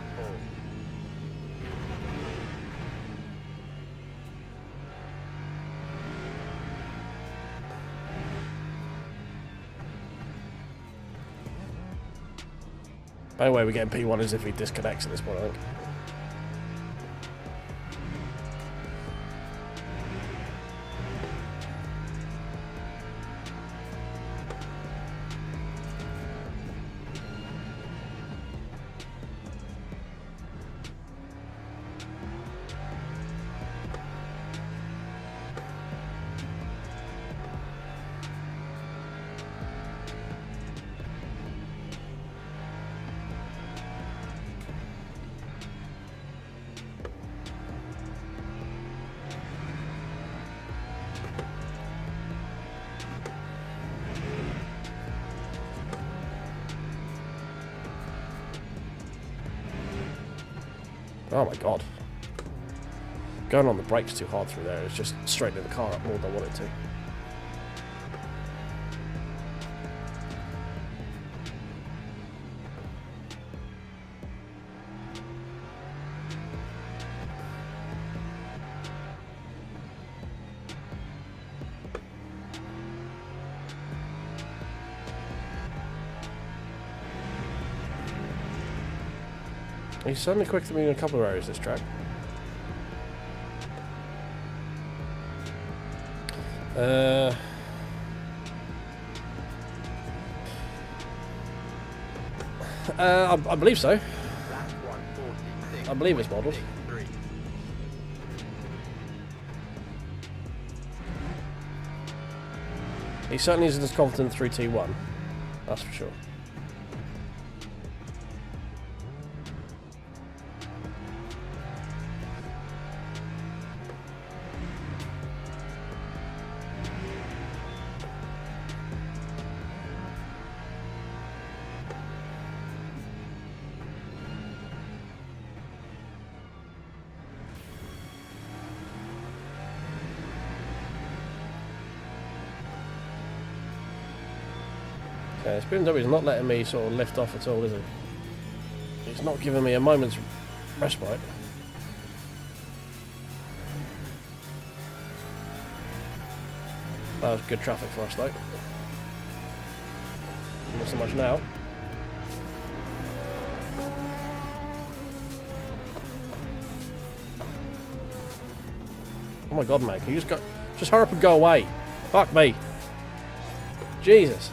The only way we're getting P1 is if he disconnects at this point, I think. Oh my god. Going on the brakes too hard through there is just straightening the car up more than I want it to. He's certainly quicker than me in a couple of areas this track. I believe so. I believe it's modelled. He certainly isn't as confident through T1. That's for sure. Yeah, this BMW is not letting me sort of lift off at all, is it? It's not giving me a moment's respite. That was good traffic for us though. Not so much now. Oh my god, man, can you just hurry up and go away? Fuck me. Jesus.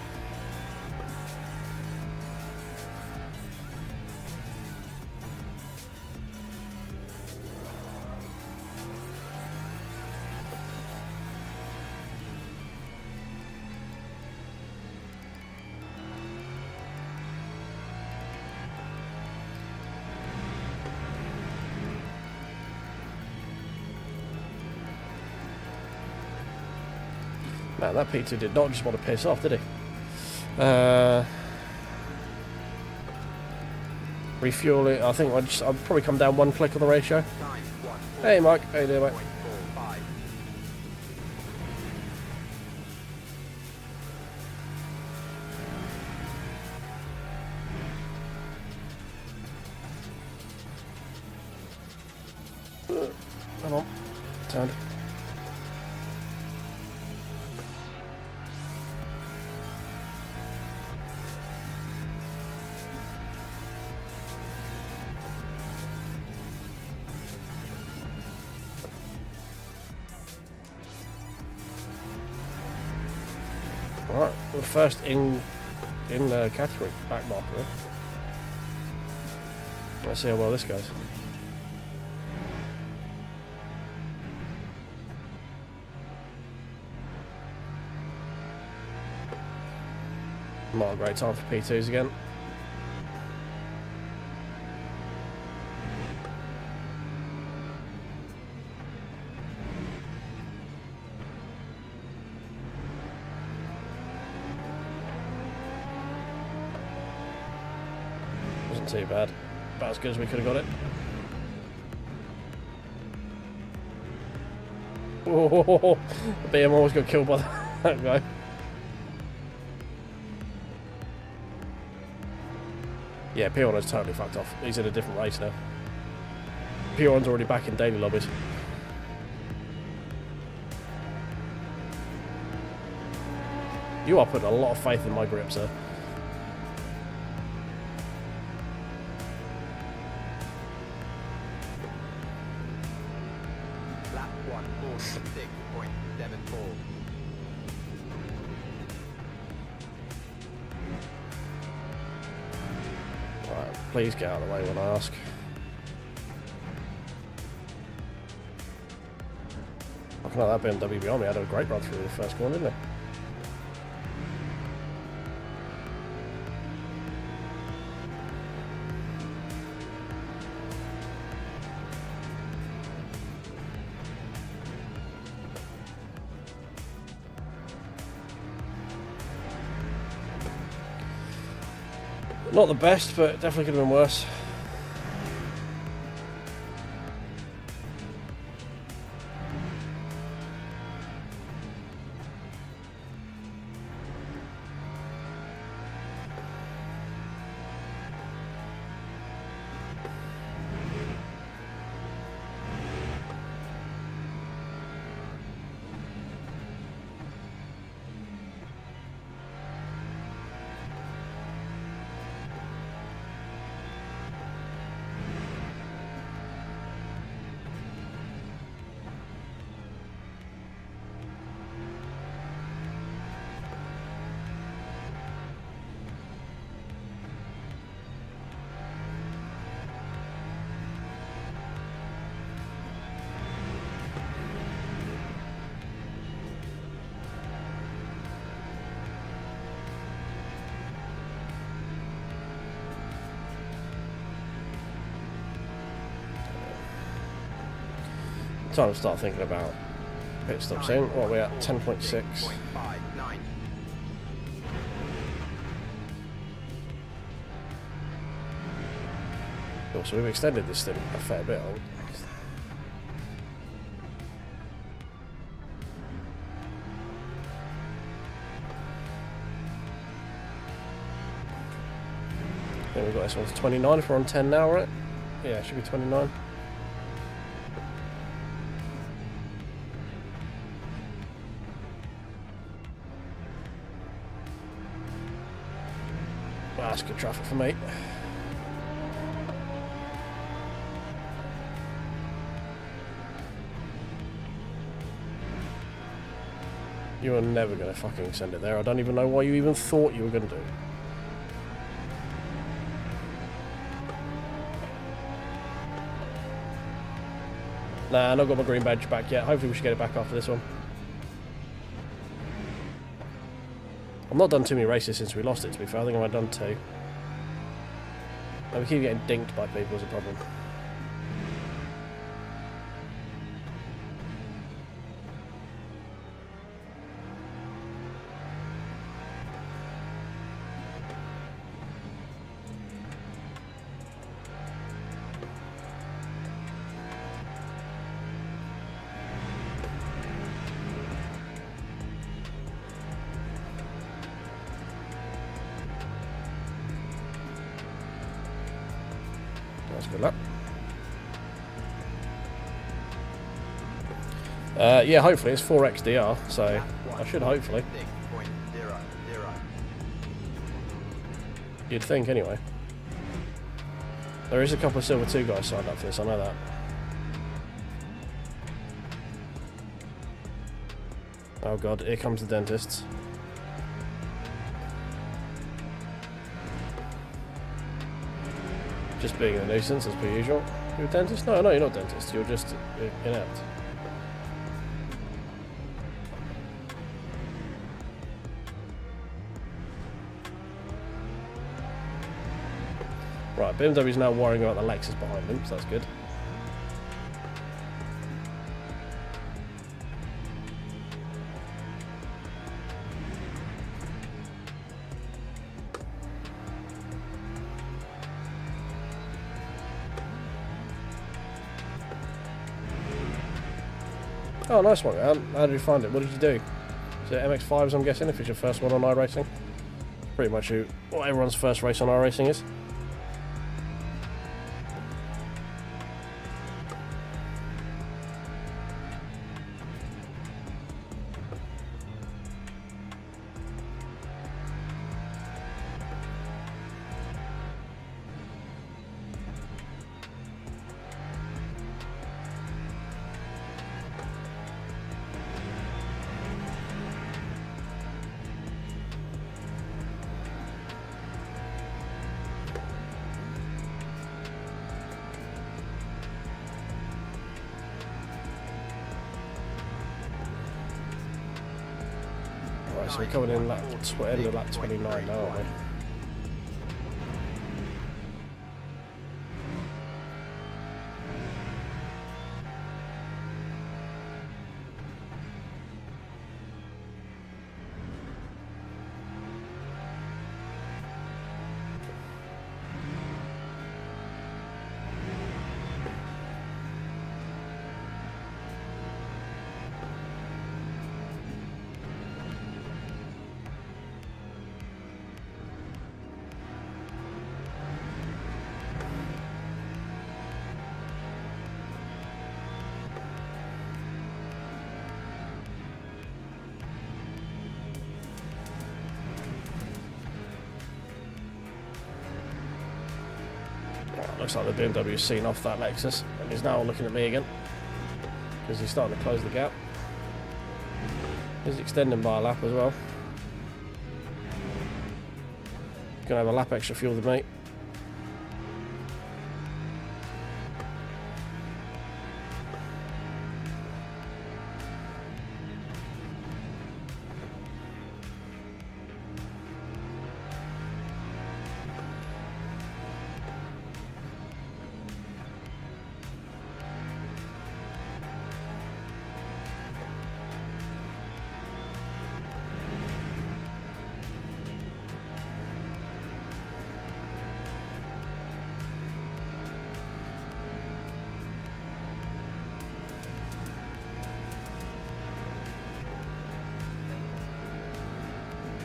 Man, that P2 did not just want to piss off, did he? Refuel it. I think I'll probably come down 1 click on the ratio. Hey, Mike. How you doing, mate? Come on. Turned. Alright, we're first in the category, back marker. Let's see how well this goes. Not a great time for P2s again. Wasn't too bad. About as good as we could have got it. Oh, the BM almost got killed by that guy. Yeah, P1 is totally fucked off. He's in a different race now. P1's already back in daily lobbies. You are putting a lot of faith in my grip, sir. Lap 146.74. Right, please get out of the way when I ask. Looking at that BMW behind me, had a great run through the first corner, didn't it? Not the best, but definitely could have been worse. Time to start thinking about pit stop soon. What are we at? 10.6. Oh, so we've extended this thing a fair bit, haven't we? I think we've got this one to 29 if we're on 10 now, right? Yeah, it should be 29. That's good traffic for me. You are never going to fucking send it there. I don't even know why you even thought you were going to do it. Nah, I've not got my green badge back yet. Hopefully we should get it back after this one. I've not done too many races since we lost it, to be fair. I think I've done 2. We keep getting dinked by people is a problem. That's good luck. Yeah, hopefully it's 4x DR, so I should hopefully. 6.00. You'd think anyway. There is a couple of Silver 2 guys signed up for this, I know that. Oh god, here comes the dentists. Just being a nuisance as per usual. You're a dentist? No, you're not a dentist. You're just inept. Right, BMW's now worrying about the Lexus behind him, so that's good. Oh, nice one. How did you find it? What did you do? Is it MX5s, I'm guessing, if it's your first one on iRacing? Pretty much what everyone's first race on iRacing is. So we're coming in end of lap 29 now, aren't we? Looks like the BMW's seen off that Lexus and he's now looking at me again because he's starting to close the gap. He's extending by a lap as well. Gonna have a lap extra fuel than me.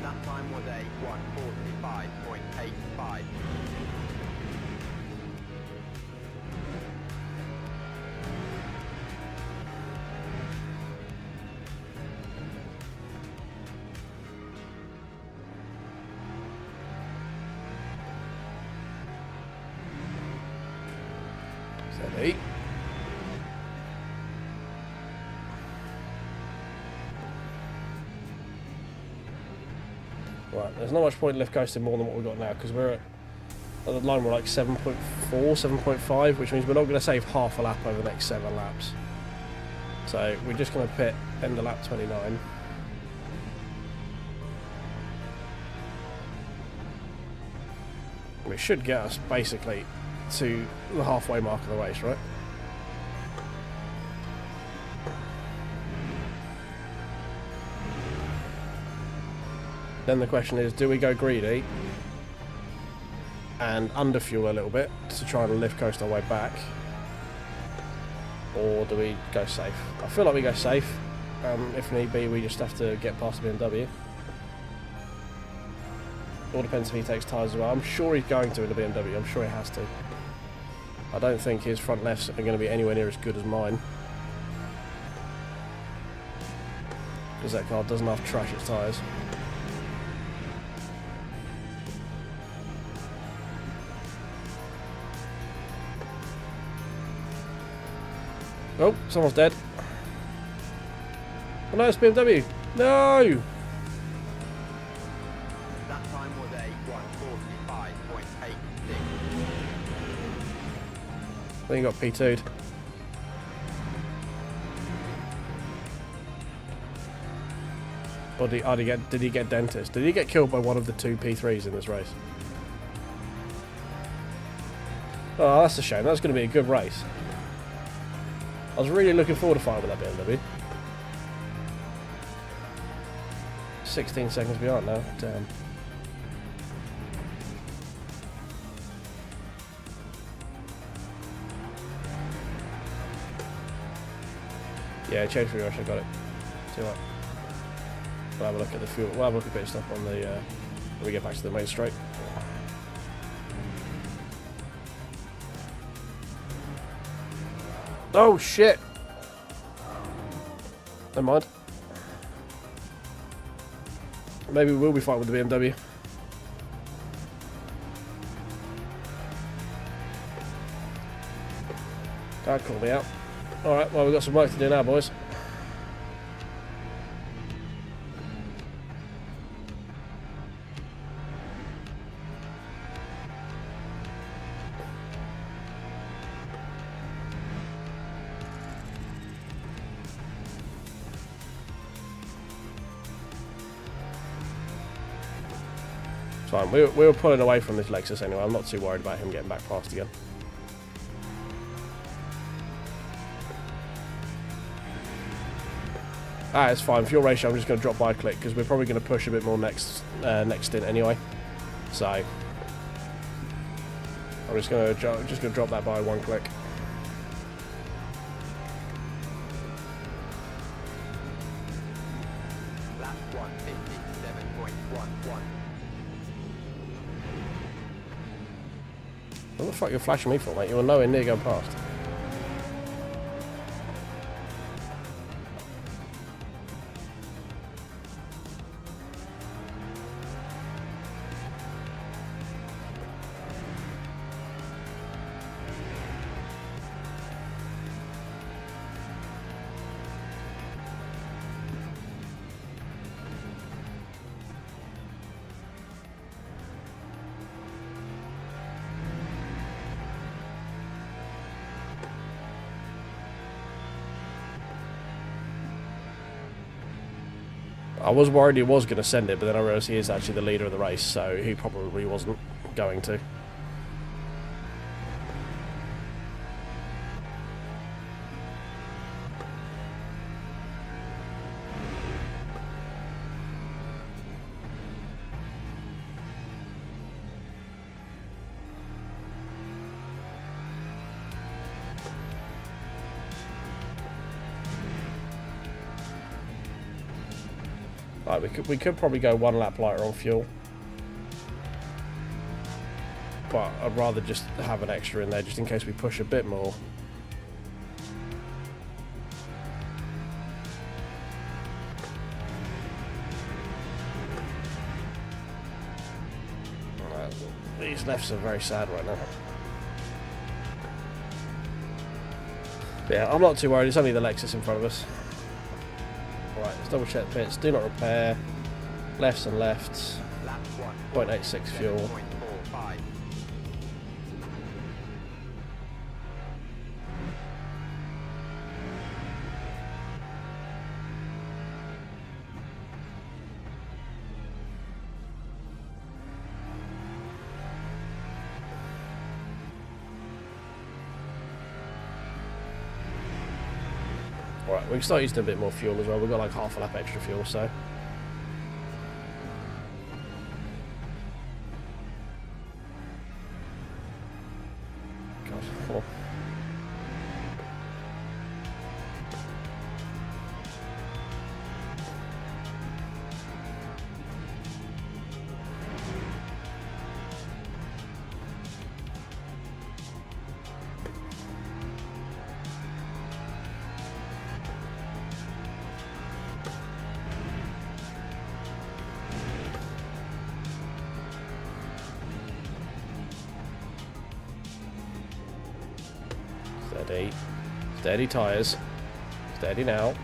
That time was a 1:45.85. Steady. Right, there's not much point lift coasting more than what we've got now because we're at the line we're like 7.4, 7.5, which means we're not going to save half a lap over the next 7 laps. So we're just going to pit end of lap 29. Which should get us basically to the halfway mark of the race, right? Then the question is, do we go greedy and underfuel a little bit to try and lift coast our way back, or do we go safe? I feel like we go safe. If need be, we just have to get past the BMW. All depends if he takes tyres as well. I'm sure he's going to in the BMW. I'm sure he has to. I don't think his front lefts are going to be anywhere near as good as mine. Because that car doesn't have to trash its tyres. Oh, someone's dead. Oh no, it's BMW. No! That time was a 1:45.86. I think he got P2'd. Or did he get dentist? Did he get killed by one of the two P3s in this race? Oh, that's a shame. That's going to be a good race. I was really looking forward to fighting with that BMW. 16 seconds behind now. Damn. Yeah, change for rush. I got it. See what? We'll have a look at the fuel. We'll have a look at pit stop on the. When we get back to the main straight. Oh shit! Never mind. Maybe we will be fighting with the BMW. Can't call me out. Alright, well we've got some work to do now, boys. Fine. We were pulling away from this Lexus anyway. I'm not too worried about him getting back past again. Ah, it's fine. Fuel ratio, I'm just going to drop by a click because we're probably going to push a bit more next stint anyway. So I'm just going to drop that by one click. Lap 1:57.11. What the fuck you're flashing me for, mate? You're nowhere near going past. I was worried he was going to send it, but then I realised he is actually the leader of the race, so he probably wasn't going to. Like we could probably go one lap lighter on fuel, but I'd rather just have an extra in there just in case we push a bit more. These lefts are very sad right now. But yeah, I'm not too worried. It's only the Lexus in front of us. Right, let's double check the pits. Do not repair. Lefts and lefts. 0.86 fuel. Right, we can start using a bit more fuel as well. We've got like half a lap extra fuel, so. God, oh. Steady. Steady tyres. Steady now.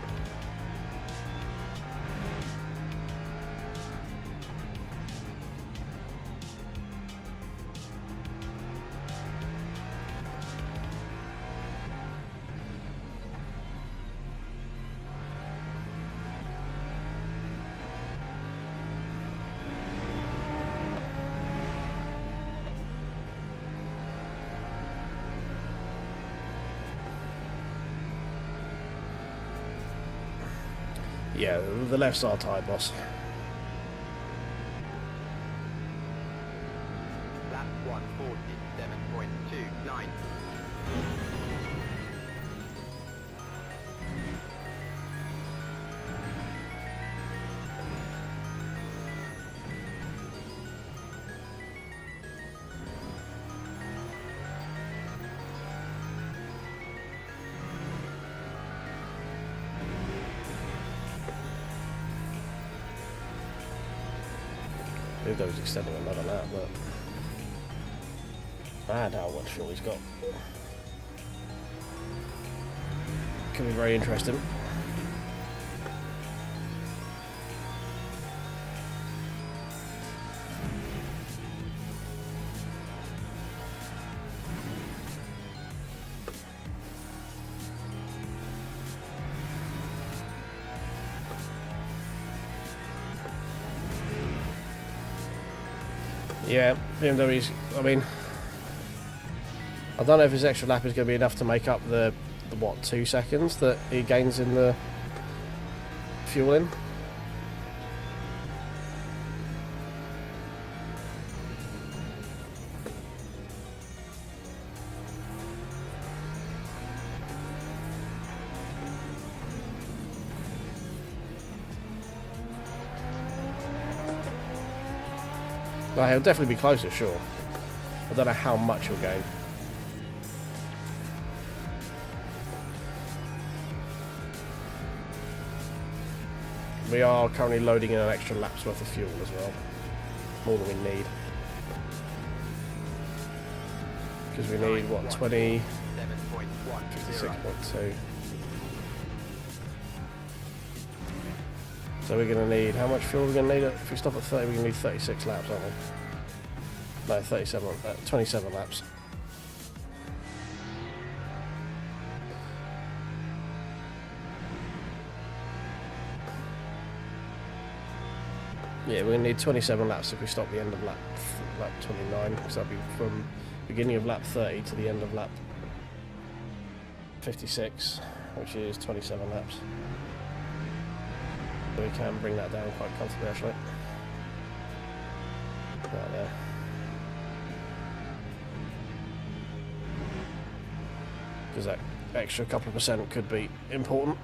Yeah, the left's our tyre, boss. Lap 147.29. Maybe that was extending another lap, but mad how much fuel he's got. Could be very interesting. Yeah, BMW's, I mean, I don't know if his extra lap is going to be enough to make up the what, 2 seconds that he gains in the fueling. Well, he'll definitely be closer, sure. I don't know how much he'll gain. We are currently loading in an extra lap's worth of fuel as well. More than we need. Because we need, what, 20... 56.2. So we're going to need, how much fuel are we going to need? If we stop at 30, we're going to need 36 laps, aren't we? No, 37, 27 laps. Yeah, we're going to need 27 laps if we stop the end of lap 29, because that'll be from beginning of lap 30 to the end of lap 56, which is 27 laps. So we can bring that down quite comfortably, actually. Right there. Because that extra couple of percent could be important.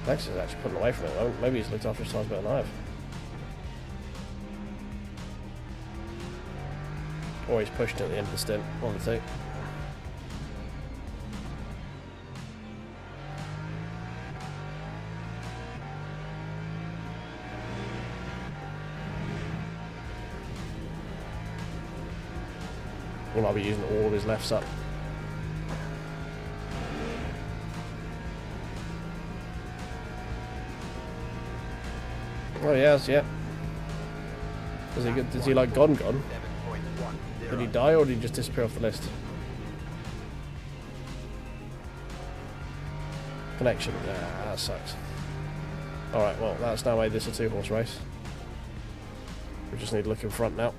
Lex is actually putting away from it though. Maybe he's looked after his tyres better than I have. Or he's pushed it at the end of the stint, one of the two. He might be using all of his lefts up. Oh yes, yeah. Is he like gone? Did he die or did he just disappear off the list? Connection. Yeah, that sucks. Alright, well, that's now made this a 2-horse race. We just need to look in front now.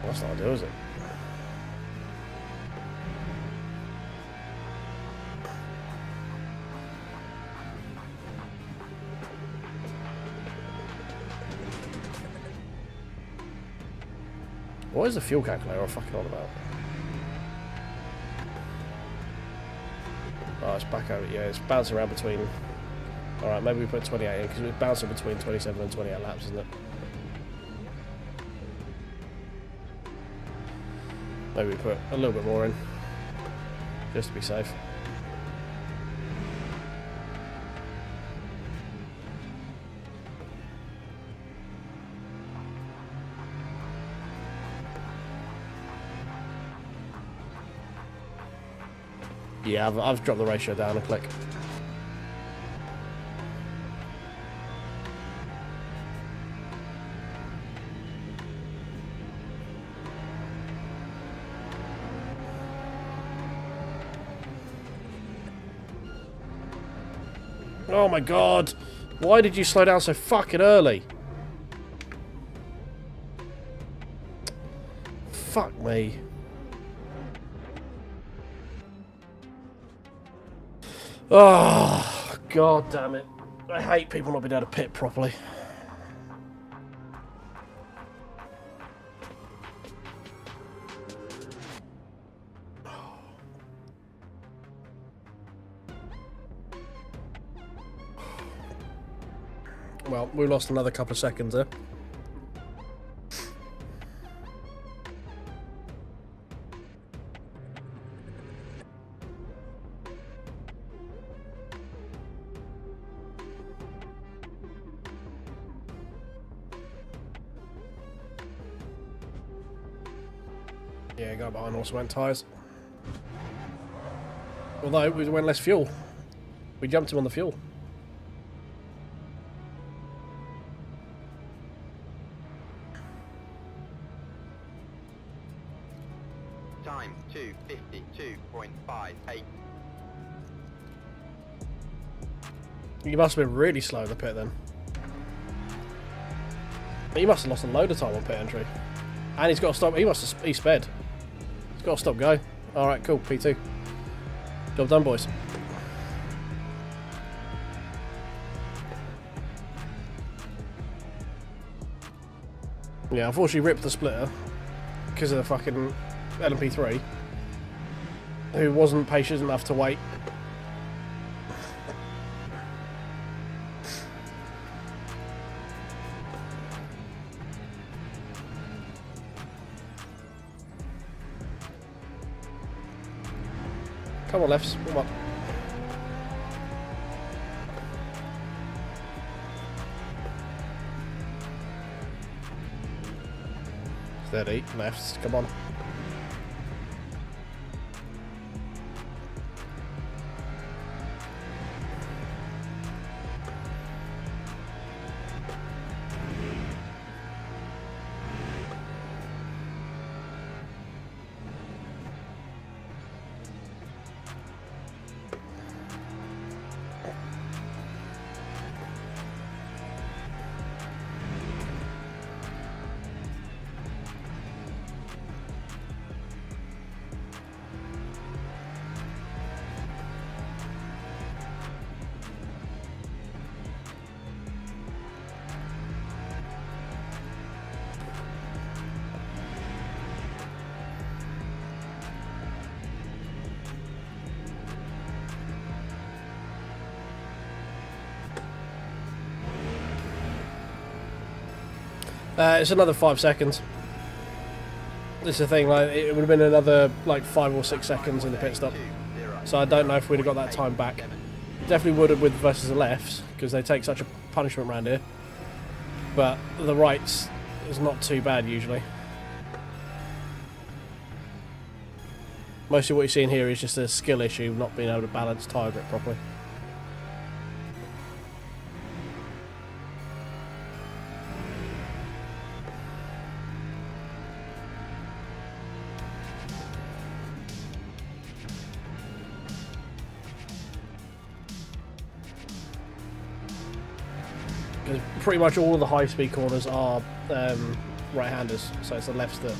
That's not ideal, is it? What is the fuel calculator I'm fucking on about? Oh, it's back over. Yeah, it's bouncing around between. Alright, maybe we put 28 in because it's bouncing between 27 and 28 laps, isn't it? Maybe we put a little bit more in just to be safe. Yeah, I've dropped the ratio down a click. Oh my god! Why did you slow down so fucking early? Fuck me. Oh, god damn it. I hate people not being able to pit properly. Well, we lost another couple of seconds there. Yeah, go behind also went tyres. Although we went less fuel. We jumped him on the fuel. Time 2:52.58. You must have been really slow in the pit then. He must have lost a load of time on pit entry. And he's got to stop. He sped. He's got to stop go. Alright, cool. P2. Job done, boys. Yeah, unfortunately ripped the splitter because of the fucking LMP3, who wasn't patient enough to wait. Come on, lefts. Come on. Steady. Lefts. Come on. It's another 5 seconds. This is the thing, like it would have been another like 5 or 6 seconds in the pit stop. So I don't know if we'd have got that time back. Definitely would have with versus the lefts because they take such a punishment around here. But the rights is not too bad usually. Mostly what you're seeing here is just a skill issue, not being able to balance tyre grip properly. Pretty much all of the high-speed corners are right-handers, so it's the lefts that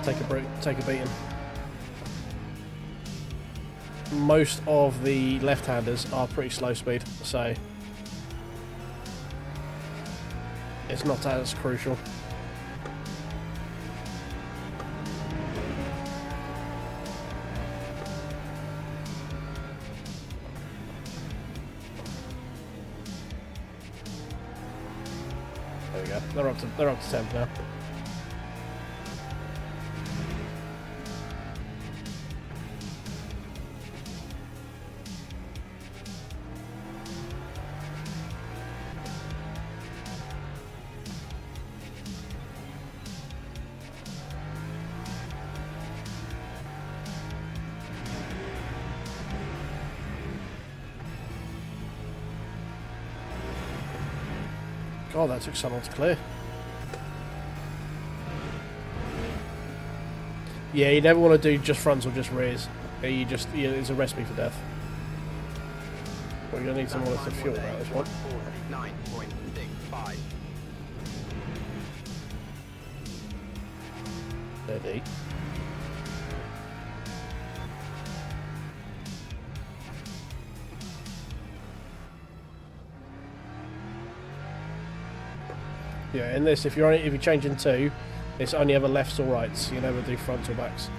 take a beating. Most of the left-handers are pretty slow speed, so it's not as crucial. There we go. They're up to temp now. God, that took so long to clear. Yeah, you never want to do just fronts or just rears. It's a recipe for death. We're going to need some more to fuel about this one. 149.65. Steady. Yeah, in this, if you're changing two, it's only ever lefts or rights. You never do fronts or backs.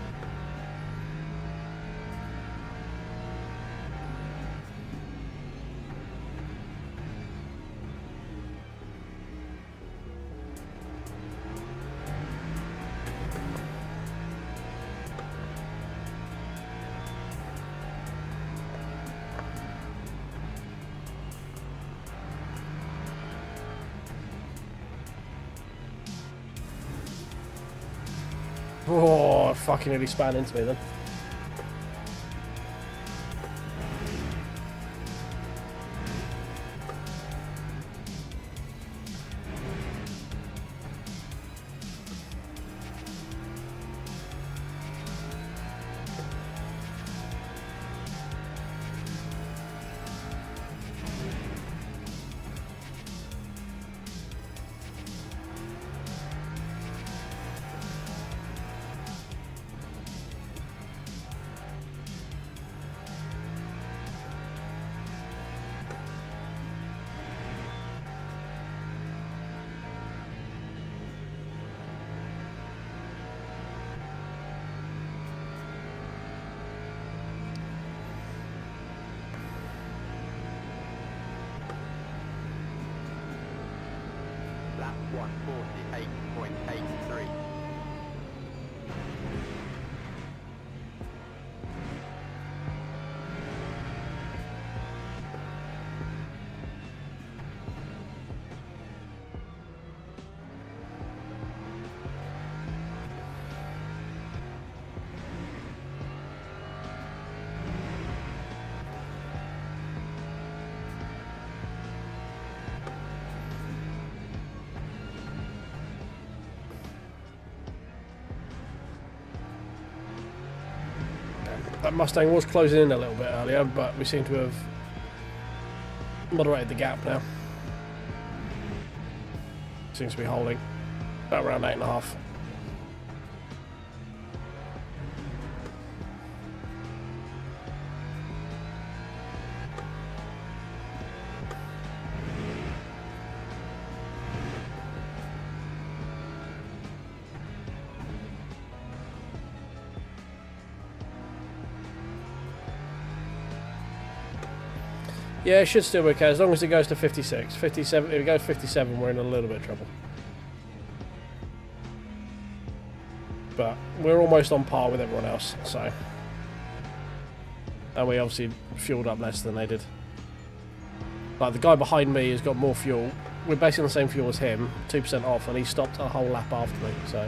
Oh, fucking nearly span into me then. Lap 148.83. That Mustang was closing in a little bit earlier, but we seem to have moderated the gap now. Seems to be holding about around 8.5. Yeah, it should still be okay as long as it goes to 56. 57. If it goes 57, we're in a little bit of trouble. But we're almost on par with everyone else, so. And we obviously fueled up less than they did. Like the guy behind me has got more fuel. We're basically on the same fuel as him, 2% off, and he stopped a whole lap after me, so.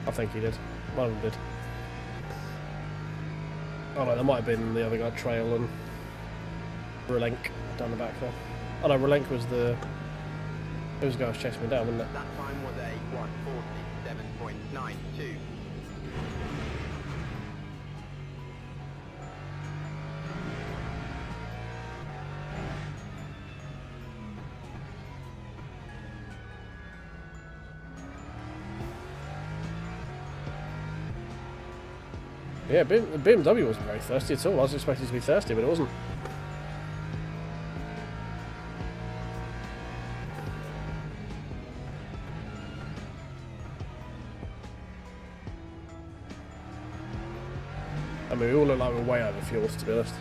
I think he did. One of them did. Oh no, there might have been the other guy, Trail and Relenk down the back there. Oh no, Relenk was the... It was the guy who was chasing me down, wasn't it? That time was a 147.92. Yeah, the BMW wasn't very thirsty at all. I was expecting it to be thirsty, but it wasn't. I mean, we all look like we're way over fuels, to be honest.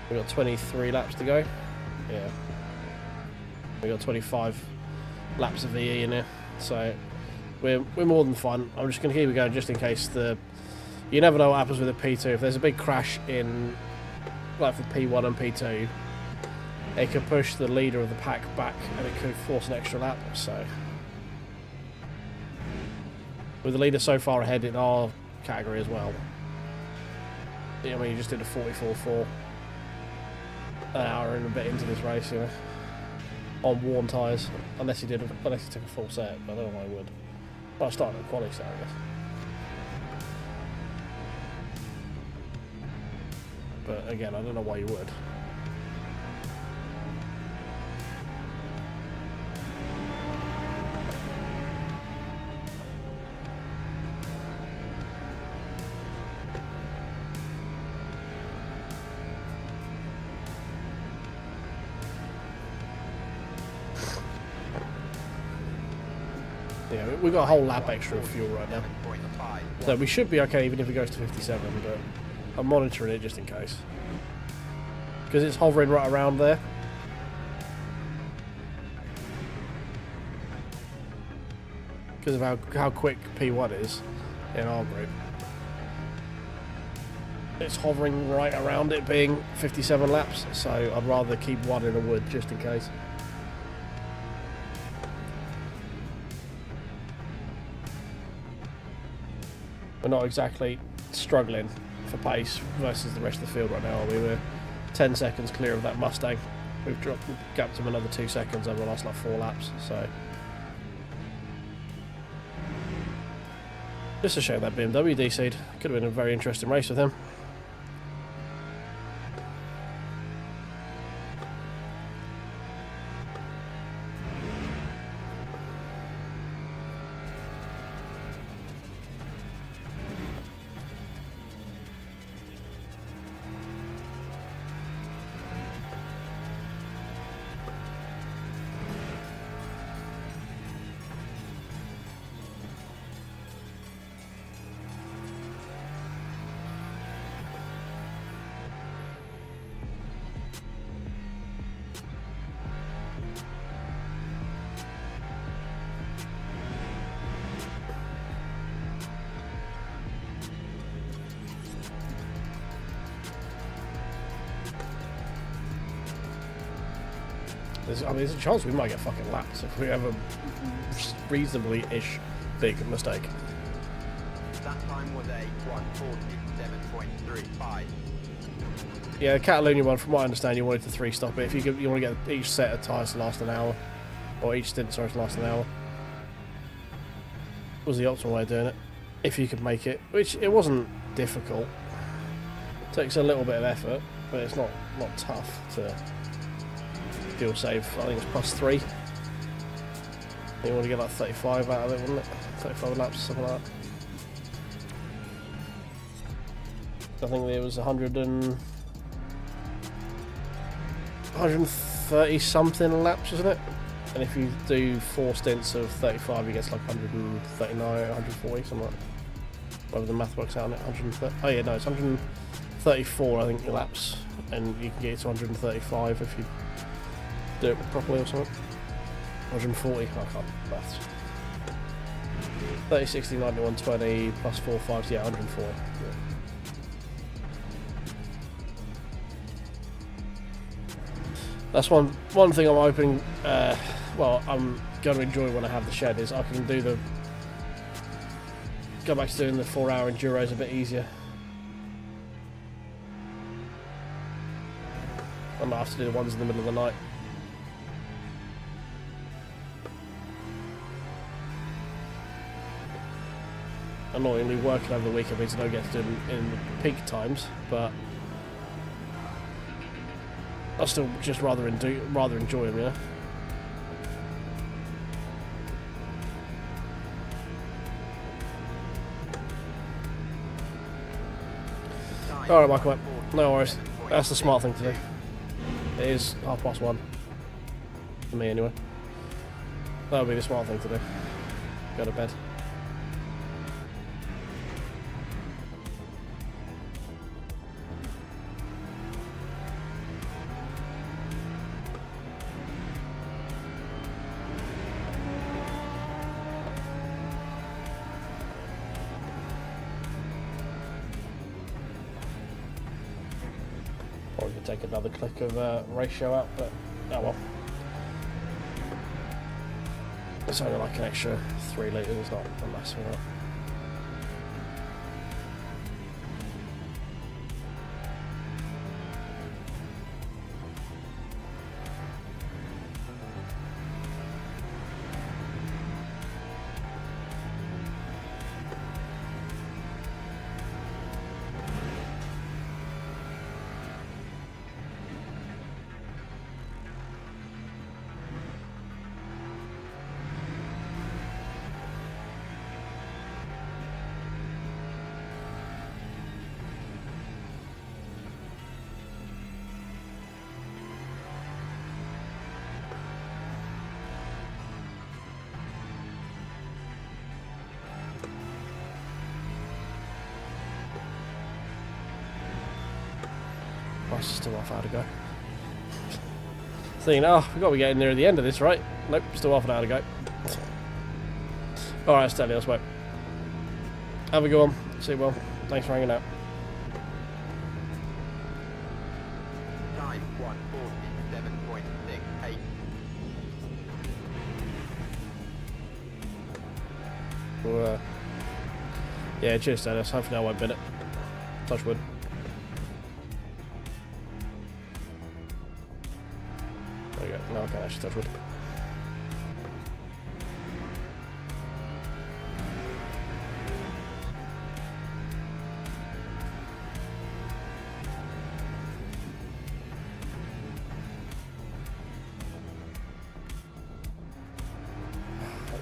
We've got 23 laps to go. Yeah. We got 25 laps of VE in here, so we're more than fine. I'm just going to keep it going just in case you never know what happens with a P2. If there's a big crash in, like for P1 and P2, it could push the leader of the pack back and it could force an extra lap. So with the leader so far ahead in our category as well, I mean, you just did a 44.4 an hour and a bit into this race, you know, on worn tyres, unless he took a full set, but I don't know why he would. Well, I started at quality set, I guess. But again, I don't know why you would. Yeah, we've got a whole lap extra of fuel right now. So we should be okay even if it goes to 57, but I'm monitoring it just in case. Because it's hovering right around there. Because of how quick P1 is in our group. It's hovering right around it being 57 laps, so I'd rather keep one in the wood just in case. We're not exactly struggling for pace versus the rest of the field right now. We were 10 seconds clear of that Mustang. We've gapped him another 2 seconds over the last like 4 laps. So just a shame that BMW DC'd. Could have been a very interesting race with him. There's a chance we might get fucking lapped if we have a reasonably-ish big mistake. That time was a 1:47.35. Yeah, the Catalunya one, from what I understand, you wanted to 3-stop it. If you want to get each set of tyres to last an hour, or each stint, sorry, to last an hour, was the optimal way of doing it. If you could make it, which it wasn't difficult. It takes a little bit of effort, but it's not tough to fuel save. I think it's +3. You want to get like 35 out of it, wouldn't it? 35 laps, something like that. I think it was 130 something laps, isn't it? And if you do 4 stints of 35, you get like 139, 140, something like that. Whatever the math works out on it, 130. Oh yeah, no, it's 134, I think, laps, and you can get it to 135 if you do it properly or something. 140, I can't maths. 30, 60, 90, 120 plus 4 5s, yeah, 140. Yeah. That's one thing I'm hoping, well, I'm going to enjoy when I have the shed, is I can do go back to doing the 4-hour enduros a bit easier. I might have to do the ones in the middle of the night. Annoyingly, working over the weekend means I don't get to do them in the peak times, but I still just rather enjoy them, yeah. Alright, Michael, no worries. That's the smart thing to do. It is 1:30. For me, anyway. That would be the smart thing to do. Go to bed. could take another click of ratio out, but oh well. It's only like an extra 3 litres, it's not a massive amount. Still off how to go. Thinking, oh, we've got to be getting near the end of this, right? Nope, still off how to go. Alright, Stanley, let's wait. Have a good one. See you well. Thanks for hanging out. Time 147.68. Well, yeah, cheers, Dennis. Hopefully I won't bin it. Touch wood. There we go. No, I can't actually touch wood.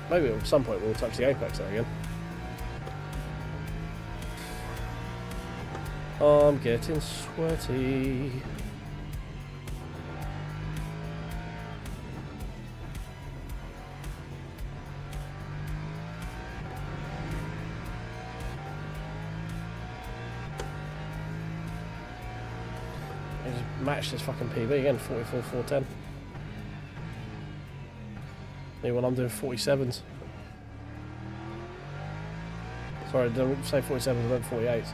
Maybe at some point we'll touch the apex there again. I'm getting sweaty. I just matched this fucking PB again, 44.410. When I'm doing 47s. Sorry, don't say 47s, I meant 48s.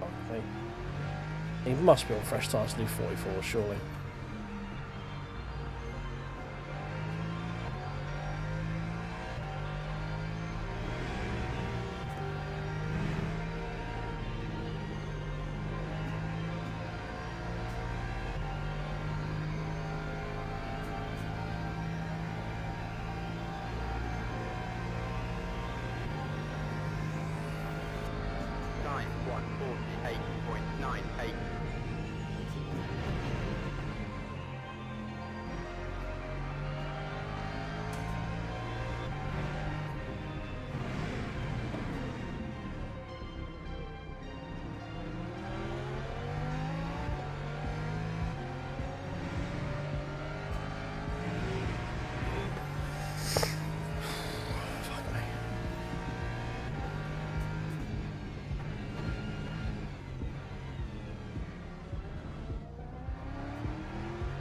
Okay. He must be on fresh tires to do 44, surely. Time 148.98.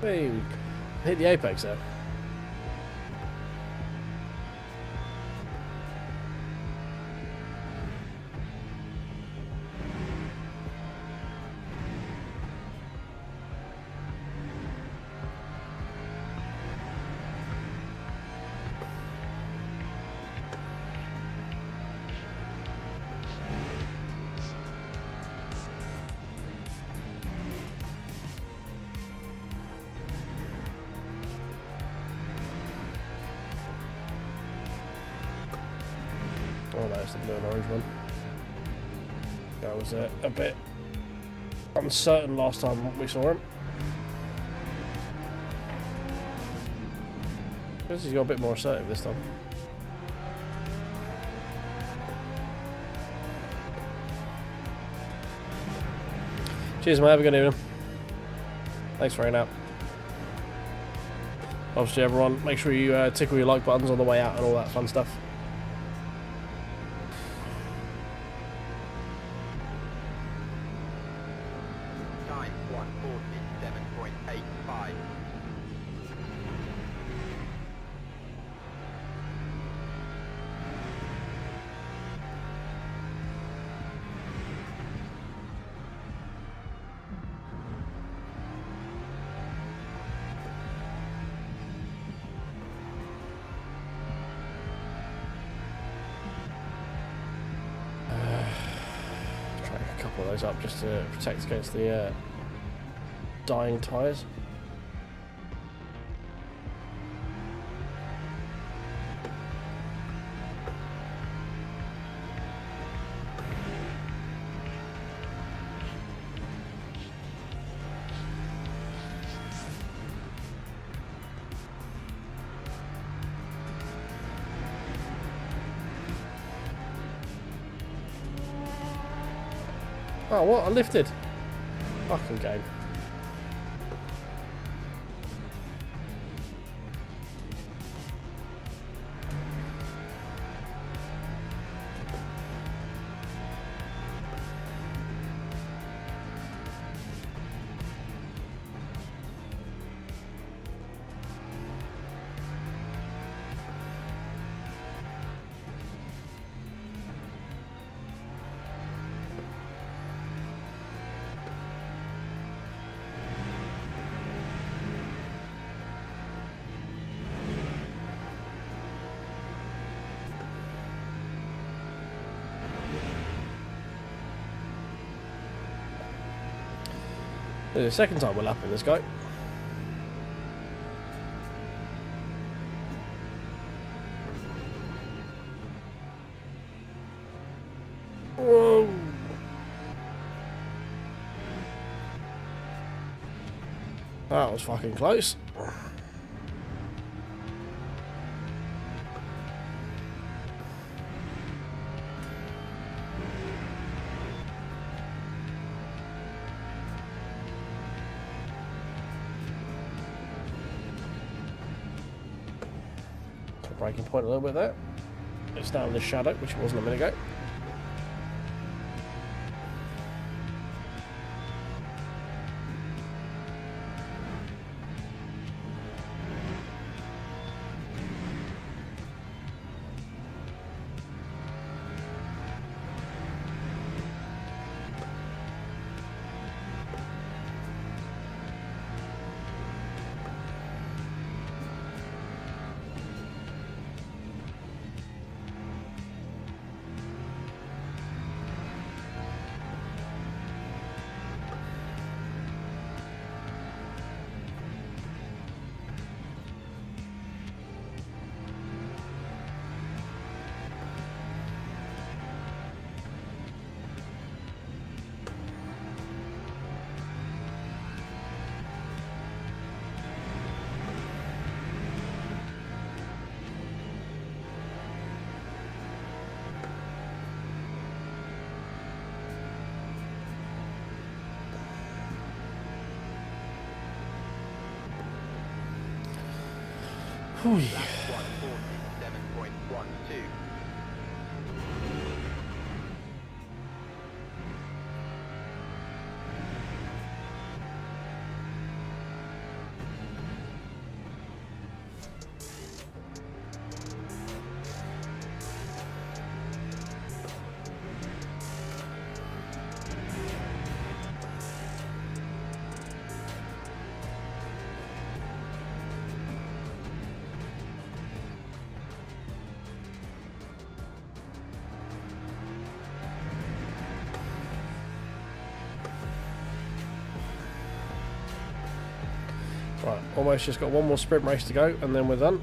Hey, hit the apex there. Oh, that's the blue and orange one. That was a bit uncertain last time we saw him. This has got a bit more assertive this time. Cheers, mate. Have a good evening. Thanks for hanging out. Obviously, everyone, make sure you tickle your like buttons on the way out and all that fun stuff. Time 147.85. those up just to protect against the dying tyres. Oh, what? I lifted. Fucking game. This is the second time we're lapping this guy. Whoa. That was fucking close. Braking point a little bit there. It's down in the shadow, which it wasn't a minute ago. Ooh. 147.12. Right, almost just got one more sprint race to go and then we're done.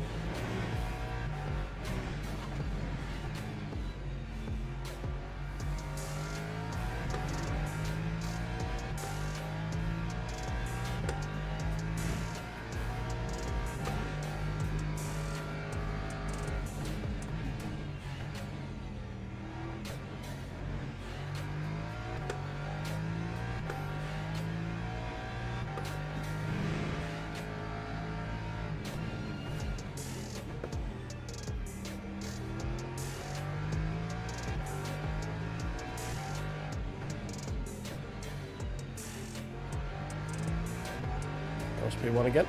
Speed one again.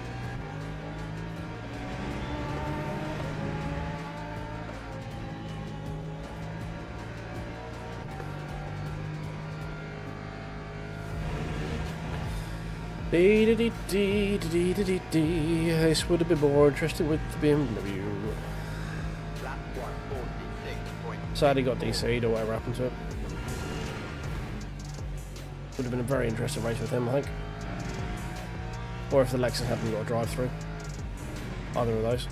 This would have been more interesting with the BMW. Lap 146.2. Sadly got DC'd or whatever happened to it. Would have been a very interesting race with him, I think. Or if the Lexus hadn't got a drive-through. Either of those.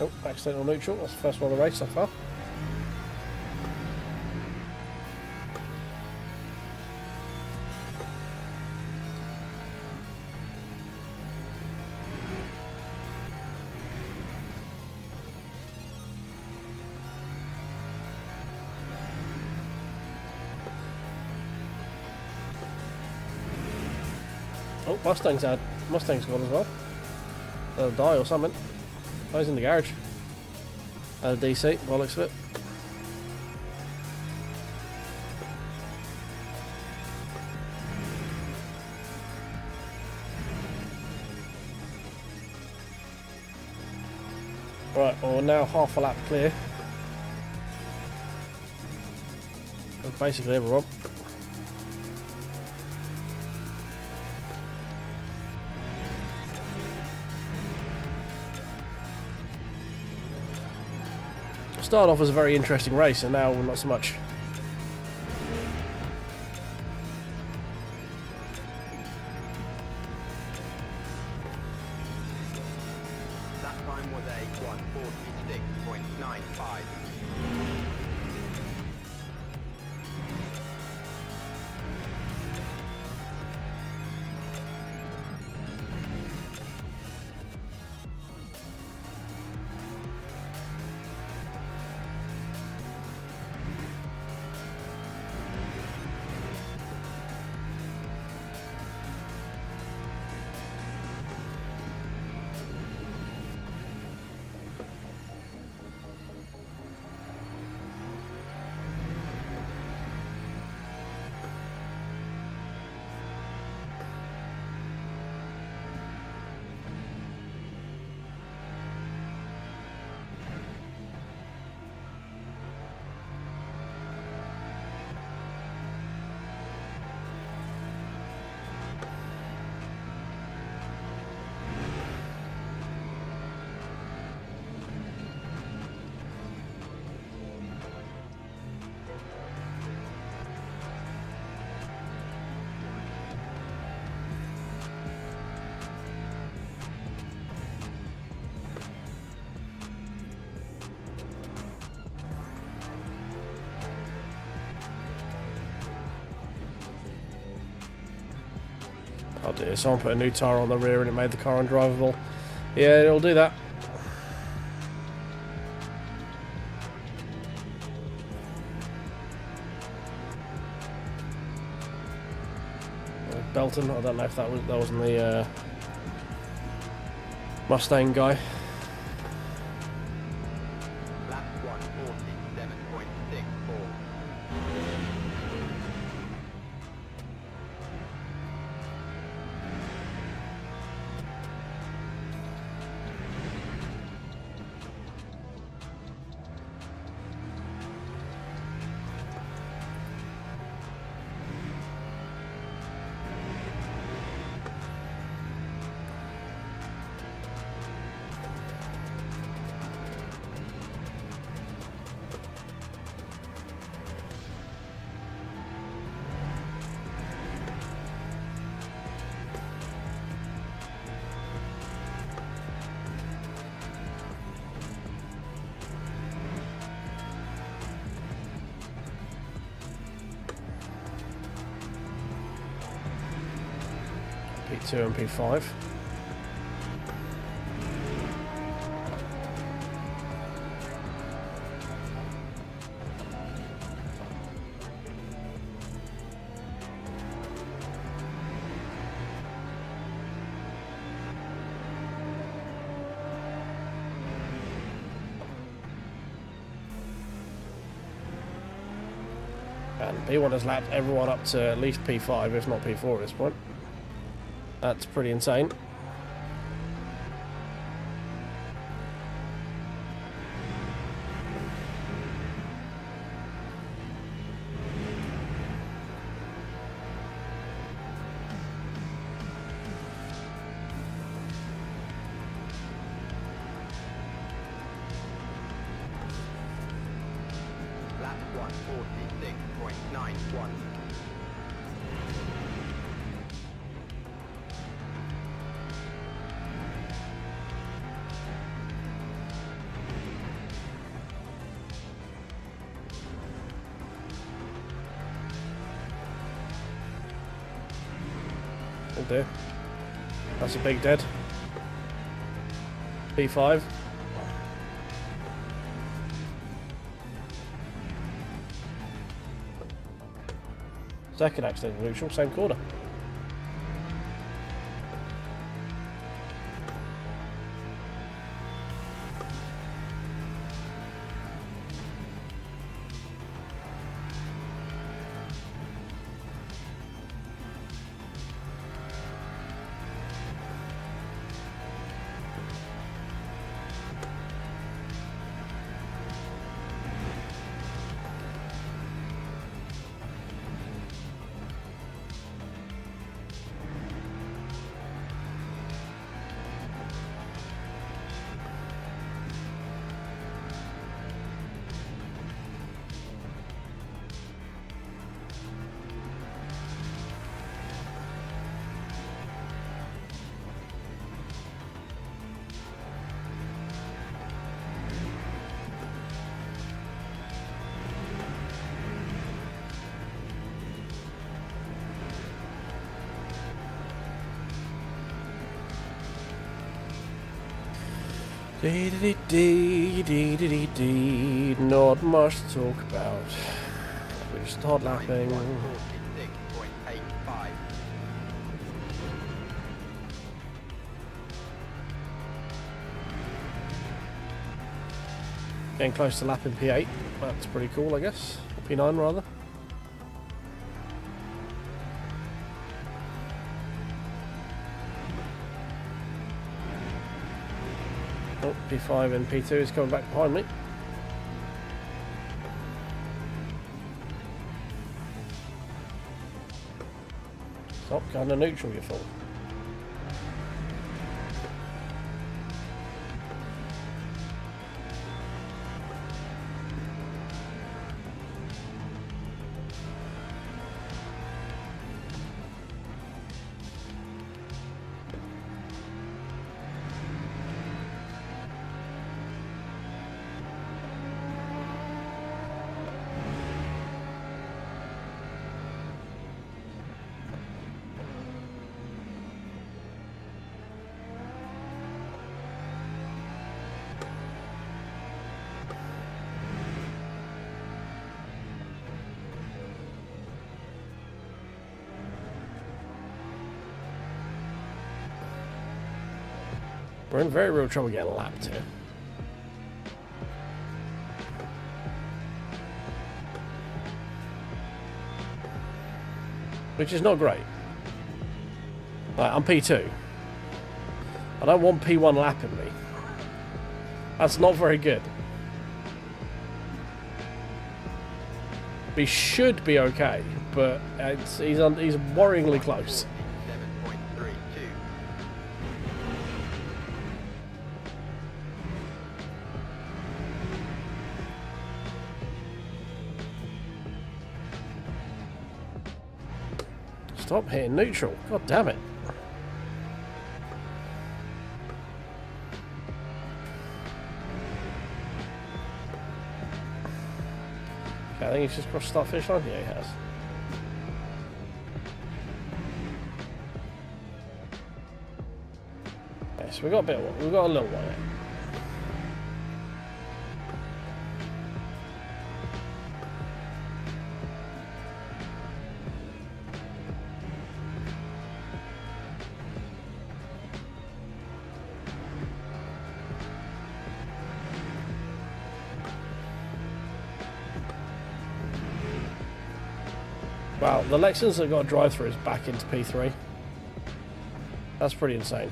Oh, accidental neutral. That's the first one of the race so far. Oh, Mustang's gone as well. They'll die or something. Oh, he's in the garage. DC, by the looks of it. Right, well, we're now half a lap clear. That's basically everyone. Started off as a very interesting race, and now not so much. That time was a 1:46.95. Oh dear, someone put a new tyre on the rear and it made the car undrivable. Yeah, it'll do that. Belton, I don't know if that wasn't the Mustang guy. Lap 1:47.64. P2 and P5. And P1 has lapped everyone up to at least P5, if not P4 at this point. That's pretty insane. 146.91. Oh dear. That's a big dead. P5. Second accidental neutral, same corner. Not much to talk about. We start lapping. 146.85. Getting close to lapping P8. That's pretty cool, I guess. Or P9 rather. Oh, P5 and P2 is coming back behind me. Stop, kind of neutral, you fool. We're in very real trouble getting lapped here. Which is not great. Right, I'm P2. I don't want P1 lapping me. That's not very good. He should be okay, but he's worryingly close. 7.32. Stop hitting neutral. God damn it. Okay, I think he's just crossed start finish line. Yeah, he has. Okay, so we've got a little one here. Wow, the Lexus that got drive-through is back into P3. That's pretty insane.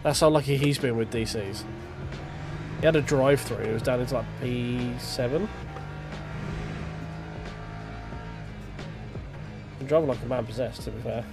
That's how lucky he's been with DCs. He had a drive-through, it was down into like P7. He's driving like a man possessed, to be fair.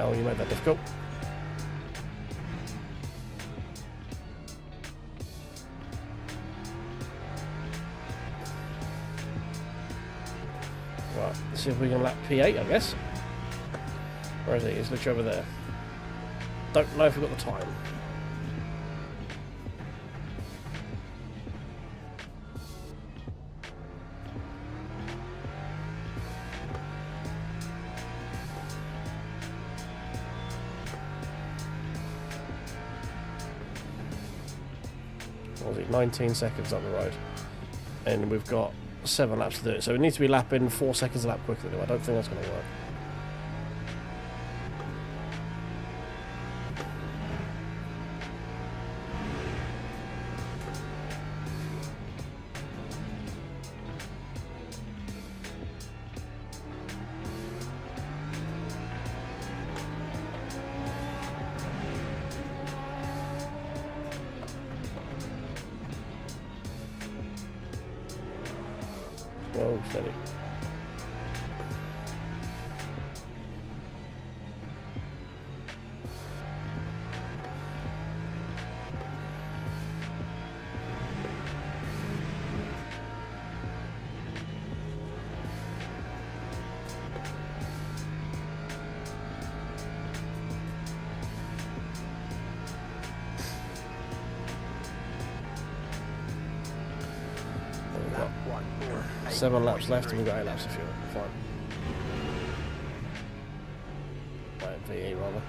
hell, you made that difficult. Right, let's see if we can lap P8, I guess. Where is he? He's literally over there. Don't know if we've got the time. What was it? 19 seconds up the road. And we've got 7 laps to do it. So we need to be lapping 4 seconds a lap quicker. I don't think that's going to work. Oh, steady. Lap 1, 7 laps left and we've got 8 laps of fuel. Fine. Right, VE rather.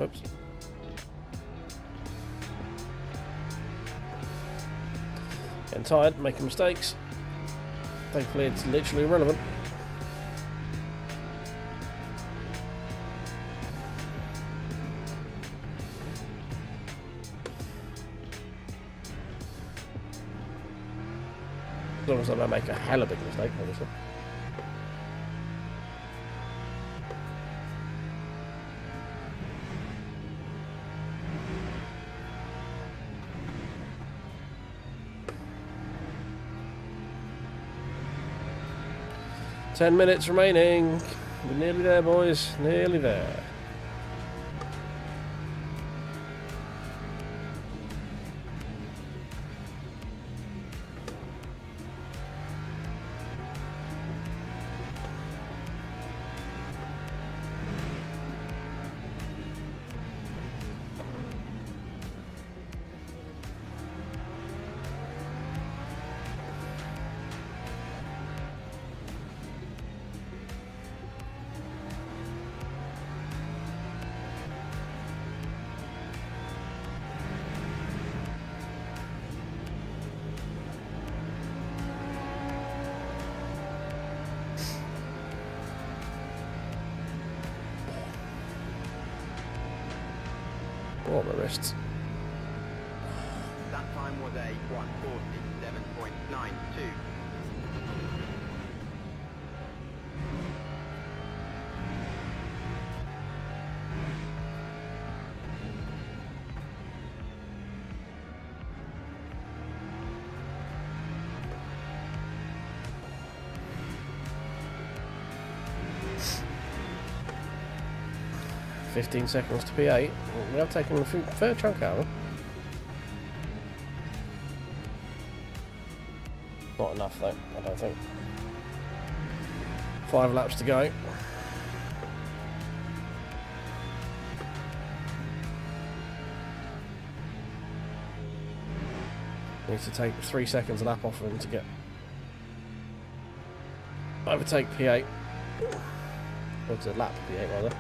Oops. Getting tired, making mistakes. Thankfully it's literally irrelevant. As long as I don't make a hella big mistake, obviously. Ten minutes remaining. We're nearly there, boys. Nearly there. Oh, my wrists. That time was a 1:47.92. $15 seconds to P8. We have taken a fair chunk out of them. Not enough though, I don't think. 5 laps to go. Need to take 3 seconds a lap off of him to get overtake P8. Or to lap P8 rather.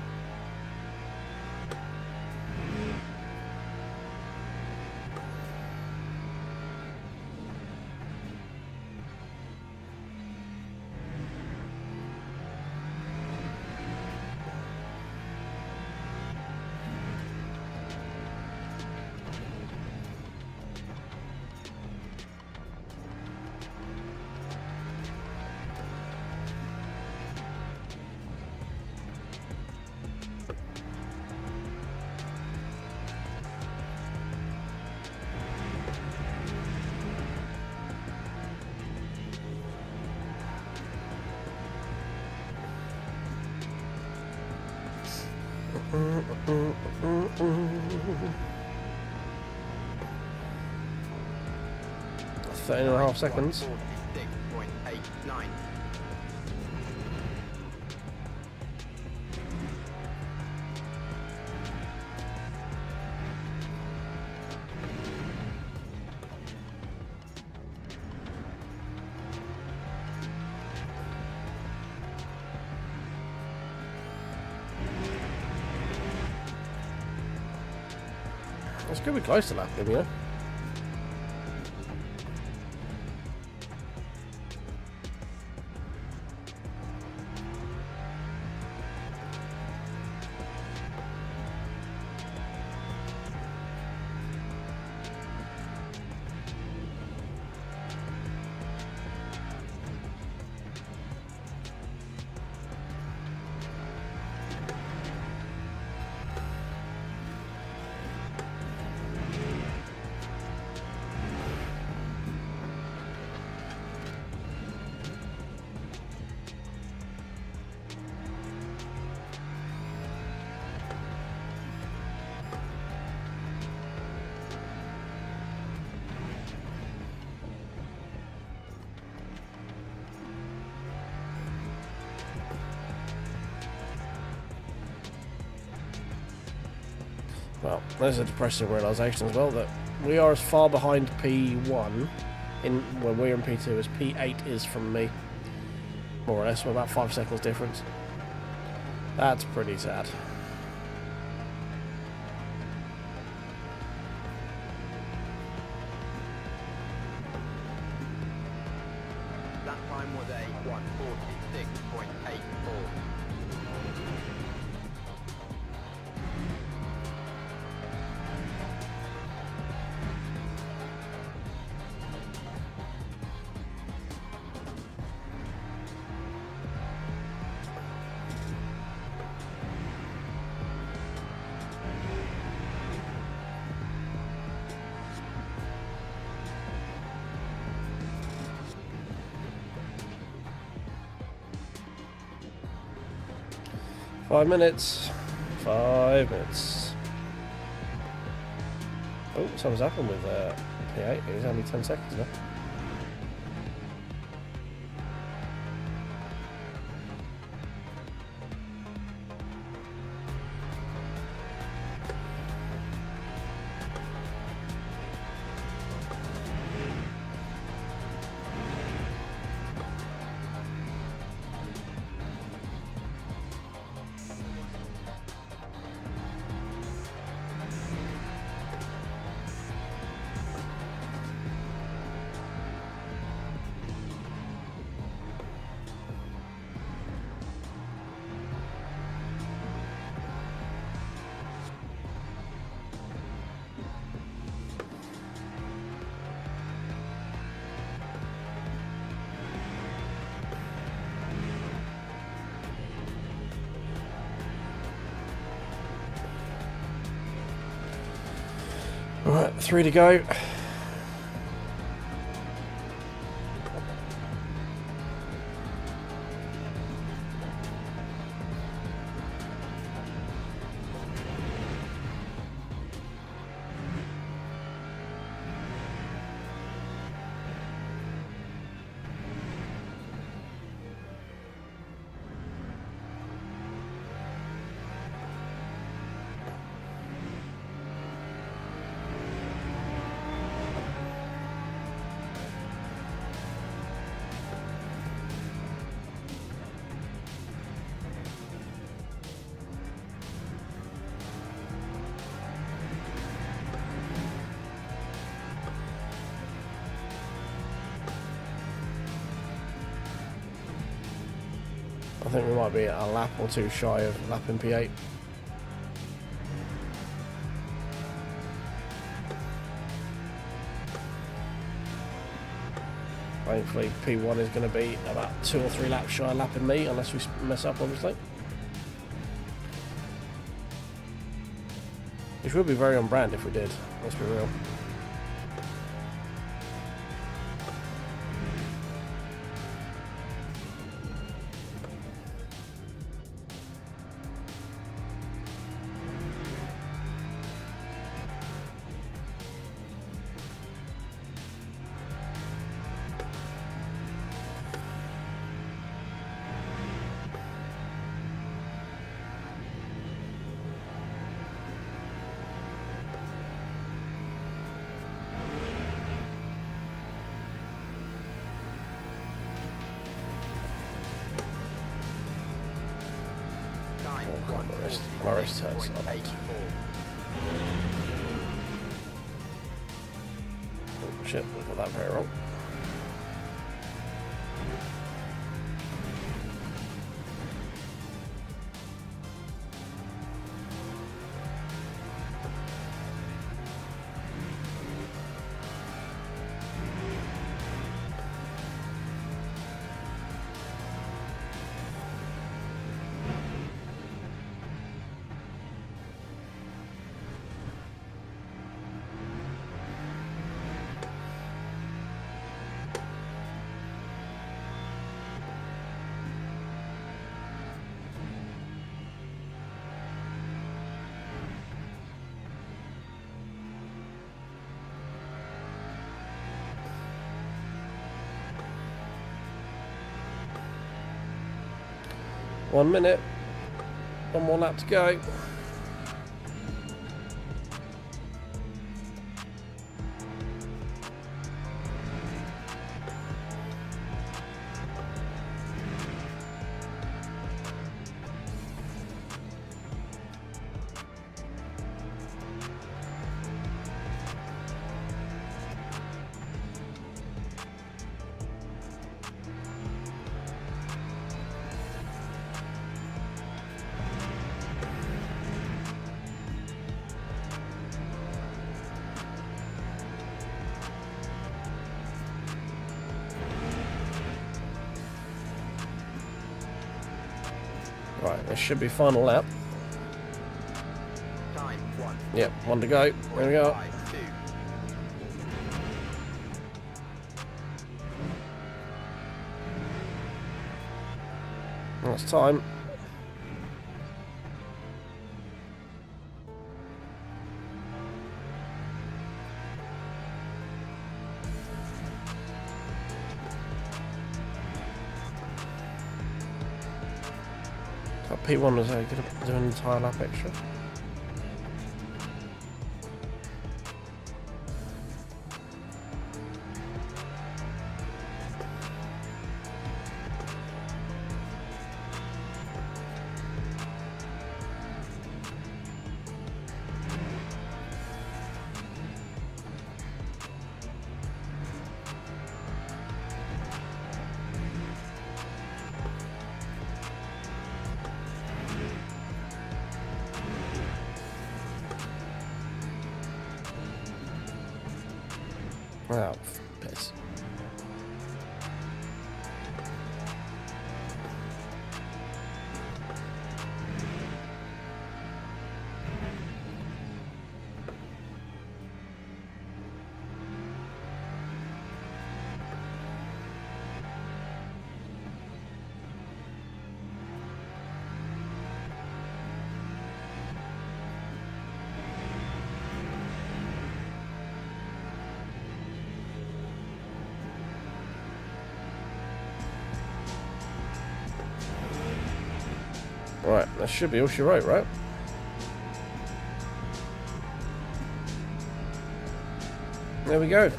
13.5 seconds. 146.89. It's good to be close to lapping, you know. Well, there's a depressing realisation as well that we are as far behind P1 when we're in P2 as P8 is from me. More or less, we're about 5 seconds difference. That's pretty sad. That time was a 146.84. Five minutes. 5 minutes. Oh, something's happened with P8. It's only 10 seconds now. Alright, 3 to go. I think we might be a lap or two shy of lapping P8. Hopefully P1 is going to be about 2 or 3 laps shy of lapping me, unless we mess up, obviously. Which would be very on brand if we did, let's be real. race turns up. Oh shit, we got that very wrong. One minute. One more lap to go. Right, this should be final lap. Time 1. Yep, one to go. There we go. 2. That's time. P1 was going to do an entire lap extra. Oh, piss. Right, that should be all she wrote, right? There we go.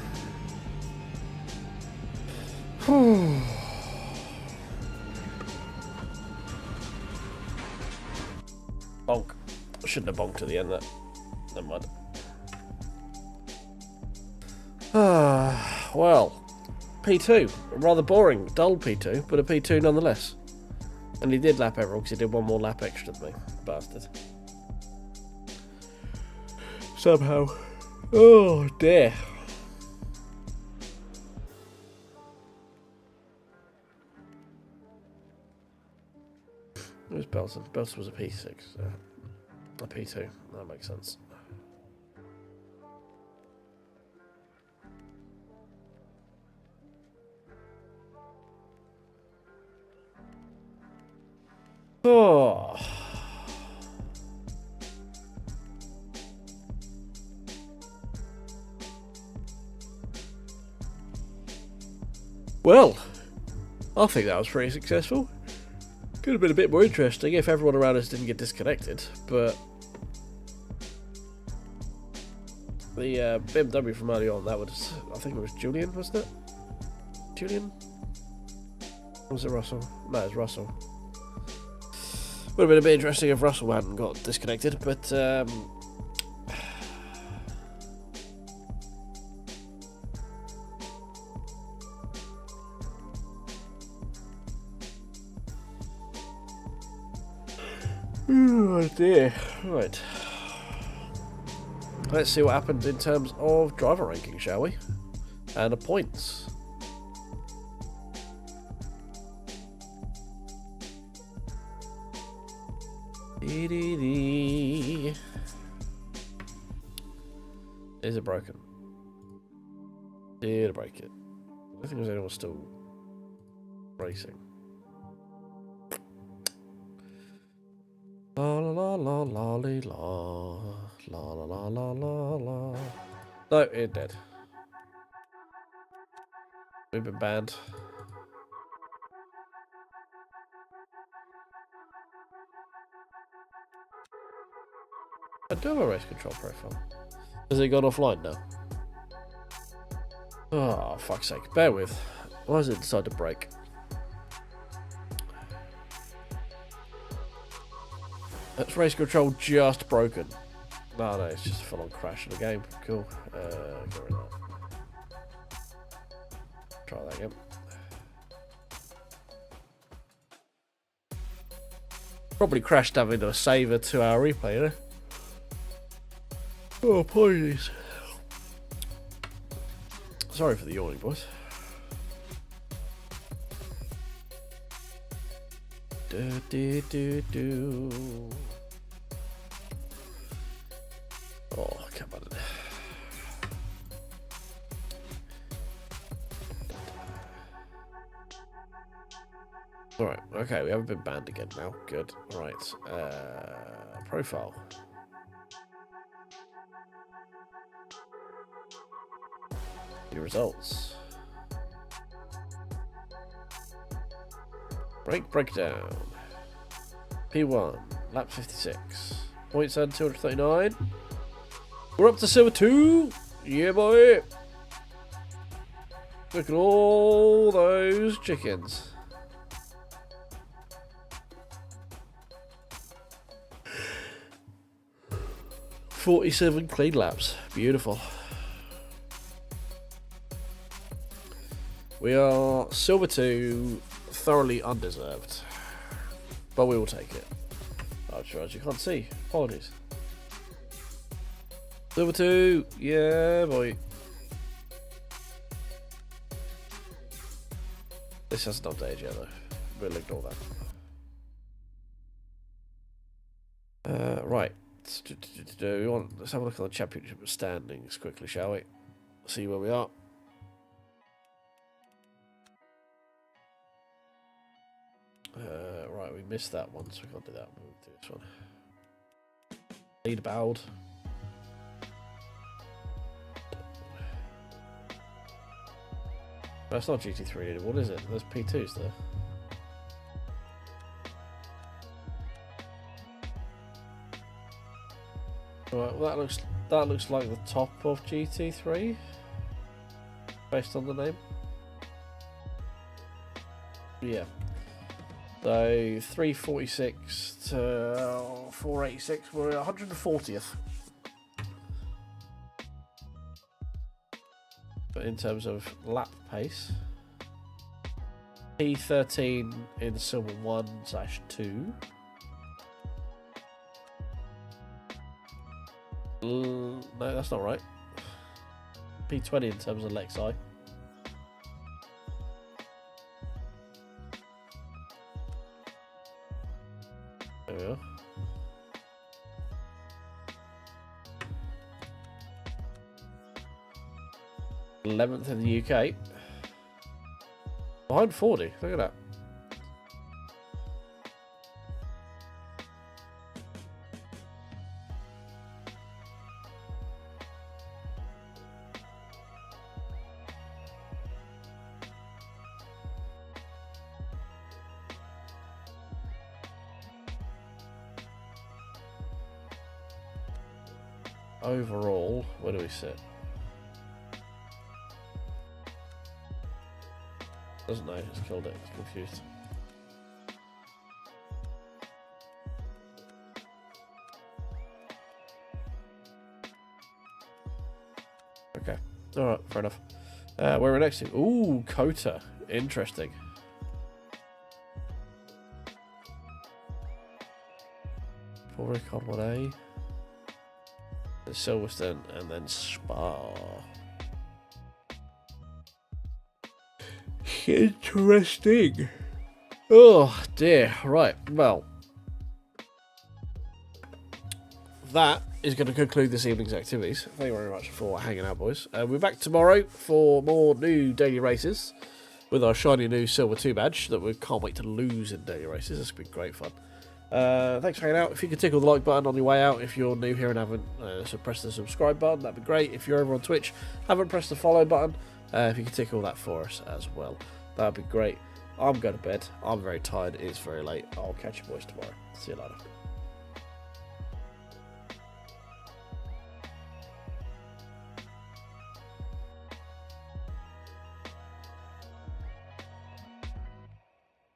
Bonk. I shouldn't have bonked at the end there. Never mind. Well, P2. A rather boring, dull P2, but a P2 nonetheless. And he did lap everyone because he did one more lap extra than me. Bastard. Somehow. Oh dear. Where's Belson? Belson was a P6. A P2. That makes sense. Oh. Well, I think that was pretty successful. Could have been a bit more interesting if everyone around us didn't get disconnected, but the BMW from early on, that was, I think it was Julian, wasn't it? Julian? Or was it Russell? No, it was Russell. Would have been a bit interesting if Russell hadn't got disconnected, but oh dear. Right. Let's see what happens in terms of driver ranking, shall we? And the points. Is it broken? Did it break it? I don't think there's anyone still racing. La la la la la la la la la la la. No, it did. We've been banned. I do have a race control profile. Has it gone offline now? Oh, fuck's sake. Bear with. Why does it decide to break? That's race control just broken. No, it's just a full-on crash of the game. Cool. Get rid of that. Try that again. Probably crashed having to save a 2-hour replay, you know? Oh, apologies. Sorry for the yawning, boys. Oh, come on. Alright, okay, we haven't been banned again now. Good. Right. Profile. Your results. Breakdown. P1, lap 56. Points and 239. We're up to silver 2. Yeah, boy. Look at all those chickens. "47 clean laps. Beautiful. We are silver 2, thoroughly undeserved. But we will take it. I'm sure as you can't see. Apologies. Silver 2, yeah boy. This hasn't updated yet though. We'll ignore that. Right. Let's have a look at the championship standings quickly, shall we? See where we are. Right, we missed that one, so we can't do that. We'll do this one. Lead bowed. That's not GT3 anymore, is it? There's P2s there. Right, well that looks like the top of GT3 based on the name. Yeah. So 346 to 486, we're at 140th. But in terms of lap pace, P13 in Silver 1/2. No, that's not right. P20 in terms of Lexi. There we are. th in the UK. Behind 40. Look at that. Overall, where do we sit? Doesn't know, it's killed it, it's confused. Okay. Alright, fair enough. Where are we next to? Ooh, Kota. Interesting. Paul Ricard 1A. Then Silverstone, and then Spa. Interesting. Oh, dear. Right, well. That is going to conclude this evening's activities. Thank you very much for hanging out, boys. We're back tomorrow for more new daily races with our shiny new Silver 2 badge that we can't wait to lose in daily races. That's going to be great fun. Thanks for hanging out. If you could tickle the like button on your way out if you're new here and haven't pressed the subscribe button, that'd be great. If you're over on Twitch, haven't pressed the follow button, if you could tickle that for us as well, that'd be great. I'm going to bed. I'm very tired. It's very late. I'll catch you boys tomorrow. See you later.